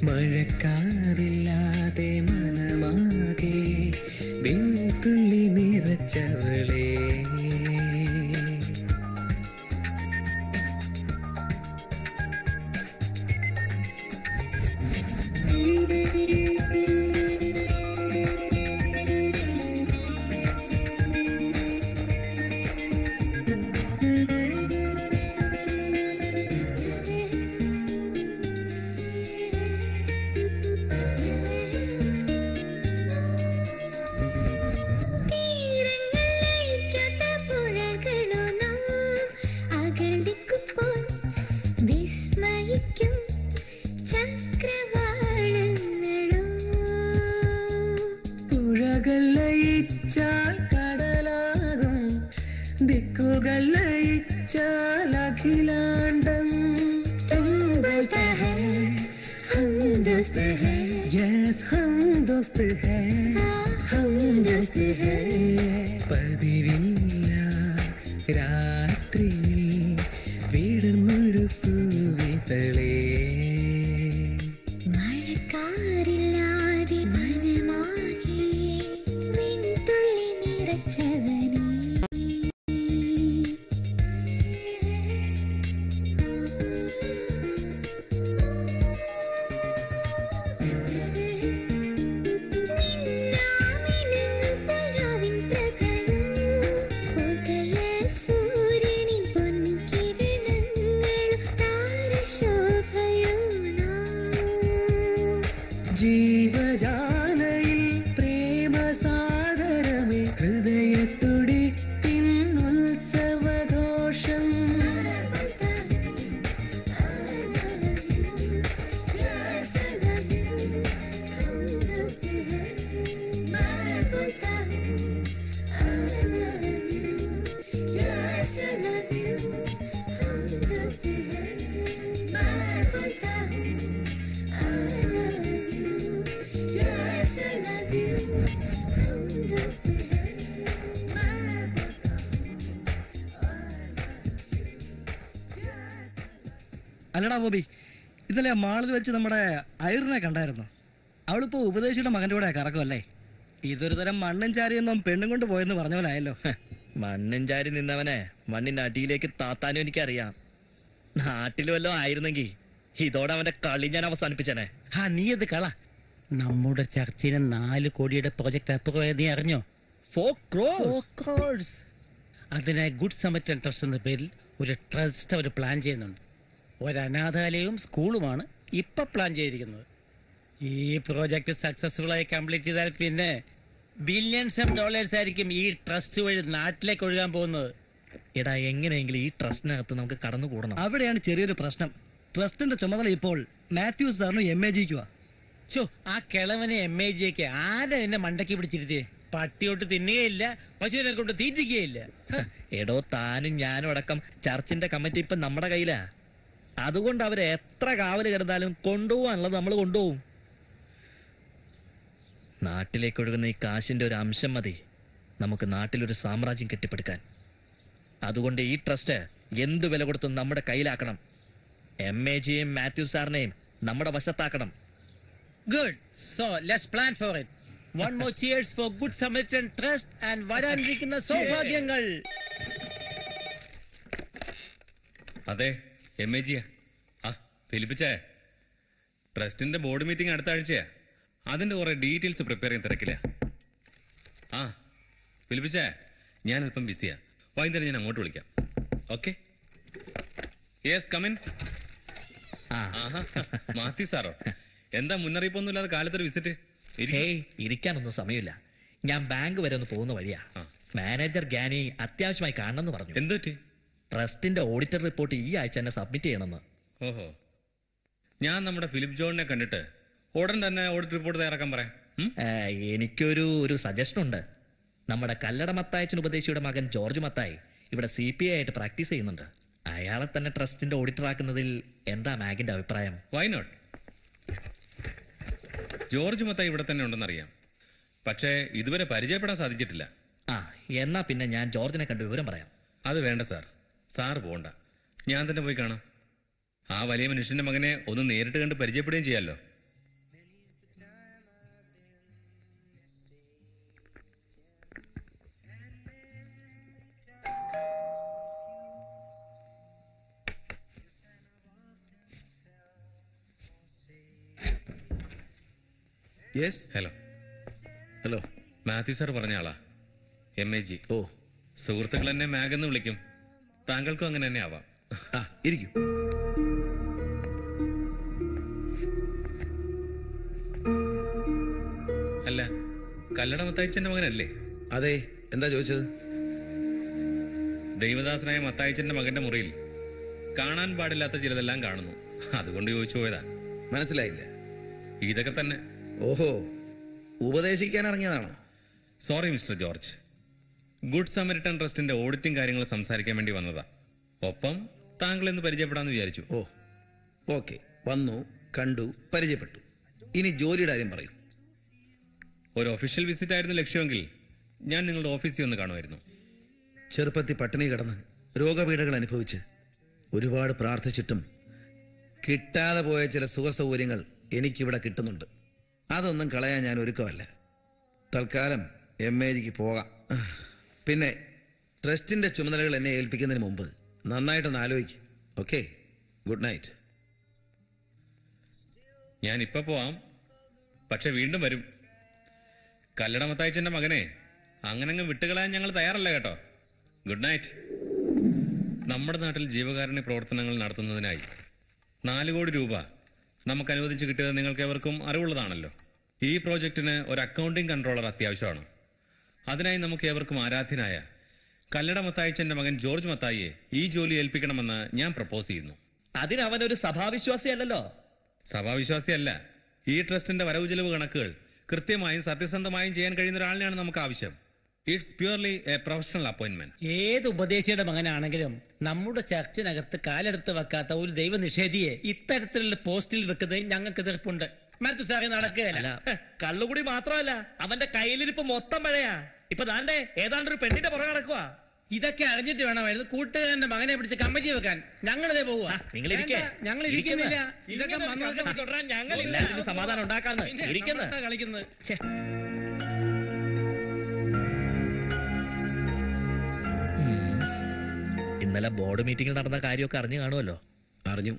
മഴക്കാറില്ലാതെ മനമാകെ വിൺതുള്ളി നിറച്ചവളേ. ലയിച്ചാൽ കടലാകും ദിക്കുകൾ ലയിച്ചാൽ അഖിലാണ്ടം हम दोस्त है yes हम दोस्त है हम दोस्त है പതിവില്ല രാത്രിയിൽ വിടർന്നൊരു പൂവിതളേ മഴക്കാറില്ലാതെ മനമാകെ വിൺതുള്ളി നിറച്ചവനേ ജീവജാലയിൽ പ്രേമസാഗരമേ ഹൃദയത്തുടി പിന്നുത്സവഘോഷം അല്ലടാ ബോബി, ഇന്നലെ മാളിൽ വെച്ച് നമ്മുടെ ഐറിനെ കണ്ടായിരുന്നു. അവളിപ്പോ ഉപദേശിയുടെ മകന്റെ കൂടെ കറക്കുമല്ലേ? ഇതൊരു തരം മണ്ണും ചാരിയൊന്നും പെണ്ണും കൊണ്ട് പോയെന്ന് പറഞ്ഞ പോലെ ആയല്ലോ. മണ്ണും ചാരി നിന്നവനെ മണ്ണിന്റെ അടിയിലേക്ക് താത്താനും എനിക്കറിയാം. നാട്ടിൽ വല്ലതും ആയിരുന്നെങ്കിൽ ഇതോടെ അവന്റെ കളി ഞാൻ അവസാനിപ്പിച്ചനെ. നീ അത് കള. നമ്മുടെ ചർച്ചിന് 4 കോടിയുടെ പ്രോജക്ട് അപ്രൂവ് നീ അറിഞ്ഞോ? 4 crores. അതിനായി ഗുഡ് സമരിറ്റൻ ട്രസ്റ്റ് എന്ന പേരിൽ ഒരു ട്രസ്റ്റ് അവർ പ്ലാൻ ചെയ്യുന്നുണ്ട്. ഒരു അനാഥാലയവും സ്കൂളുമാണ് ഇപ്പൊ പ്ലാൻ ചെയ്തിരിക്കുന്നത്. ഈ പ്രോജക്ട് സക്സസ്ഫുൾ ആയി കംപ്ലീറ്റ് ചെയ്താൽ പിന്നെ ബില്യൺസ് ഓഫ് ഡോളേഴ്സ് ആയിരിക്കും ഈ ട്രസ്റ്റ് വഴി നാട്ടിലേക്ക് ഒഴുകാൻ പോകുന്നത്. എടാ, എങ്ങനെയെങ്കിലും ഈ ട്രസ്റ്റിനകത്ത് നമുക്ക് കടന്നുകൂടണം. അവിടെയാണ് ചെറിയൊരു പ്രശ്നം. ട്രസ്റ്റിന്റെ ചുമതല ഇപ്പോൾ മാത്യൂസ് സാറിനും MAG-ക്കുവാ. ചോ, ആ കിളവനെ MAG-ക്ക് ആരാ എന്നെ മണ്ടയ്ക്ക് പിടിച്ചിരുത്തിയേ? പട്ടിയോട്ട് തിന്നുകയില്ല, പശുവിനെ കൊണ്ട് തീറ്റിക്കുകയില്ല. എടോ, താനും ഞാനും അടക്കം ചർച്ചിന്റെ കമ്മിറ്റി ഇപ്പൊ നമ്മുടെ കയ്യിലാ. അതുകൊണ്ട് അവര് എത്ര കാവല് കിടന്നാലും കൊണ്ടുപോകാനുള്ളത് നമ്മൾ കൊണ്ടുപോകും. നാട്ടിലേക്ക് ഒഴുകുന്ന ഈ കാശിന്റെ ഒരു അംശം മതി നമുക്ക് നാട്ടിലൊരു സാമ്രാജ്യം കെട്ടിപ്പടുക്കാൻ. അതുകൊണ്ട് ഈ ട്രസ്റ്റ് എന്ത് വില കൊടുത്തും നമ്മുടെ കയ്യിലാക്കണം. MAG-യെയും മാത്യു സാറിനെയും നമ്മുടെ വശത്താക്കണം. Good. So let's plan for it. One more cheers for Good Samaritan Trust and വരാനിരിക്കുന്ന സൗഭാഗ്യങ്ങൾ. അതെ, MAG. ആ ഫിലിപ്പിച്ചേ, ട്രസ്റ്റിന്റെ ബോർഡ് മീറ്റിംഗ് അടുത്ത ആഴ്ചയാ. അതിന്റെ കുറെ ഡീറ്റെയിൽസ് പ്രിപ്പയർ ചെയ്യാൻ തിരക്കില്ല. ആ ഫിലിപ്പിച്ചേ, ഞാൻ അല്പം ബിസിയാ. വൈകുന്നേരം ഞാൻ അങ്ങോട്ട് വിളിക്കാം. ഓക്കെ? Yes, come in. മാത്യു സാറോ? എന്താ മുന്നറിയിപ്പൊന്നുമില്ലാതെ കാലത്തൊരു വിസിറ്റ്? ഇരിക്കാനൊന്നും സമയമില്ല. ഞാൻ ബാങ്ക് വരെ ഒന്ന് പോകുന്ന വഴിയാ. മാനേജർ ഗ്യാനി അത്യാവശ്യമായി കാണണമെന്ന് പറഞ്ഞു. എന്ത് പറ്റി? ട്രസ്റ്റിന്റെ ഓഡിറ്റർ റിപ്പോർട്ട് ഈ ആഴ്ച തന്നെ സബ്മിറ്റ് ചെയ്യണമെന്ന്. ഓഹോ, ഞാൻ നമ്മുടെ ഫിലിപ്പ് ജോണിനെ കണ്ടിട്ട് ഉടൻ തന്നെ ഓഡിറ്റ് റിപ്പോർട്ട് തയ്യാറാക്കാൻ പറയാം. എനിക്കൊരു സജഷൻ ഉണ്ട്. നമ്മുടെ കല്ലട മത്തായച്ചൻ ഉപദേശിയുടെ മകൻ ജോർജ് മത്തായി ഇവിടെ CPI ആയിട്ട് പ്രാക്ടീസ് ചെയ്യുന്നുണ്ട്. അയാളെ തന്നെ ട്രസ്റ്റിന്റെ ഓഡിറ്റർ ആക്കുന്നതിൽ എന്താ മാഗിന്റെ അഭിപ്രായം? Why not? ജോർജ് മത്തായി ഇവിടെ തന്നെ ഉണ്ടെന്നറിയാം, പക്ഷേ ഇതുവരെ പരിചയപ്പെടാൻ സാധിച്ചിട്ടില്ല. എന്നാ പിന്നെ ഞാൻ ജോർജിനെ കണ്ട് വിവരം പറയാം. അത് വേണ്ട സാർ, സാറ് പോകണ്ട, ഞാൻ തന്നെ പോയി കാണാം. ആ വലിയ മനുഷ്യന്റെ മകനെ ഒന്ന് നേരിട്ട് കണ്ട് പരിചയപ്പെടുകയും ചെയ്യാമല്ലോ. ഹലോ. ഹലോ, മാത്യു സാർ പറഞ്ഞ ആളാ, MAG. സുഹൃത്തുക്കൾ എന്നെ മാഗെന്ന് വിളിക്കും. താങ്കൾക്കും അങ്ങനെ തന്നെ ആവാം. ഇരിക്കും. അല്ല, കല്ലട മത്തായിച്ചന്റെ മകനല്ലേ? അതെ. എന്താ ചോദിച്ചത്? ദൈവദാസനായ മത്തായിച്ചന്റെ മകന്റെ മുറിയിൽ കാണാൻ പാടില്ലാത്ത ചിലതെല്ലാം കാണുന്നു. അതുകൊണ്ട് ചോദിച്ചു പോയതാ. മനസ്സിലായില്ല. ഇതൊക്കെ തന്നെ. ഓഹോ, ഉപദേശിക്കാൻ ഇറങ്ങിയതാണോ? Sorry mister George. Good Samaritan ട്രസ്റ്റിന്റെ ഓഡിറ്റിംഗ് കാര്യങ്ങൾ സംസാരിക്കാൻ വേണ്ടി വന്നതാ. ഒപ്പം താങ്കൾ എന്ന് പരിചയപ്പെടാന്ന് വിചാരിച്ചു. ഓ ഓക്കെ, വന്നു, കണ്ടു, പരിചയപ്പെട്ടു. ഇനി ജോലിയുടെ കാര്യം പറയൂ. ഒരു ഒഫീഷ്യൽ വിസിറ്റ് ആയിരുന്നു ലക്ഷ്യമെങ്കിൽ ഞാൻ നിങ്ങളുടെ ഓഫീസിൽ ഒന്ന് കാണുമായിരുന്നു. ചെറുപ്പത്തിൽ പട്ടിണി കിടന്ന് രോഗപീഠകൾ അനുഭവിച്ച് ഒരുപാട് പ്രാർത്ഥിച്ചിട്ടും കിട്ടാതെ പോയ ചില സുഖസൗകര്യങ്ങൾ എനിക്കിവിടെ കിട്ടുന്നുണ്ട്. അതൊന്നും കളയാൻ ഞാൻ ഒരുക്കമല്ല. തൽക്കാലം MAGക്ക് പോകാം. പിന്നെ ട്രസ്റ്റിന്റെ ചുമതലകൾ എന്നെ ഏൽപ്പിക്കുന്നതിന് മുമ്പ് നന്നായിട്ടൊന്ന് ആലോചിക്കും. Okay, good night. ഞാൻ ഇപ്പൊ പോവാം, പക്ഷെ വീണ്ടും വരും. കല്ലട മത്തായിച്ചന്റെ മകനെ അങ്ങനെ വിട്ടുകളയാൻ ഞങ്ങൾ തയ്യാറല്ല കേട്ടോ. Good night. നമ്മുടെ നാട്ടിൽ ജീവകാരുണ്യ പ്രവർത്തനങ്ങൾ നടത്തുന്നതിനായി 4 കോടി രൂപ നമുക്ക് അനുവദിച്ച് കിട്ടിയത് നിങ്ങൾക്ക് എവർക്കും അറിവുള്ളതാണല്ലോ. ഈ പ്രോജക്റ്റിന് ഒരു അക്കൗണ്ടിംഗ് കൺട്രോളർ അത്യാവശ്യമാണ്. അതിനായി നമുക്ക് ഏവർക്കും ആരാധ്യനായ കല്ലട മത്തായിച്ചന്റെ മകൻ ജോർജ് മത്തായിയെ ഈ ജോലി ഏൽപ്പിക്കണമെന്ന് ഞാൻ പ്രപ്പോസ് ചെയ്യുന്നു. അതിനവനൊരു സഭാവിശ്വാസിയല്ലോ. സഭാവിശ്വാസിയല്ല. ഈ ട്രസ്റ്റിന്റെ വരവ് ചെലവ് കണക്കുകൾ കൃത്യമായും സത്യസന്ധമായും ചെയ്യാൻ കഴിയുന്ന ഒരാളിനെയാണ് നമുക്ക് ആവശ്യം. It's purely A professional appointment. ഏത് ഉപദേശിയുടെ മകനാണെങ്കിലും നമ്മുടെ ചർച്ചിനകത്ത് കാലെടുത്ത് വെക്കാത്ത ഒരു ദൈവ നിഷേധിയെ ഇത്തരത്തിലുള്ള പോസ്റ്റിൽ വെക്കുന്നത് ഞങ്ങൾക്ക് എതിർപ്പുണ്ട്. മറ്റു സാറി നടക്കുകയല്ല. കള്ളുകൂടി മാത്രമല്ല, അവന്റെ കയ്യിലിരിപ്പ് മൊത്തം മഴയാ. ഇപ്പൊ ദാണ്ടേ ഏതാണ്ടൊരു പെണ്ണിന്റെ പുറകെ നടക്കുക. ഇതൊക്കെ അറിഞ്ഞിട്ട് വേണമായിരുന്നു കൂട്ടുകാരന്റെ മകനെ പിടിച്ച് കമ്മിറ്റി വെക്കാൻ. ഞങ്ങളിതേ പോവുക. നിങ്ങൾ ഞങ്ങൾ ഇരിക്കുന്നില്ല. ഇതൊക്കെ തുടരാൻ ഞങ്ങളില്ല. സമാധാനം ഉണ്ടാക്കാന്ന് കളിക്കുന്നത്. ഇന്നലെ ബോർഡ് മീറ്റിംഗിൽ നടന്ന കാര്യമൊക്കെ അറിഞ്ഞു കാണുമല്ലോ. അറിഞ്ഞു.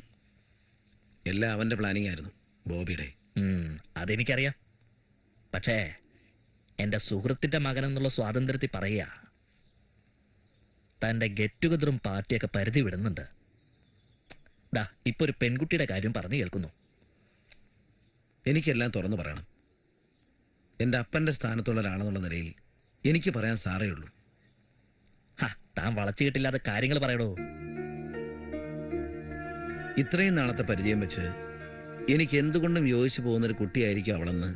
എല്ലാം അവന്റെ പ്ലാനിങ് ആയിരുന്നു, ബോബിയുടെ. അതെനിക്കറിയാം. പക്ഷേ എന്റെ സുഹൃത്തിന്റെ മകനെന്നുള്ള സ്വാതന്ത്ര്യത്തിൽ പറയുക, തന്റെ ഗെറ്റ് ടുഗദറും പാർട്ടിയൊക്കെ പരിധി വിടുന്നുണ്ട്. ദാ ഇപ്പൊ ഒരു പെൺകുട്ടിയുടെ കാര്യം പറഞ്ഞു കേൾക്കുന്നു. എനിക്കെല്ലാം തുറന്നു പറയണം. എൻ്റെ അപ്പൻ്റെ സ്ഥാനത്തുള്ള ഒരാളെന്നുള്ള നിലയിൽ എനിക്ക് പറയാൻ സാറേ ഉള്ളൂ. താൻ വളച്ചു കിട്ടില്ലാതെ കാര്യങ്ങൾ പറയടോ. ഇത്രയും നാളത്തെ പരിചയം വെച്ച് എനിക്ക് എന്തുകൊണ്ടും യോജിച്ചു പോകുന്നൊരു കുട്ടിയായിരിക്കും അവളെന്ന്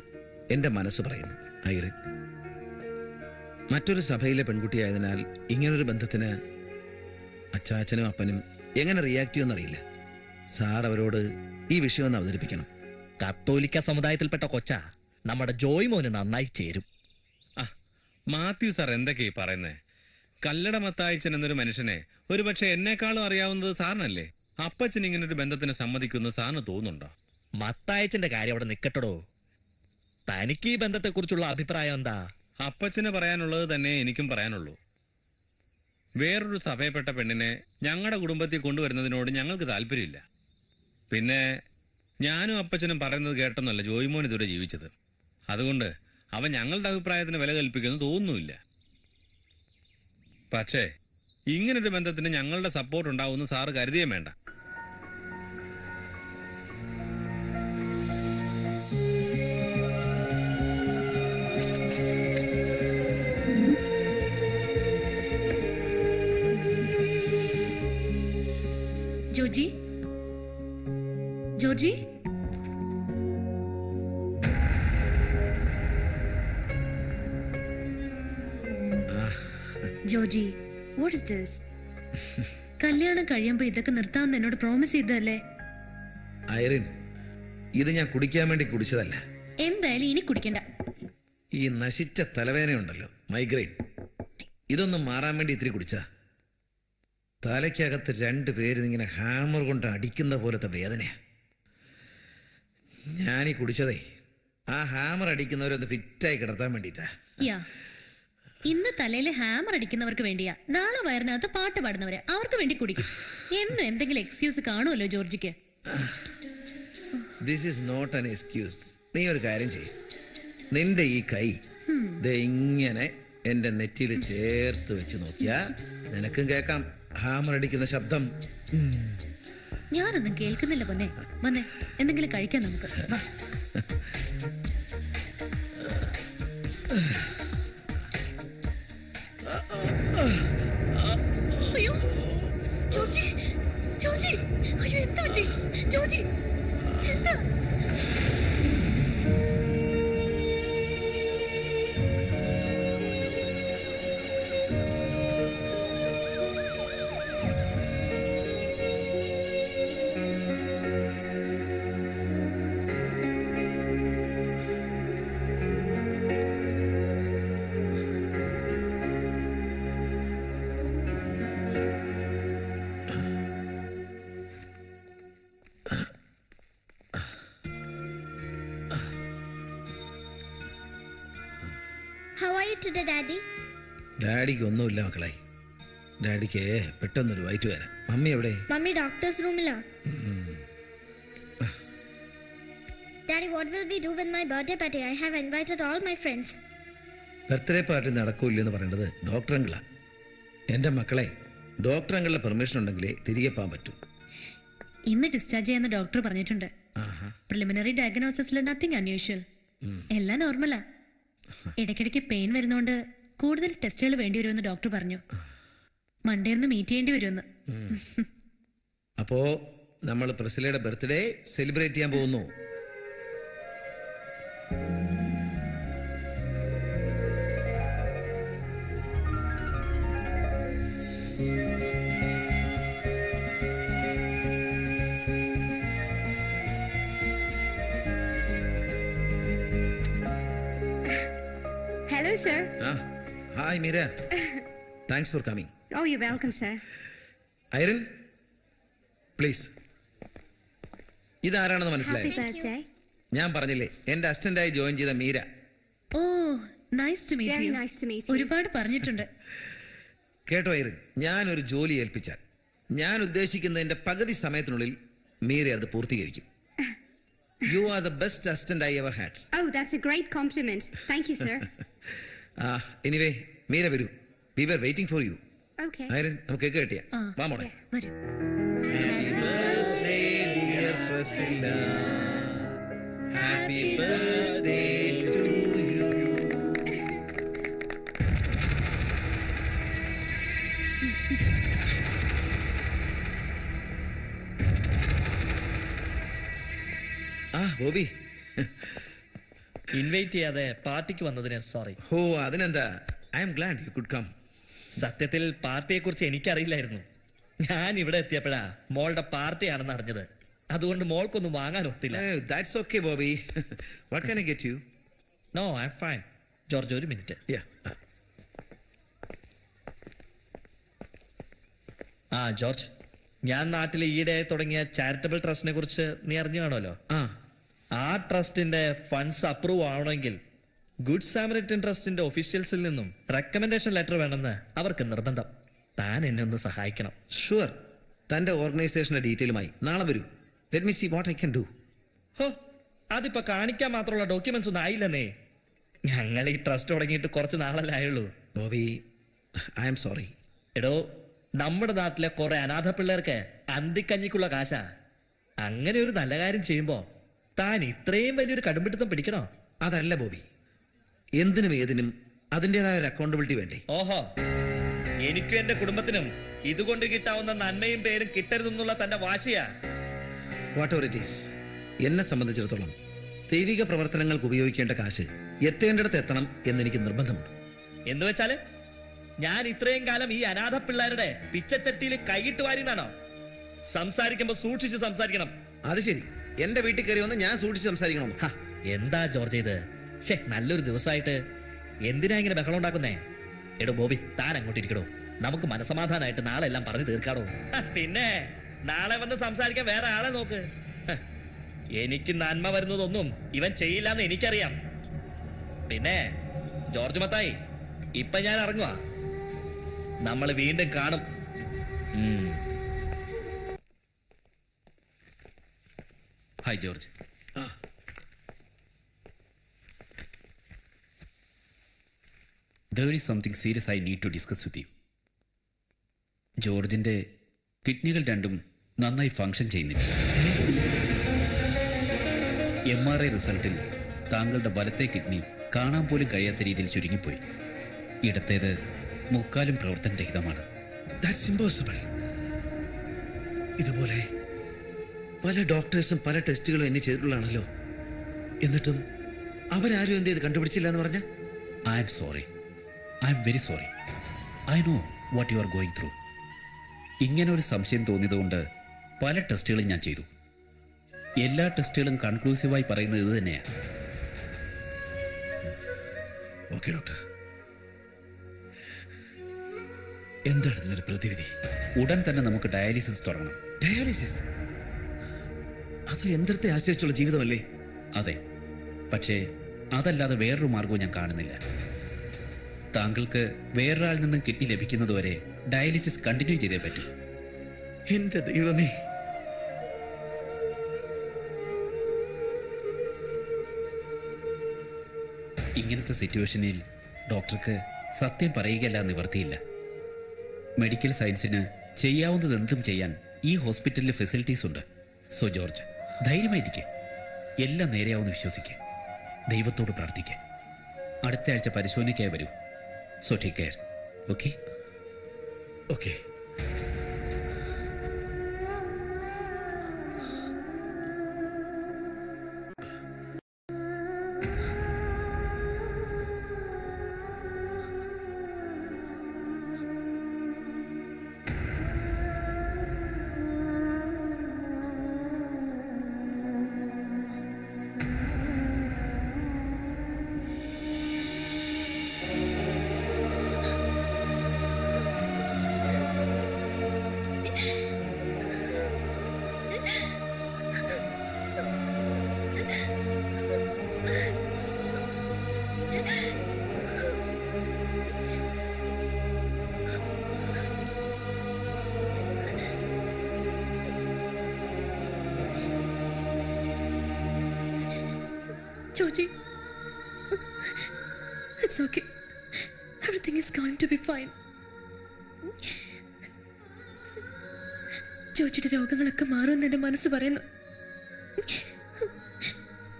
എൻ്റെ മനസ്സ് പറയുന്നു. ഐറിൻ മറ്റൊരു സഭയിലെ പെൺകുട്ടിയായതിനാൽ ഇങ്ങനൊരു ബന്ധത്തിന് അച്ചാച്ചനും അപ്പനും എങ്ങനെ റിയാക്ട് ചെയ്യുമെന്നറിയില്ല. സാർ അവരോട് ഈ വിഷയം ഒന്ന് അവതരിപ്പിക്കണം. കത്തോലിക്ക സമുദായത്തിൽപ്പെട്ട കൊച്ച നമ്മുടെ ജോയ് മോന് നന്നായി ചേരും. മാത്യു സാർ എന്തൊക്കെയാ പറയുന്നേ? കല്ലട മത്തായിച്ചൻ എന്നൊരു മനുഷ്യനെ ഒരുപക്ഷെ എന്നെക്കാളും അറിയാവുന്നത് സാറിനല്ലേ? അപ്പച്ചൻ ഇങ്ങനൊരു ബന്ധത്തിന് സമ്മതിക്കുന്നു സാറിന് തോന്നുന്നുണ്ടോ? മത്തായച്ചന്റെ കാര്യം അവിടെ നിക്കട്ടടോ. തനിക്ക് ഈ ബന്ധത്തെക്കുറിച്ചുള്ള അഭിപ്രായം എന്താ? അപ്പച്ചന് പറയാനുള്ളത് തന്നെ എനിക്കും പറയാനുള്ളൂ. വേറൊരു സഭയപ്പെട്ട പെണ്ണിനെ ഞങ്ങളുടെ കുടുംബത്തിൽ കൊണ്ടുവരുന്നതിനോട് ഞങ്ങൾക്ക് താല്പര്യമില്ല. പിന്നെ ഞാനും അപ്പച്ചനും പറയുന്നത് കേട്ടെന്നല്ല ജോയിമോൻ ഇതുവരെ ജീവിച്ചത്. അതുകൊണ്ട് അവൻ ഞങ്ങളുടെ അഭിപ്രായത്തിന് വില കൽപ്പിക്കുന്നു തോന്നുന്നില്ല. പക്ഷേ ഇങ്ങനൊരു ബന്ധത്തിന് ഞങ്ങളുടെ സപ്പോർട്ട് ഉണ്ടാവുമെന്ന് സാറ് കരുതിയേ വേണ്ട. Georgie, Georgie, Georgie, what is this? കല്യാണം കഴിയുമ്പോ ഇതൊക്കെ നിർത്താമെന്ന് എന്നോട് പ്രോമിസ് ചെയ്തല്ലേ? ഐറിൻ, ഇത് ഞാൻ കുടിക്കാൻ വേണ്ടി കുടിച്ചതല്ല. എന്തായാലും ഇനി കുടിക്കണ്ട. ഈ നശിച്ച തലവേദനയുണ്ടല്ലോ, മൈഗ്രെയിൻ, ഇതൊന്നും മാറാൻ വേണ്ടി ഇത്തിരി കുടിച്ച തലയ്ക്കകത്ത് 2 പേര് ഇങ്ങനെ ഹാമർ കൊണ്ട് അടിക്കുന്ന പോലത്തെ വേദനയാ. ഞാനീ കുടിച്ചതേ ആ ഹാമർ അടിക്കുന്നവരൊന്ന് ഫിറ്റായി കിടത്താൻ വേണ്ടിട്ടാ. യാ, ഇന്ന് തലയിൽ ഹാമർ അടിക്കുന്നവർക്ക് വേണ്ടിയാ. നാളെ വയറിനകത്ത് പാട്ട് പാടുന്നവരെ അവർക്ക് വേണ്ടി കുടിക്കും. എന്നും എന്തെങ്കിലും എക്സ്ക്യൂസ് കാണുമല്ലോ ജോർജിക്ക്. This is not an excuse. നീ ഒരു കാര്യം ചെയ്യും, നിന്റെ ഈ കൈ ഇങ്ങനെ എന്റെ നെറ്റിയിൽ ചേർത്ത് വെച്ച് നോക്കിയാ നിനക്കും കേൾക്കാം ഹാമർ അടിക്കുന്ന ശബ്ദം. ഞാനൊന്നും കേൾക്കുന്നില്ല പൊന്നെ. വന്നേ, എന്തെങ്കിലും കഴിക്കാൻ നമുക്ക്. അയ്യോ ജോർജി, ജോർജി, അയ്യോ എന്താ പറ്റി ജോർജി? എന്താ? How are you today, Daddy? ഡാഡിക്ക് ഒന്നുമില്ല മക്കളെ. ഡാഡിക്ക് പെട്ടെന്നൊരു വയറ്റ് വരാം. മമ്മി എവിടെ? Mummy doctor's room la. Daddy, what will we do with my birthday party? I have invited all my friends. Birthday party നടക്കൂല്ലെന്ന് പറയേണ്ടത് ഡോക്ടർ അങ്കിളാ. എൻ്റെ മക്കളെ, ഡോക്ടർ അങ്കിളുടെ പെർമിഷൻ ഉണ്ടെങ്കിലേ തിരികെ പോകാൻ പറ്റൂ. ഇന്ന് ഡിസ്ചാർജ് ചെയ്യാന്ന് ഡോക്ടർ പറഞ്ഞിട്ടുണ്ട്. പ്രിലിമിനറി ഡയഗ്നോസിസിൽ നത്തിങ് അൺയൂഷ്വൽ, എല്ലാം നോർമലാ. ഇടയ്ക്കിടയ്ക്ക് പെയിൻ വരുന്നോണ്ട് കൂടുതൽ ടെസ്റ്റുകൾ വേണ്ടി വരുമെന്ന് ഡോക്ടർ പറഞ്ഞു. മൺഡേ ഒന്ന് മീറ്റ് ചെയ്യേണ്ടി വരുമെന്ന്. അപ്പോ നമ്മൾ പ്രസിലയുടെ ബർത്ത്ഡേ സെലിബ്രേറ്റ് ചെയ്യാൻ പോകുന്നു. Hello, sir. Hi, Meera. Thanks for coming. Oh, you're welcome, sir. Iron, please. ഇതാരാണെന്ന് Happy മനസ്സിലായി? birthday. ഞാൻ പറഞ്ഞില്ലേ, എന്റെ അസിസ്റ്റന്റായി ജോയിൻ ചെയ്ത Meera. Oh, nice to meet Very you. nice to meet you. ഒരുപാട് പറഞ്ഞിട്ടുണ്ട്. കേട്ടോ ഐറിൻ, ഞാൻ ഒരു ജോലി ഏൽപ്പിച്ചാൽ ഞാൻ ഉദ്ദേശിക്കുന്നതിന്റെ പകുതി സമയത്തിനുള്ളിൽ മീര അത് പൂർത്തീകരിക്കും. You are the best assistant I ever had. Oh, that's a great compliment. Thank you, sir. Anyway Meera വരൂ. We were waiting for you. Okay. Irene, നമുക്ക് കേക്ക് കെട്ടിയാ. വാ മോളെ. വരൂ. Happy birthday, dear Priscilla. Happy birthday to you. Bobby, invite ചെയ്യാതെ പാർട്ടിക്ക് വന്നതിന് sorry. ഓ അതിനെന്താ, I am glad you could come. സത്യത്തിൽ പാർട്ടിയെ കുറിച്ച് എനിക്കറിയില്ലായിരുന്നു. ഞാൻ ഇവിടെ എത്തിയപ്പോഴാ മോളുടെ പാർട്ടിയാണെന്ന് അറിഞ്ഞത്. അതുകൊണ്ട് മോൾക്കൊന്നും വാങ്ങാൻ ഒത്തില്ല. That's okay Bobby. What can I get you? No, I am fine. George, ഒരു മിനിറ്റ്. ജോർജ്, ഞാൻ നാട്ടിൽ ഈയിടെ തുടങ്ങിയ ചാരിറ്റബിൾ ട്രസ്റ്റിനെ കുറിച്ച് നീ അറിഞ്ഞു കാണുമല്ലോ. ആ ട്രസ്റ്റിന്റെ ഫണ്ട്സ് അപ്രൂവ് ആവണമെങ്കിൽ ഗുഡ് സാമറിറ്റൻ ട്രസ്റ്റിന്റെ ഒഫീഷ്യൽസിൽ നിന്നും റെക്കമെൻഡേഷൻ ലെറ്റർ വേണമെന്ന് അവർക്ക് നിർബന്ധം. താൻ എന്നെ ഒന്ന് സഹായിക്കണം. ഷുവർ. തന്റെ ഓർഗനൈസേഷന്റെ ഡീറ്റെയിലുമായി നാളെ വരൂ. Let me see what I can do. ഹോ, അതിപ്പോ കാണിക്കാൻ മാത്രമുള്ള ഡോക്യുമെന്റ്സ് ഒന്നും ആയില്ലെന്നേ. ഞങ്ങൾ ഈ ട്രസ്റ്റ് തുടങ്ങിയിട്ട് കുറച്ച് നാളല്ലേ ആയുള്ളൂ. Bobby, I am sorry. എടോ, നമ്മുടെ നാട്ടിലെ കുറെ അനാഥ പിള്ളേർക്ക് അന്തിക്കഞ്ഞിക്കുള്ള കാശാ. അങ്ങനെ ഒരു നല്ല കാര്യം ചെയ്യുമ്പോ താൻ ഇത്രയും വലിയൊരു കടുംപിടുത്തം പിടിക്കണോ? അതല്ല ബോബി, എന്തിനും ഏതിനും അതിൻ്റെതായ ഒരു അക്കൗണ്ടബിലിറ്റി വേണ്ടേ? ഓഹോ, എനിക്കും എന്റെ കുടുംബത്തിനും ഇതുകൊണ്ട് കിട്ടാവുന്ന നന്മയും പേരും കിട്ടരുതെന്നുള്ള തന്റെ വാശിയാ. വാട്ട് എവർ ഇറ്റ് ഈസ്, എന്നെ സംബന്ധിച്ചിടത്തോളം ദൈവിക പ്രവർത്തനങ്ങൾക്ക് ഉപയോഗിക്കേണ്ട കാശ് എത്തേണ്ടിടത്ത് എത്തണം എന്നെനിക്ക് നിർബന്ധമുണ്ട്. എന്ന് വെച്ചാല് ഞാൻ ഇത്രയും കാലം ഈ അനാഥ പിള്ളേരുടെ പിച്ചച്ചട്ടിയിൽ കൈയിട്ട് വാരിന്നാണോ? സംസാരിക്കുമ്പോ സൂക്ഷിച്ച് സംസാരിക്കണം. അത് ശരി, എന്റെ വീട്ടിൽ കയറി വന്ന് ഞാൻ സൂക്ഷിച്ച് സംസാരിക്കണം. എന്താ ജോർജ് ഇത്? നല്ലൊരു ദിവസമായിട്ട് എന്തിനാ ഇങ്ങനെ ബഹളം ഉണ്ടാക്കുന്നേ? എടോ ബോബി, താൻ അങ്ങോട്ട് ഇരിക്കടോ. നമുക്ക് മനസമാധാനമായിട്ട് നാളെ എല്ലാം പറഞ്ഞു തീർക്കാടോ. പിന്നെ നാളെ വന്ന് സംസാരിക്കാൻ വേറെ ആളെ നോക്ക്. എനിക്ക് നന്മ വരുന്നതൊന്നും ഇവൻ ചെയ്യില്ലെന്ന് എനിക്കറിയാം. പിന്നെ ജോർജ് മത്തായി, ഇപ്പൊ ഞാൻ ഇറങ്ങുക. നമ്മൾ വീണ്ടും കാണും. Hi George. There is something serious I need to discuss with you. ജോർജിന്റെ കിഡ്നികൾ രണ്ടും നന്നായി ഫങ്ഷൻ ചെയ്യുന്നില്ല. MRI റിസൾട്ടിൽ താങ്കളുടെ വലത്തെ കിഡ്നി കാണാൻ പോലും കഴിയാത്ത രീതിയിൽ ചുരുങ്ങിപ്പോയി. ഇടത്തേത് മുക്കാലും പ്രവർത്തനരഹിതമാണ്. That's impossible. ഇതുപോലെ പല ഡോക്ടേഴ്സും പല ടെസ്റ്റുകളും എന്നെ ചെയ്തിട്ടുള്ളതാണല്ലോ. എന്നിട്ടും അവരാരും എന്ത് ചെയ്ത് കണ്ടുപിടിച്ചില്ല എന്ന് പറഞ്ഞ? I am sorry. I am very sorry. I know what you are going through. ഇങ്ങനെ ഒരു സംശയം തോന്നിയതുകൊണ്ട് പല ടെസ്റ്റുകളും ഞാൻ ചെയ്തു. എല്ലാ ടെസ്റ്റുകളും കൺക്ലൂസീവായി പറയുന്നത് ഇത് തന്നെയാണ്. ഓക്കെ ഡോക്ടർ, എന്താണ് ഇതിനൊരു പ്രതിവിധി? ഉടൻ തന്നെ നമുക്ക് ഡയാലിസിസ് തുടങ്ങണം. ഡയാലിസിസ്? അതൊരു യന്ത്രത്തെ ആശ്രയിച്ചുള്ള ജീവിതമല്ലേ? അതെ, പക്ഷേ അതല്ലാതെ വേറൊരു മാർഗവും ഞാൻ കാണുന്നില്ല. താങ്കൾക്ക് വേറൊരാളിൽ നിന്നും കിഡ്നി ലഭിക്കുന്നതുവരെ ഡയാലിസിസ് കണ്ടിന്യൂ ചെയ്തേ പറ്റൂ. എന്റെ ദൈവമേ, ഇങ്ങനത്തെ സിറ്റുവേഷനിൽ ഡോക്ടർക്ക് സത്യം പറയുകയല്ല നിവർത്തിയില്ല. മെഡിക്കൽ സയൻസിന് ചെയ്യാവുന്നതെന്തും ചെയ്യാൻ ഈ ഹോസ്പിറ്റലിൽ ഫെസിലിറ്റീസ് ഉണ്ട്. സോ ജോർജ്, ധൈര്യമായിരിക്കെ, എല്ലാം നേരെയാവുമെന്ന് വിശ്വസിക്കുക. ദൈവത്തോട് പ്രാർത്ഥിക്കുക. അടുത്ത ആഴ്ച പരിശോധനയ്ക്കായി വരൂ. So take care. Okay okay. Georgie, it's okay. Everything is going to be fine. ജോജിയുടെ രോഗങ്ങളൊക്കെ മാറുമെന്ന് എൻ്റെ മനസ്സ് പറയുന്നു.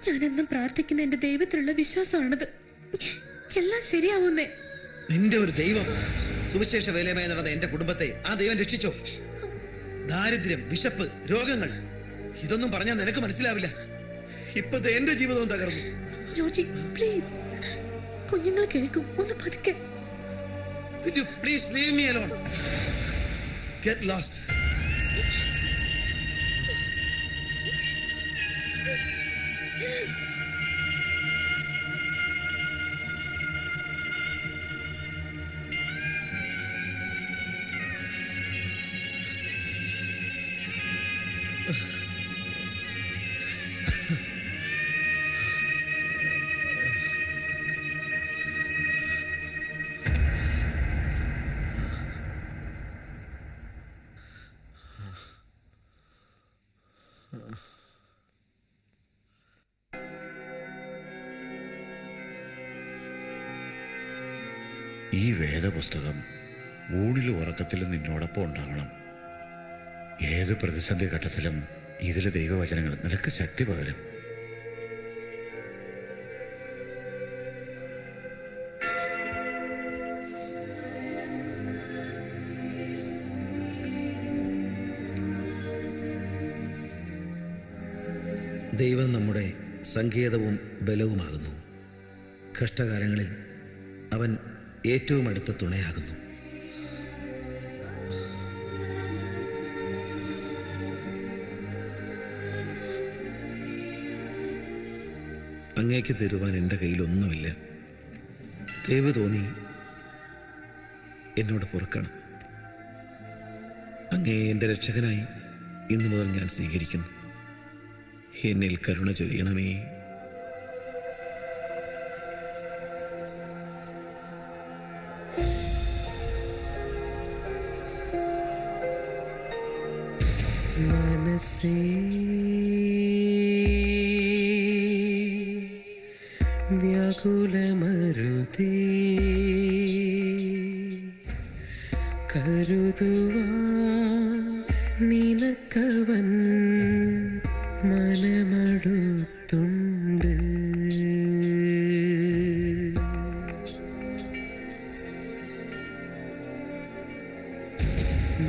ഞാനെന്നും പ്രാർത്ഥിക്കുന്ന എൻ്റെ ദൈവത്തിലുള്ള വിശ്വാസമാണത്. എല്ലാം ശരിയാവുന്നേ. നിന്റെ ഒരു ദൈവം സുവിശേഷ വേലയുമായി നടന്ന എന്റെ കുടുംബത്തെ ആ ദൈവം രക്ഷിച്ചോ? ദാരിദ്ര്യം, വിശപ്പ്, രോഗങ്ങൾ, ഇതൊന്നും പറഞ്ഞാൽ നിനക്ക് മനസ്സിലാവില്ല. ഇപ്പത്തെ എന്റെ ജീവിതവും തകർന്നു. ജോജി, പ്ലീസ്, കുഞ്ഞുങ്ങൾ കേൾക്കും, ഒന്ന് പതുക്കെ. Will you please leave me alone? Get lost. ഈ വേദപുസ്തകം ഊണിലും ഉറക്കത്തിലും നിന്നോടൊപ്പം ഉണ്ടാകണം. ഏത് പ്രതിസന്ധി ഘട്ടത്തിലും ഇതിലെ ദൈവവചനങ്ങൾ നിനക്ക് ശക്തി പകരും. ദൈവം നമ്മുടെ സങ്കേതവും ബലവുമാകുന്നു. കഷ്ടകാലങ്ങളിൽ അവൻ ഏറ്റവും അടുത്ത തുണയാകുന്നു. അങ്ങേക്ക് തരുവാൻ എൻ്റെ കയ്യിലൊന്നുമില്ല. ദയവ് തോന്നി എന്നോട് പൊറുക്കണം. അങ്ങേ എൻ്റെ രക്ഷകനായി ഇന്നു മുതൽ ഞാൻ സ്വീകരിക്കുന്നു. എന്നിൽ കരുണ ചൊരിയണമേ. മനസ്സേ വ്യാകുലമരുതേ, കരുതുവാൻ നിനക്കവൻ മനമടുത്തുണ്ട്.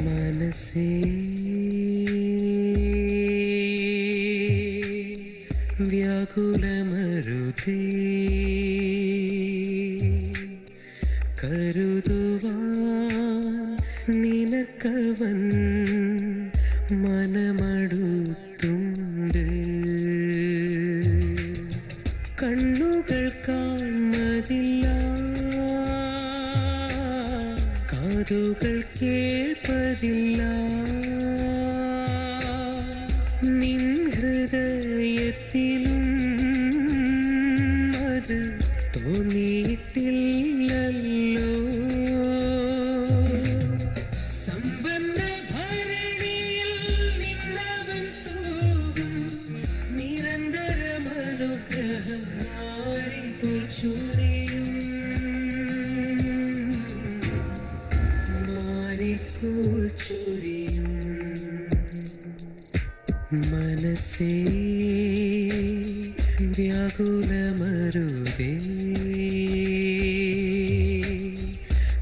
മനസ്സേ വ്യാകുലമരുതേ, കരുതുവാൻ നിനക്കവൻ മനമടുത്തുണ്ട്. കണ്ണുകൾ കാൺമതില്ല, കാതുകൾ കേൾപ്പതില്ല, നിൻ ഹൃദയത്തിലും അത് തോന്നിയിട്ടില്ലല്ലോ. മനസ്സേ വ്യാകുലമരുതേ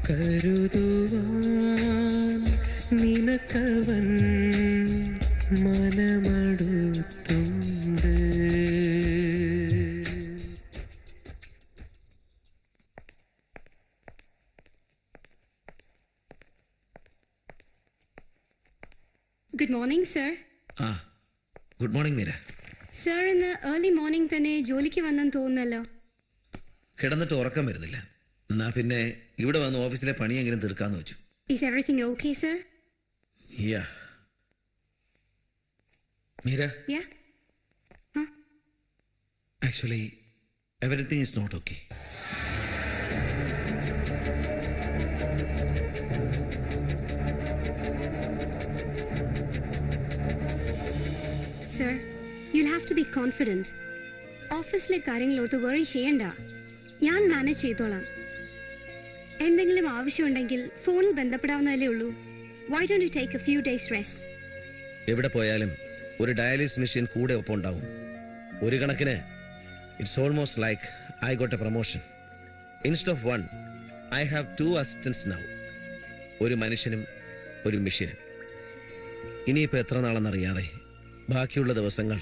കരുതുവാൻ നിനക്കവൻ മനമടുത്തുണ്ട്. Good morning sir. ആ ഗുഡ് മോർണിംഗ് മീര. സർ ഇന്ന് ഏർലി മോർണിംഗ് തന്നെ ജോലിക്ക് വന്നെന്ന് തോന്നുന്നല്ലോ. കിടന്നിട്ട് ഉറക്കം വരുന്നില്ല. എന്നാ പിന്നെ ഇവിടെ വന്ന് ഓഫീസിലെ പണിയെങ്കിലും തീർക്കാന്ന് വെച്ചു. Is everything okay sir? Yeah Meera, yeah actually everything is not okay. Sir you'll have to be confident. ഓഫീസിലെ കാര്യങ്ങളോർത്ത് വറി ചെയ്യണ്ട, ഞാൻ മാനേജ് ചെയ്തോളാം. എന്തെങ്കിലും ആവശ്യമുണ്ടെങ്കിൽ ഫോണിൽ ബന്ധപ്പെടാവുന്നതല്ലേ ഉള്ളൂ. Y don't you take A few days rest? എവിടെ പോയാലും ഒരു ഡയാലിസിസ് മെഷീൻ കൂടെ ഒപ്പം ഉണ്ടാവും. ഒരു കണക്കിന് it's almost like I got A promotion. Instead of 1 I have 2 assistance now. ഒരു മനുഷ്യനും ഒരു മെഷീനും. ഇനിയിപ്പോൾ എത്ര നാളെന്നറിയാതെ ബാക്കിയുള്ള ദിവസങ്ങൾ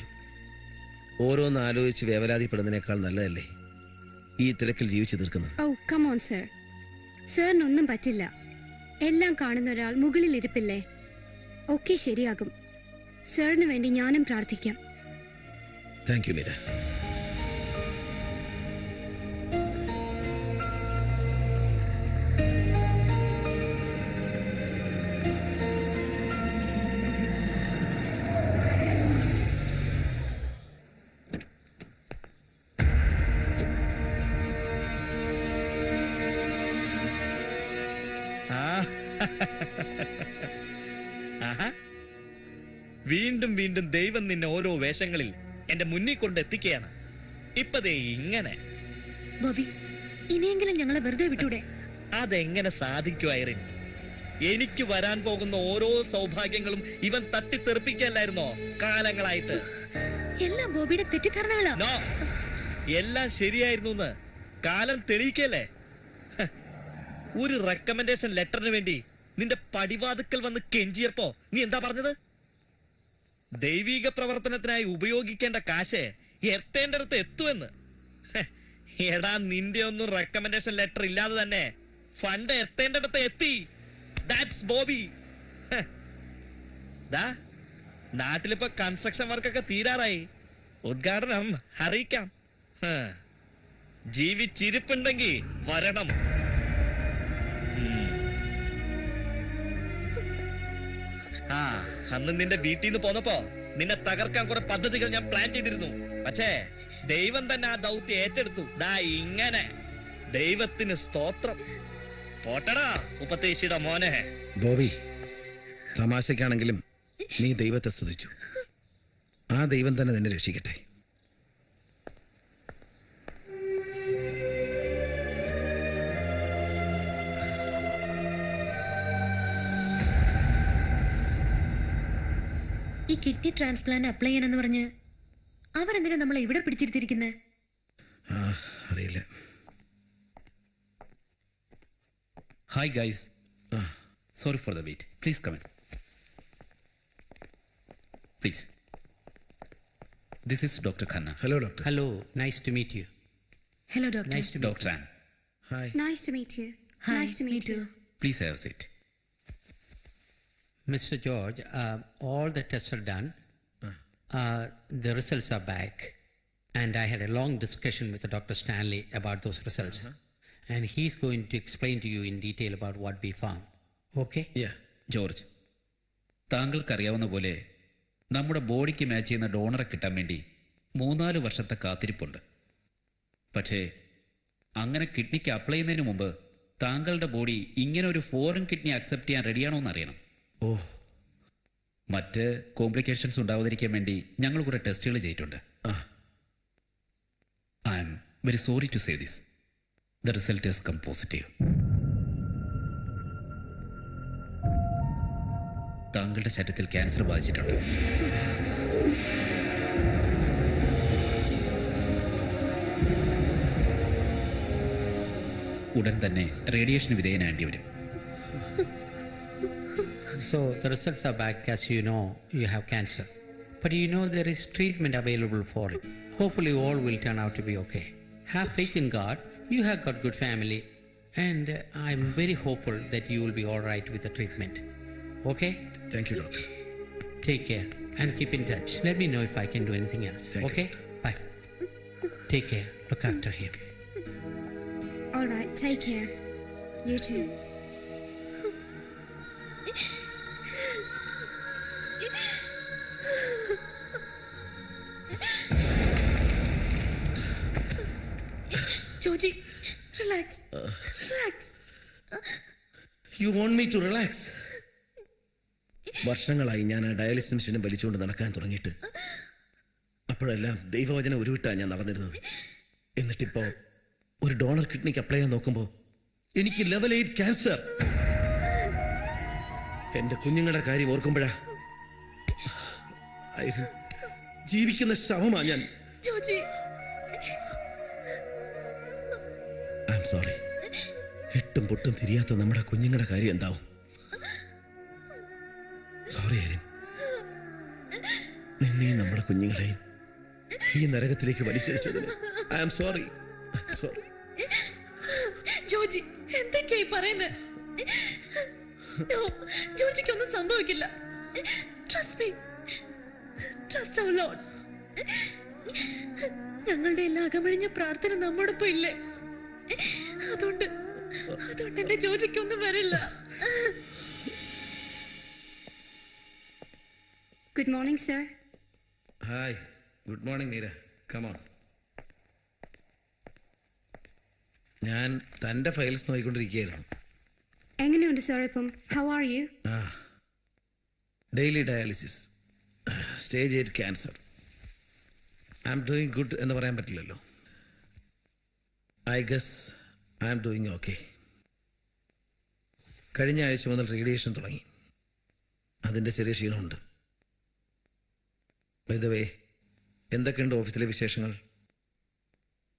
ഓരോന്ന് ആലോചിച്ച് വേവലാതിപ്പെടുന്നതിനേക്കാൾ നല്ലതല്ലേ ഈ തിരക്കിൽ ജീവിച്ചു തീർക്കുന്നത്? ഓ കം ഓൺ സർ. സാറിനൊന്നും പറ്റില്ല. എല്ലാം കാണുന്ന ഒരാൾ മുകളിൽ ഇരിപ്പില്ലേ? ഒക്കെ ശരിയാകും. സാറിന് വേണ്ടി ഞാനും പ്രാർത്ഥിക്കാം. Thank you Meera. വീണ്ടും വീണ്ടും ദൈവം നിന്നെ ഓരോ വേഷങ്ങളിൽ എന്റെ മുന്നിൽ കൊണ്ട് എത്തിക്കുകയാണ്. ഇപ്പതേ ഇങ്ങനെ. ബോബി, ഇനിയെങ്കിലും ഞങ്ങളെ വെറുതെ വിട്ടൂടെ? അതെങ്ങനെ സാധിക്കും ഐറിൻ? എനിക്ക് വരാൻ പോകുന്ന ഓരോ സൗഭാഗ്യങ്ങളും ഇവൻ തട്ടിത്തെറിപ്പിക്കല്ലായിരുന്നോ കാലങ്ങളായിട്ട്? എല്ലാം ബോബിയുടെ തെറ്റിദ്ധാരണകളാ. നോ, എല്ലാം ശരിയായിരുന്നു കാലം തെളിയിക്കല്ലേ. ഒരു റെക്കമെൻഡേഷൻ ലെറ്ററിന് വേണ്ടി നിന്റെ പടിവാതുക്കൽ വന്ന് കെഞ്ചിയപ്പോ നീ എന്താ പറഞ്ഞത്? ദൈവിക പ്രവർത്തനത്തിനായി ഉപയോഗിക്കേണ്ട കാശ് എത്തേണ്ടടുത്ത് എത്തുമെന്ന്. എടാ, നിന്റെ ഒന്നും റെക്കമെൻഡേഷൻ ലെറ്റർ ഇല്ലാതെ തന്നെ ഫണ്ട് എത്തേണ്ടടുത്ത് എത്തി. ദാറ്റ്സ് ബോബി. നാട്ടിലിപ്പോ കൺസ്ട്രക്ഷൻ വർക്കൊക്കെ തീരാറായി. ഉദ്ഘാടനം അറിയിക്കാം. ജീവിച്ചിരിപ്പുണ്ടെങ്കിൽ വരണം. അന്ന് നിന്റെ വീട്ടിൽ നിന്ന് പോന്നപ്പോ നിന്നെ തകർക്കാൻ കുറെ പദ്ധതികൾ ഞാൻ പ്ലാൻ ചെയ്തിരുന്നു. പക്ഷേ ദൈവം തന്നെ ആ ദൗത്യം ഏറ്റെടുത്തു. ദാ ഇങ്ങനെ. ദൈവത്തിന് സ്തോത്രം. പോട്ടടാ ഉപദേശിയുടെ മോനെ. ബോബി, തമാശക്കാണെങ്കിലും നീ ദൈവത്തെ സ്തുതിച്ചു. ആ ദൈവം തന്നെ നിന്നെ രക്ഷിക്കട്ടെ. ഈ കിഡ്നി ട്രാൻസ്പ്ലാന്റ് അപ്ലൈ ചെയ്യാനെന്ന് പറഞ്ഞ് അവരെന്തിനാ നമ്മളെ ഇവിടെ പിടിച്ചിരുത്തിരിക്കുന്നത്? അറിയില്ല. Hi guys. Sorry for the wait. Please come in. Please. This is Dr. Khanna. Hello, doctor. Hello. Nice to meet you. Hello, doctor. Nice to meet Dr. you. Ann. Hi. Nice to meet you. Hi, Nice to meet me you. too. Please have a seat. Mr. George, all the tests are done. The results are back. And I had a long discussion with Dr. Stanley about those results. And he's going to explain to you in detail about what we found. Okay? Yeah. George, താങ്കൾക്കറിയാവുന്ന പോലെ നമ്മുടെ ബോഡിക്ക് match ചെയ്യുന്ന ഡോണറെ കിട്ടാൻ വേണ്ടി 3-4 വർഷത്തെ കാത്തിരിപ്പുണ്ട്. പക്ഷേ അങ്ങനെ കിഡ്നിക്ക് അപ്ലൈ ചെയ്യുന്നതിന് മുമ്പ് താങ്കളുടെ ബോഡി ഇങ്ങനെ ഒരു ഫോറിൻ കിഡ്നി അക്സെപ്റ്റ് ചെയ്യാൻ റെഡിയാണോ എന്ന് അറിയണം. മറ്റ് കോംപ്ലിക്കേഷൻസ് ഉണ്ടാവാതിരിക്കാൻ വേണ്ടി ഞങ്ങൾ കുറെ ടെസ്റ്റുകൾ ചെയ്തിട്ടുണ്ട്. I am very sorry to say this. The result is come positive. താങ്കളുടെ ശരീരത്തിൽ ക്യാൻസർ ബാധിച്ചിട്ടുണ്ട്. ഉടൻ തന്നെ റേഡിയേഷന് വിധേയനാകേണ്ടി വരും. So the results are back. As you know, you have cancer. But you know there is treatment available for it. Hopefully all will turn out to be okay. Have faith in God. You have got good family. And I'm very hopeful that you will be all right with the treatment. Okay? Thank you, doctor. Take care and keep in touch. Let me know if I can do anything else. Okay? Bye. Take care. Look after him. All right, take care. You too. Joji, relax, relax. You want me to relax? വർഷങ്ങളായി ഞാൻ ആ dialysis മെഷീനെ വലിച്ചുകൊണ്ട് നടക്കാൻ തുടങ്ങിയിട്ട്. അപ്പോഴെല്ലാം ദൈവവചനം ഉരുവിട്ടാ ഞാൻ നടന്നിരുന്നത്. എന്നിട്ടിപ്പോ ഒരു ഡോണർ കിഡ്നിക്ക് അപ്ലൈ ചെയ്യാൻ നോക്കുമ്പോ എനിക്ക് ലെവൽ 8 ക്യാൻസർ. എന്റെ കുഞ്ഞുങ്ങളുടെ കാര്യം ഓർക്കുമ്പോഴാ ജീവിക്കുന്ന ശവമാ ഞാൻ. Joji, I am sorry. എട്ടും പൊട്ടും തിരിയാത്ത നമ്മുടെ കുഞ്ഞുങ്ങളുടെ കാര്യം എന്താവും? സോറി ആര്യൻ. നിന്നെയും നമ്മുടെ കുഞ്ഞുങ്ങളെയും ഈ നരകത്തിലേക്ക് വലിച്ചടിച്ചതിന് I am sorry. Sorry. Joji, എന്തൊക്കെയായി പറയുന്നത്? ജോജിക്കൊന്നും സംഭവിക്കില്ല. Trust me. Trust our Lord. ഞങ്ങളുടെ എല്ലാ അകമഴിഞ്ഞ പ്രാർത്ഥന നമ്മോടൊപ്പം ഇല്ലേ? അതുകൊണ്ട് എന്റെ ജോജിക്കൊന്നും വരില്ല. Good morning, sir. Hi. Good morning, Meera. Come on. ഞാൻ തന്റെ ഫയൽസ് നോക്കിക്കൊണ്ടിരിക്കുകയായിരുന്നു. എങ്ങനെയുണ്ട് സാർ ഇപ്പം? How are you? Daily dialysis, stage 8 cancer. I am doing good എന്ന് പറയാൻ പറ്റില്ലല്ലോ. I guess I am doing okay. കഴിഞ്ഞ ആഴ്ച മുതൽ റേഡിയേഷൻ തുടങ്ങി. അതിൻ്റെ ചെറിയ ക്ഷീണമുണ്ട്. ബൈ ദ വേ, എന്തൊക്കെയുണ്ട് ഓഫീസിലെ വിശേഷങ്ങൾ?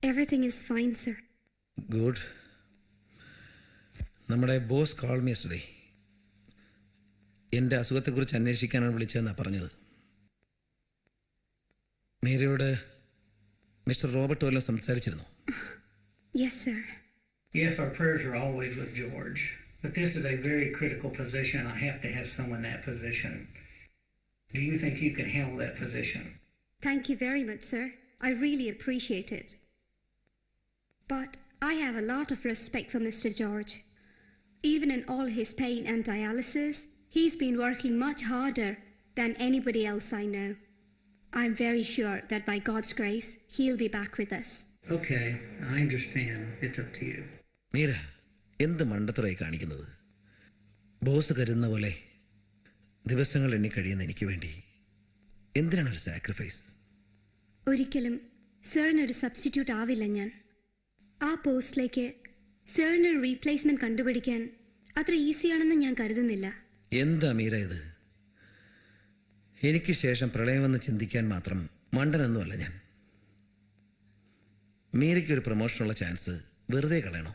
Everything is fine, sir. Good. നമ്മുടെ ബോസ് കോൾ മീ യെസ്റ്റർഡേ. എൻ്റെ അസുഖത്തെക്കുറിച്ച് അന്വേഷിക്കാനാണ് വിളിച്ചതെന്നാണ് പറഞ്ഞത്. മീരയോട് മിസ്റ്റർ റോബർട്ട് വല്ലതും സംസാരിച്ചിരുന്നു? Yes, sir. Yes, our prayers are always with George. But this is a very critical position. I have to have someone in that position. Do you think you can handle that position? Thank you very much, sir. I really appreciate it. But I have a lot of respect for Mr. George. Even in all his pain and dialysis, he's been working much harder than anybody else I know. I'm very sure that by God's grace, he'll be back with us. Okay, I understand. It's up to you. Meera, എന്ത് മണ്ടത്തരായി കാണിക്കുന്നത്? Boss കരുതുന്ന പോലെ ദിവസങ്ങൾ എണ്ണി കഴിയുന്ന എനിക്ക് വേണ്ടി എന്തിനാണ് ഒരു സാക്രിഫൈസ്? ഒരിക്കലും സാറിനൊരു സബ്സ്റ്റിറ്റ്യൂട്ട് ആവില്ല ഞാൻ. ആ പോസ്റ്റിലേക്ക് സാറിനൊരു റീപ്ലേസ്മെന്റ് കണ്ടുപിടിക്കാൻ അത്ര ഈസിയാണെന്ന് ഞാൻ കരുതുന്നില്ല. എന്താ മീര ഇത്? എനിക്ക് ശേഷം പ്രളയമെന്ന് ചിന്തിക്കാൻ മാത്രം മണ്ടനൊന്നുമല്ല ഞാൻ. മീരയ്ക്കൊരു പ്രൊമോഷനുള്ള ചാൻസ് വെറുതെ കളയണോ?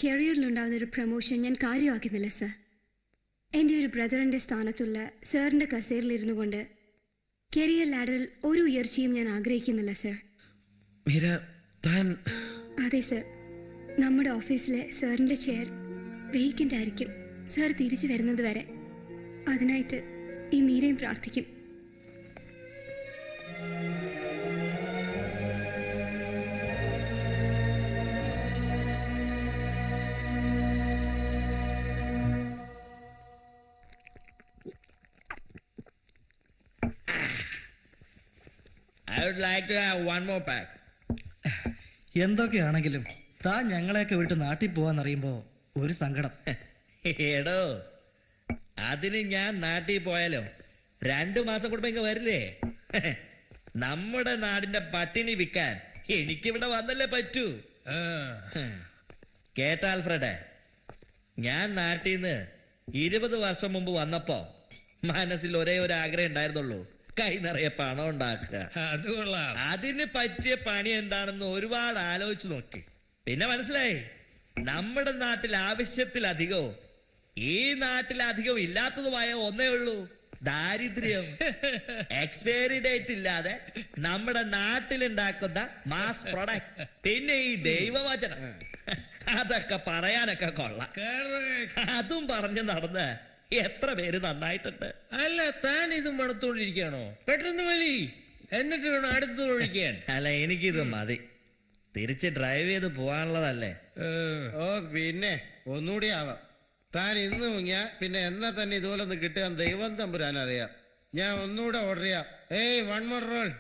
കരിയറിലുണ്ടാകുന്ന ഒരു പ്രൊമോഷൻ ഞാൻ കാര്യമാക്കുന്നില്ല സർ. എൻ്റെ ഒരു ബ്രദറിൻ്റെ സ്ഥാനത്തുള്ള സാറിൻ്റെ കസേരയിലിരുന്നു കൊണ്ട് കരിയർ ലാഡറിൽ ഒരു ഉയർച്ചയും ഞാൻ ആഗ്രഹിക്കുന്നില്ല സർ. മീര, താൻ... അതെ സർ, നമ്മുടെ ഓഫീസിലെ സാറിൻ്റെ ചെയർ വേക്കൻ്റ് ആയിരിക്കും സാർ തിരിച്ചു വരുന്നത് വരെ. അതിനായിട്ട് ഈ മീരയും പ്രാർത്ഥിക്കും. I would like to have one more pack. എന്തൊക്കെയാണെങ്കിലും താൻ ഞങ്ങളെയൊക്കെ വിട്ട് നാട്ടിൽ പോവാന്നറിയുമ്പോ ഒരു സങ്കടം. എടോ, അതിന് ഞാൻ നാട്ടിൽ പോയാലോ 2 മാസം കൂടുമ്പോ ഇങ്ങ് വരില്ലേ? നമ്മുടെ നാടിന്റെ പട്ടിണി വിൽക്കാൻ എനിക്കിവിടെ വന്നല്ലേ പറ്റൂ. കേട്ട ആൽഫ്രഡ്, ഞാൻ നാട്ടിൽ നിന്ന് 20 വർഷം മുമ്പ് വന്നപ്പോ മനസ്സിൽ ഒരേ ഒരു ആഗ്രഹം ഉണ്ടായിരുന്നുള്ളൂ, കൈ നിറയെ പണം ഉണ്ടാക്കുക. അത് കൊള്ളാം. അതിന് പറ്റിയ പണി എന്താണെന്ന് ഒരുപാട് ആലോചിച്ചു നോക്കി. പിന്നെ മനസ്സിലായി, നമ്മുടെ നാട്ടിൽ ആവശ്യത്തിലധികവും ഈ നാട്ടിലധികവും ഇല്ലാത്തതുമായ ഒന്നേ ഉള്ളൂ, ദാരിദ്ര്യം. എക്സ്പയറി ഡേറ്റ് ഇല്ലാതെ നമ്മുടെ നാട്ടിലുണ്ടാക്കുന്ന മാസ് പ്രൊഡക്റ്റ്. പിന്നെ ഈ ദൈവവചനം, അതൊക്കെ പറയാനൊക്കെ കൊള്ളാം. അതും പറഞ്ഞു നടന്ന് എത്ര പേര് നന്നായിട്ടുണ്ട്. അല്ല, താൻ ഇത് മണത്തോണ്ടിരിക്കുകയാണോ? പെട്ടെന്ന് മതി, എന്നിട്ട് വേണം അടുത്ത് ഒഴിക്കാൻ. അല്ല, എനിക്കിത് മതി. തിരിച്ച് ഡ്രൈവ് ചെയ്ത് പോവാനുള്ളതല്ലേ. ഓ പിന്നെ ഒന്നുകൂടി ആവാം. താൻ ഇന്ന് മുങ്ങിയ പിന്നെ എന്നാ തന്നെ ഇതുപോലെ ഒന്ന് കിട്ടാൻ ദൈവം തമ്പുരാൻ അറിയാം. ഞാൻ ഒന്നുകൂടെ ഓർഡർ ചെയ്യാം. ഏയ്, വൺ മോർ റോൾ.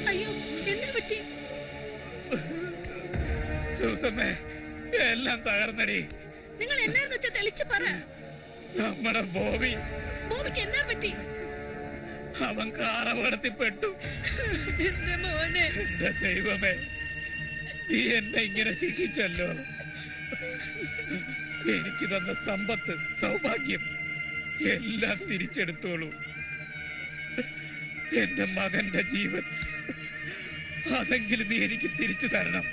അയ്യോ, എന്താ പറ്റി? എല്ലാം തകർന്നടി. നിങ്ങൾ എന്നാന്ന് വെച്ചാ തെളിച്ച് പറ. നമ്മുടെ ബോബിക്ക് എന്നാ പറ്റി? അവൻ കാറപകടത്തിൽപ്പെട്ടു. എന്റെ മോനെ. എന്റെ ദൈവമേ, ഈ എന്നെ ഇങ്ങനെ ശിക്ഷിച്ചല്ലോ. എനിക്ക് തന്ന സമ്പത്ത്, സൗഭാഗ്യം എല്ലാം തിരിച്ചെടുത്തോളൂ. എന്റെ മകന്റെ ജീവൻ അതെങ്കിലും നീ എനിക്ക് തിരിച്ചു തരണം.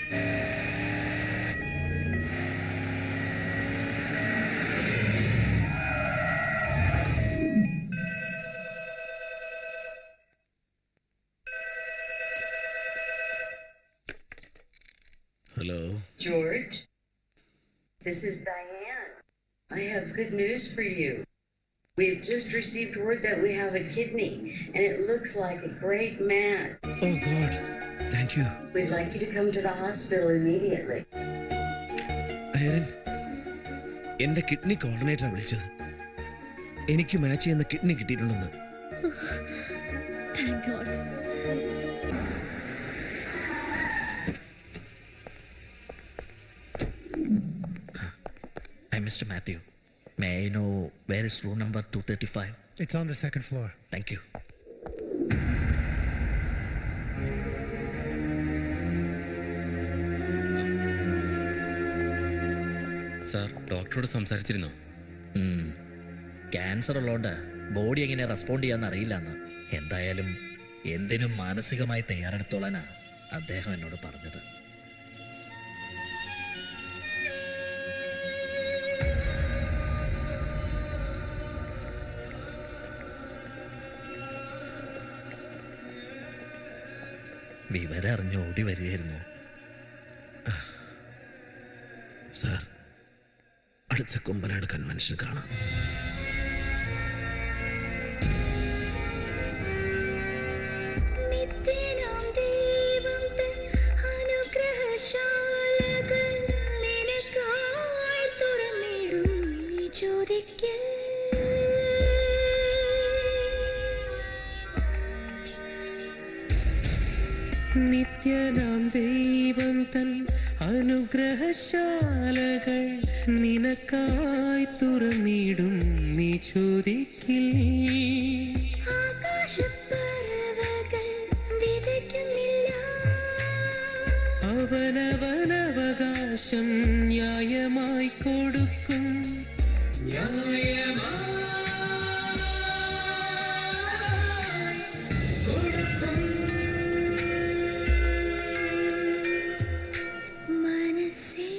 Hello. George, this is Diane. I have good news for you. We've just received word that we have a kidney, and it looks like a great match. Oh God, thank you. We'd like you to come to the hospital immediately. അയരൻ, എന്റെ kidney കോർഡിനേറ്ററാ വിളിച്ചത്. എനിക്ക് match ചെയ്യുന്ന kidney കിട്ടിയിട്ടുണ്ടെന്ന്. Thank God. Hi, Mr. Matthew. May I know where is room number 235? It's on the second floor. Thank you. Sir, ഡോക്ടറോട് സംസാരിച്ചിരുന്നോ? Cancer ഉള്ളതുകൊണ്ട് body എങ്ങനെ respond ചെയ്യാന്ന് അറിയില്ലെന്ന്. എന്തായാലും എന്തിനും മാനസികമായി തയ്യാറെടുത്തോളാനാ അദ്ദേഹം എന്നോട് പറഞ്ഞത്. വിവരം അറിഞ്ഞ് ഓടി വരികയായിരുന്നു. സാർ, അടുത്ത കുമ്പനാട് കൺവെൻഷൻ കാണാം. നിത്യനാം ദൈവം തൻ അനുഗ്രഹശാലകൾ നിനക്കായി തുറന്നിടും നീ ചോദിക്കൽ. നിത്യനാം ദൈവം തൻ അനുഗ്രഹശാലകൾ നിനക്കായി തുറന്നിടും നീ ചോദിക്കിൽ. ആകാശപ്പറവകൾ വിതയ്ക്കുന്നില്ല, അവനവനവകാശം ന്യായമായി കൊടുക്കും. മനസ്സേ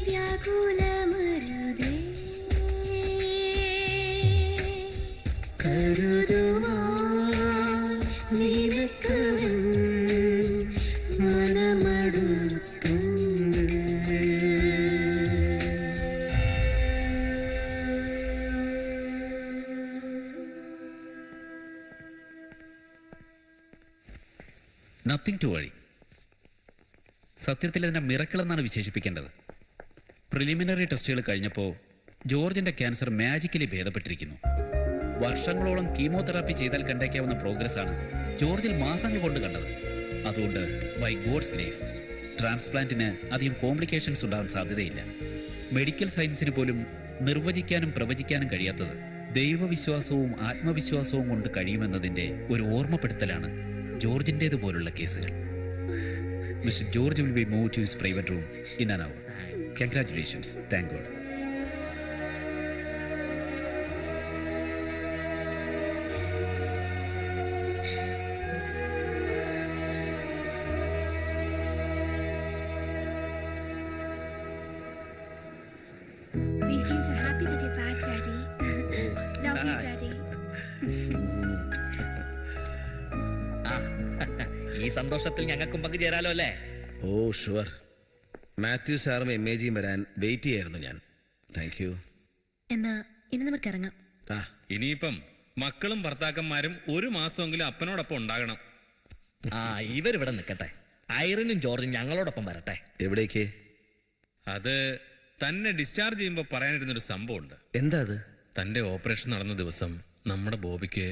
വ്യാകുലമരുതേ, കരുതുവാൻ നിനക്കവൻ നത്തിങ് ടു വഴി. സത്യത്തിൽ അതിനെ മിറക്കിൾ എന്നാണ് വിശേഷിപ്പിക്കേണ്ടത്. പ്രിലിമിനറി ടെസ്റ്റുകൾ കഴിഞ്ഞപ്പോൾ ജോർജിന്റെ ക്യാൻസർ മാജിക്കലി ഭേദപ്പെട്ടിരിക്കുന്നു. വർഷങ്ങളോളം കീമോതെറാപ്പി ചെയ്താൽ കണ്ടേക്കാവുന്ന പ്രോഗ്രസ് ആണ് ജോർജിൽ മാസങ്ങൾ കൊണ്ട് കണ്ടത്. അതുകൊണ്ട് ബൈ ഗോഡ്സ് ഗ്രേസ് ട്രാൻസ്പ്ലാന്റിന് അധികം കോംപ്ലിക്കേഷൻസ് ഉണ്ടാകാൻ സാധ്യതയില്ല. മെഡിക്കൽ സയൻസിന് പോലും നിർവചിക്കാനും പ്രവചിക്കാനും കഴിയാത്തത് ദൈവവിശ്വാസവും ആത്മവിശ്വാസവും കൊണ്ട് കഴിയുമെന്നതിന്റെ ഒരു ഓർമ്മപ്പെടുത്തലാണ് ജോർജിൻ്റേതുപോലുള്ള കേസുകൾ. Mister George will be move to his private room in an hour. Congratulations. Thank God. We feel so happy that you're back, Daddy. Love you, Daddy. ഈ സന്തോഷത്തിൽ ഞങ്ങൾക്കും പങ്കുചേരാലോ അല്ലേ? ഓ ഷുവർ. മാത്യു സാറും എംഎജിയും വരാൻ വെയിറ്റ് ചെയ്യായിരുന്നു ഞാൻ. Thank you. എന്നാ ഇനി നമുക്ക് ഇറങ്ങാം. ഇനിയിപ്പം മക്കളും ഭർത്താക്കന്മാരും ഒരു മാസമെങ്കിലും അപ്പനോടൊപ്പം ഉണ്ടാകണം. ഇവരിവിടെ നിൽക്കട്ടെ. ഐറിനും ജോർജും ഞങ്ങളോടൊപ്പം വരട്ടെ. എവിടേക്ക്? അത് തന്നെ ഡിസ്ചാർജ് ചെയ്യുമ്പോൾ പറയാനിരുന്നൊരു സംഭവമുണ്ട്. എന്താ അത്? തന്റെ ഓപ്പറേഷൻ നടന്ന ദിവസം നമ്മുടെ ബോബിക്ക്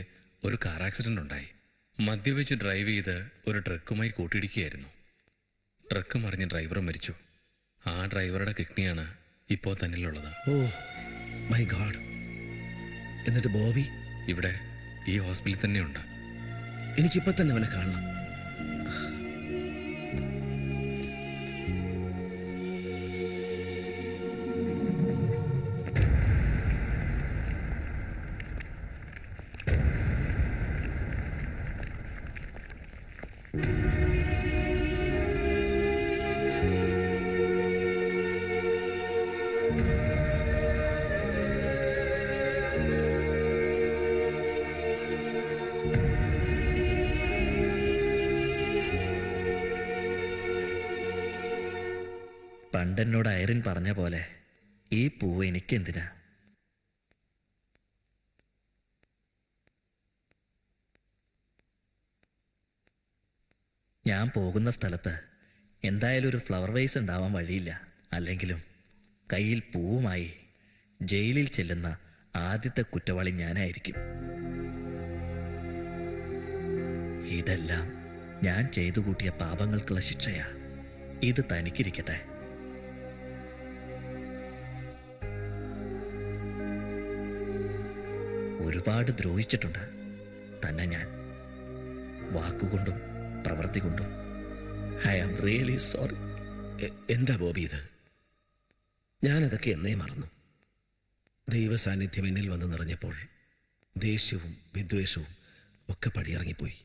ഒരു കാർ ആക്സിഡന്റ് ഉണ്ടായി. മദ്യപിച്ച് ഡ്രൈവ് ചെയ്ത് ഒരു ട്രക്കുമായി കൂട്ടിയിടിക്കുകയായിരുന്നു. ട്രക്ക് മറിഞ്ഞ് ഡ്രൈവർ മരിച്ചു. ആ ഡ്രൈവറുടെ കിഡ്നിയാണ് ഇപ്പോൾ തന്നിലുള്ളത്. Oh my God. എന്നിട്ട് ബോബി ഇവിടെ ഈ ഹോസ്പിറ്റലിൽ തന്നെയുണ്ട്. എനിക്കിപ്പോ തന്നെ അവനെ കാണണം. പണ്ടെന്നോട് ഐറിൻ പറഞ്ഞ പോലെ ഈ പൂവ് എനിക്കെന്തിനാ? ഞാൻ പോകുന്ന സ്ഥലത്ത് എന്തായാലും ഒരു ഫ്ലവർ വേസ് ഉണ്ടാവാൻ വഴിയില്ല. അല്ലെങ്കിലും കയ്യിൽ പൂവുമായി ജയിലിൽ ചെല്ലുന്ന ആദ്യത്തെ കുറ്റവാളി ഞാനായിരിക്കും. ഇതെല്ലാം ഞാൻ ചെയ്തു കൂട്ടിയ പാപങ്ങൾക്കുള്ള ശിക്ഷയാ. ഇത് തനിക്കിരിക്കട്ടെ. ഒരുപാട് ദ്രോഹിച്ചിട്ടുണ്ട് തന്നെ ഞാൻ, വാക്കുകൊണ്ടും പ്രവൃത്തി കൊണ്ടും. I am really sorry. എന്താ ബോബി ഇത്? ഞാനതൊക്കെ എന്നേ മറന്നു. ദൈവ സാന്നിധ്യം എന്നിൽ വന്ന് നിറഞ്ഞപ്പോൾ ദേഷ്യവും വിദ്വേഷവും ഒക്കെ പടിയിറങ്ങിപ്പോയി.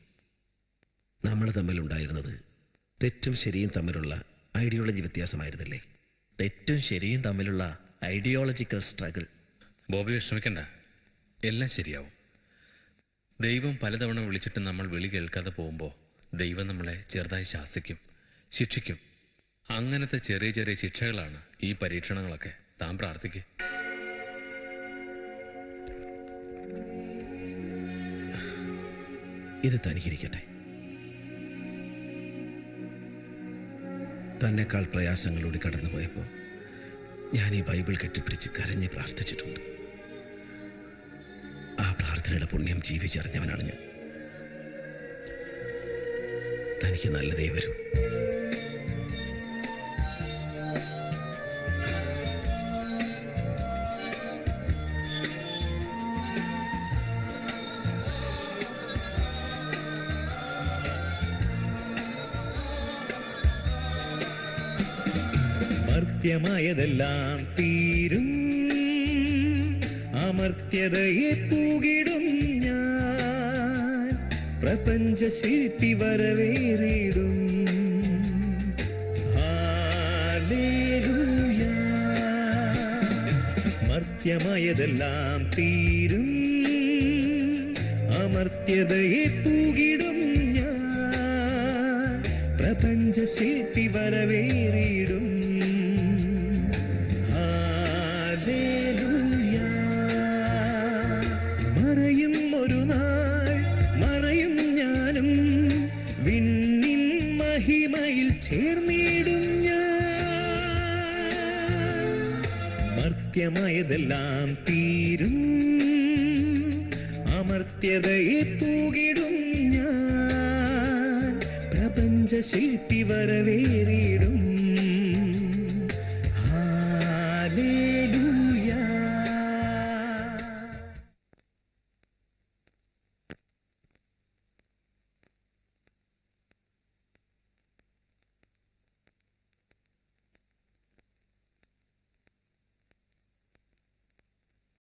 നമ്മൾ തമ്മിലുണ്ടായിരുന്നത് തെറ്റും ശരിയും തമ്മിലുള്ള ഐഡിയോളജി വ്യത്യാസമായിരുന്നില്ലേ? തെറ്റും ശരിയും തമ്മിലുള്ള ഐഡിയോളജിക്കൽ സ്ട്രഗിൾ. ബോബി വിഷമിക്കണ്ട, എല്ലാം ശരിയാവും. ദൈവം പലതവണ വിളിച്ചിട്ട് നമ്മൾ വിളി കേൾക്കാതെ പോകുമ്പോൾ ദൈവം നമ്മളെ ചെറുതായി ശാസിക്കും, ശിക്ഷിക്കും. അങ്ങനത്തെ ചെറിയ ചെറിയ ശിക്ഷകളാണ് ഈ പരീക്ഷണങ്ങളൊക്കെ. താൻ പ്രാർത്ഥിക്കും. ഇത് തനിക്കിരിക്കട്ടെ. തന്നെക്കാൾ പ്രയാസങ്ങളിലൂടെ കടന്നുപോയപ്പോൾ ഞാൻ ഈ ബൈബിൾ കെട്ടിപ്പിടിച്ച് കരഞ്ഞ് പ്രാർത്ഥിച്ചിട്ടുണ്ട്. ആ പ്രാർത്ഥനയുടെ പുണ്യം ജീവിച്ചറിഞ്ഞവനാണ് ഞാൻ. തനിക്ക് നല്ലതേ വരൂ. മർത്യമായതെല്ലാം തീരും, അമർത്യതയെ പൂകിടും ഞാൻ. പ്രപഞ്ച ശില്പി വരവേറിടും. ഹല്ലേലൂയ. മർത്യമായതെല്ലാം തീരും, അമർത്യതയെ പൂകിടും ഞാൻ. പ്രപഞ്ച ശില്പി വരവേറിടും. മറയും ഒരു നാൾ, മറയും ഞാനും വിണ്ണിൻ അമർത്യമായതെല്ലാം തീരും, അമർത്യതയെ പൂകിടും ഞാൻ, പ്രപഞ്ച ശില്പി വരവേറിയിടും.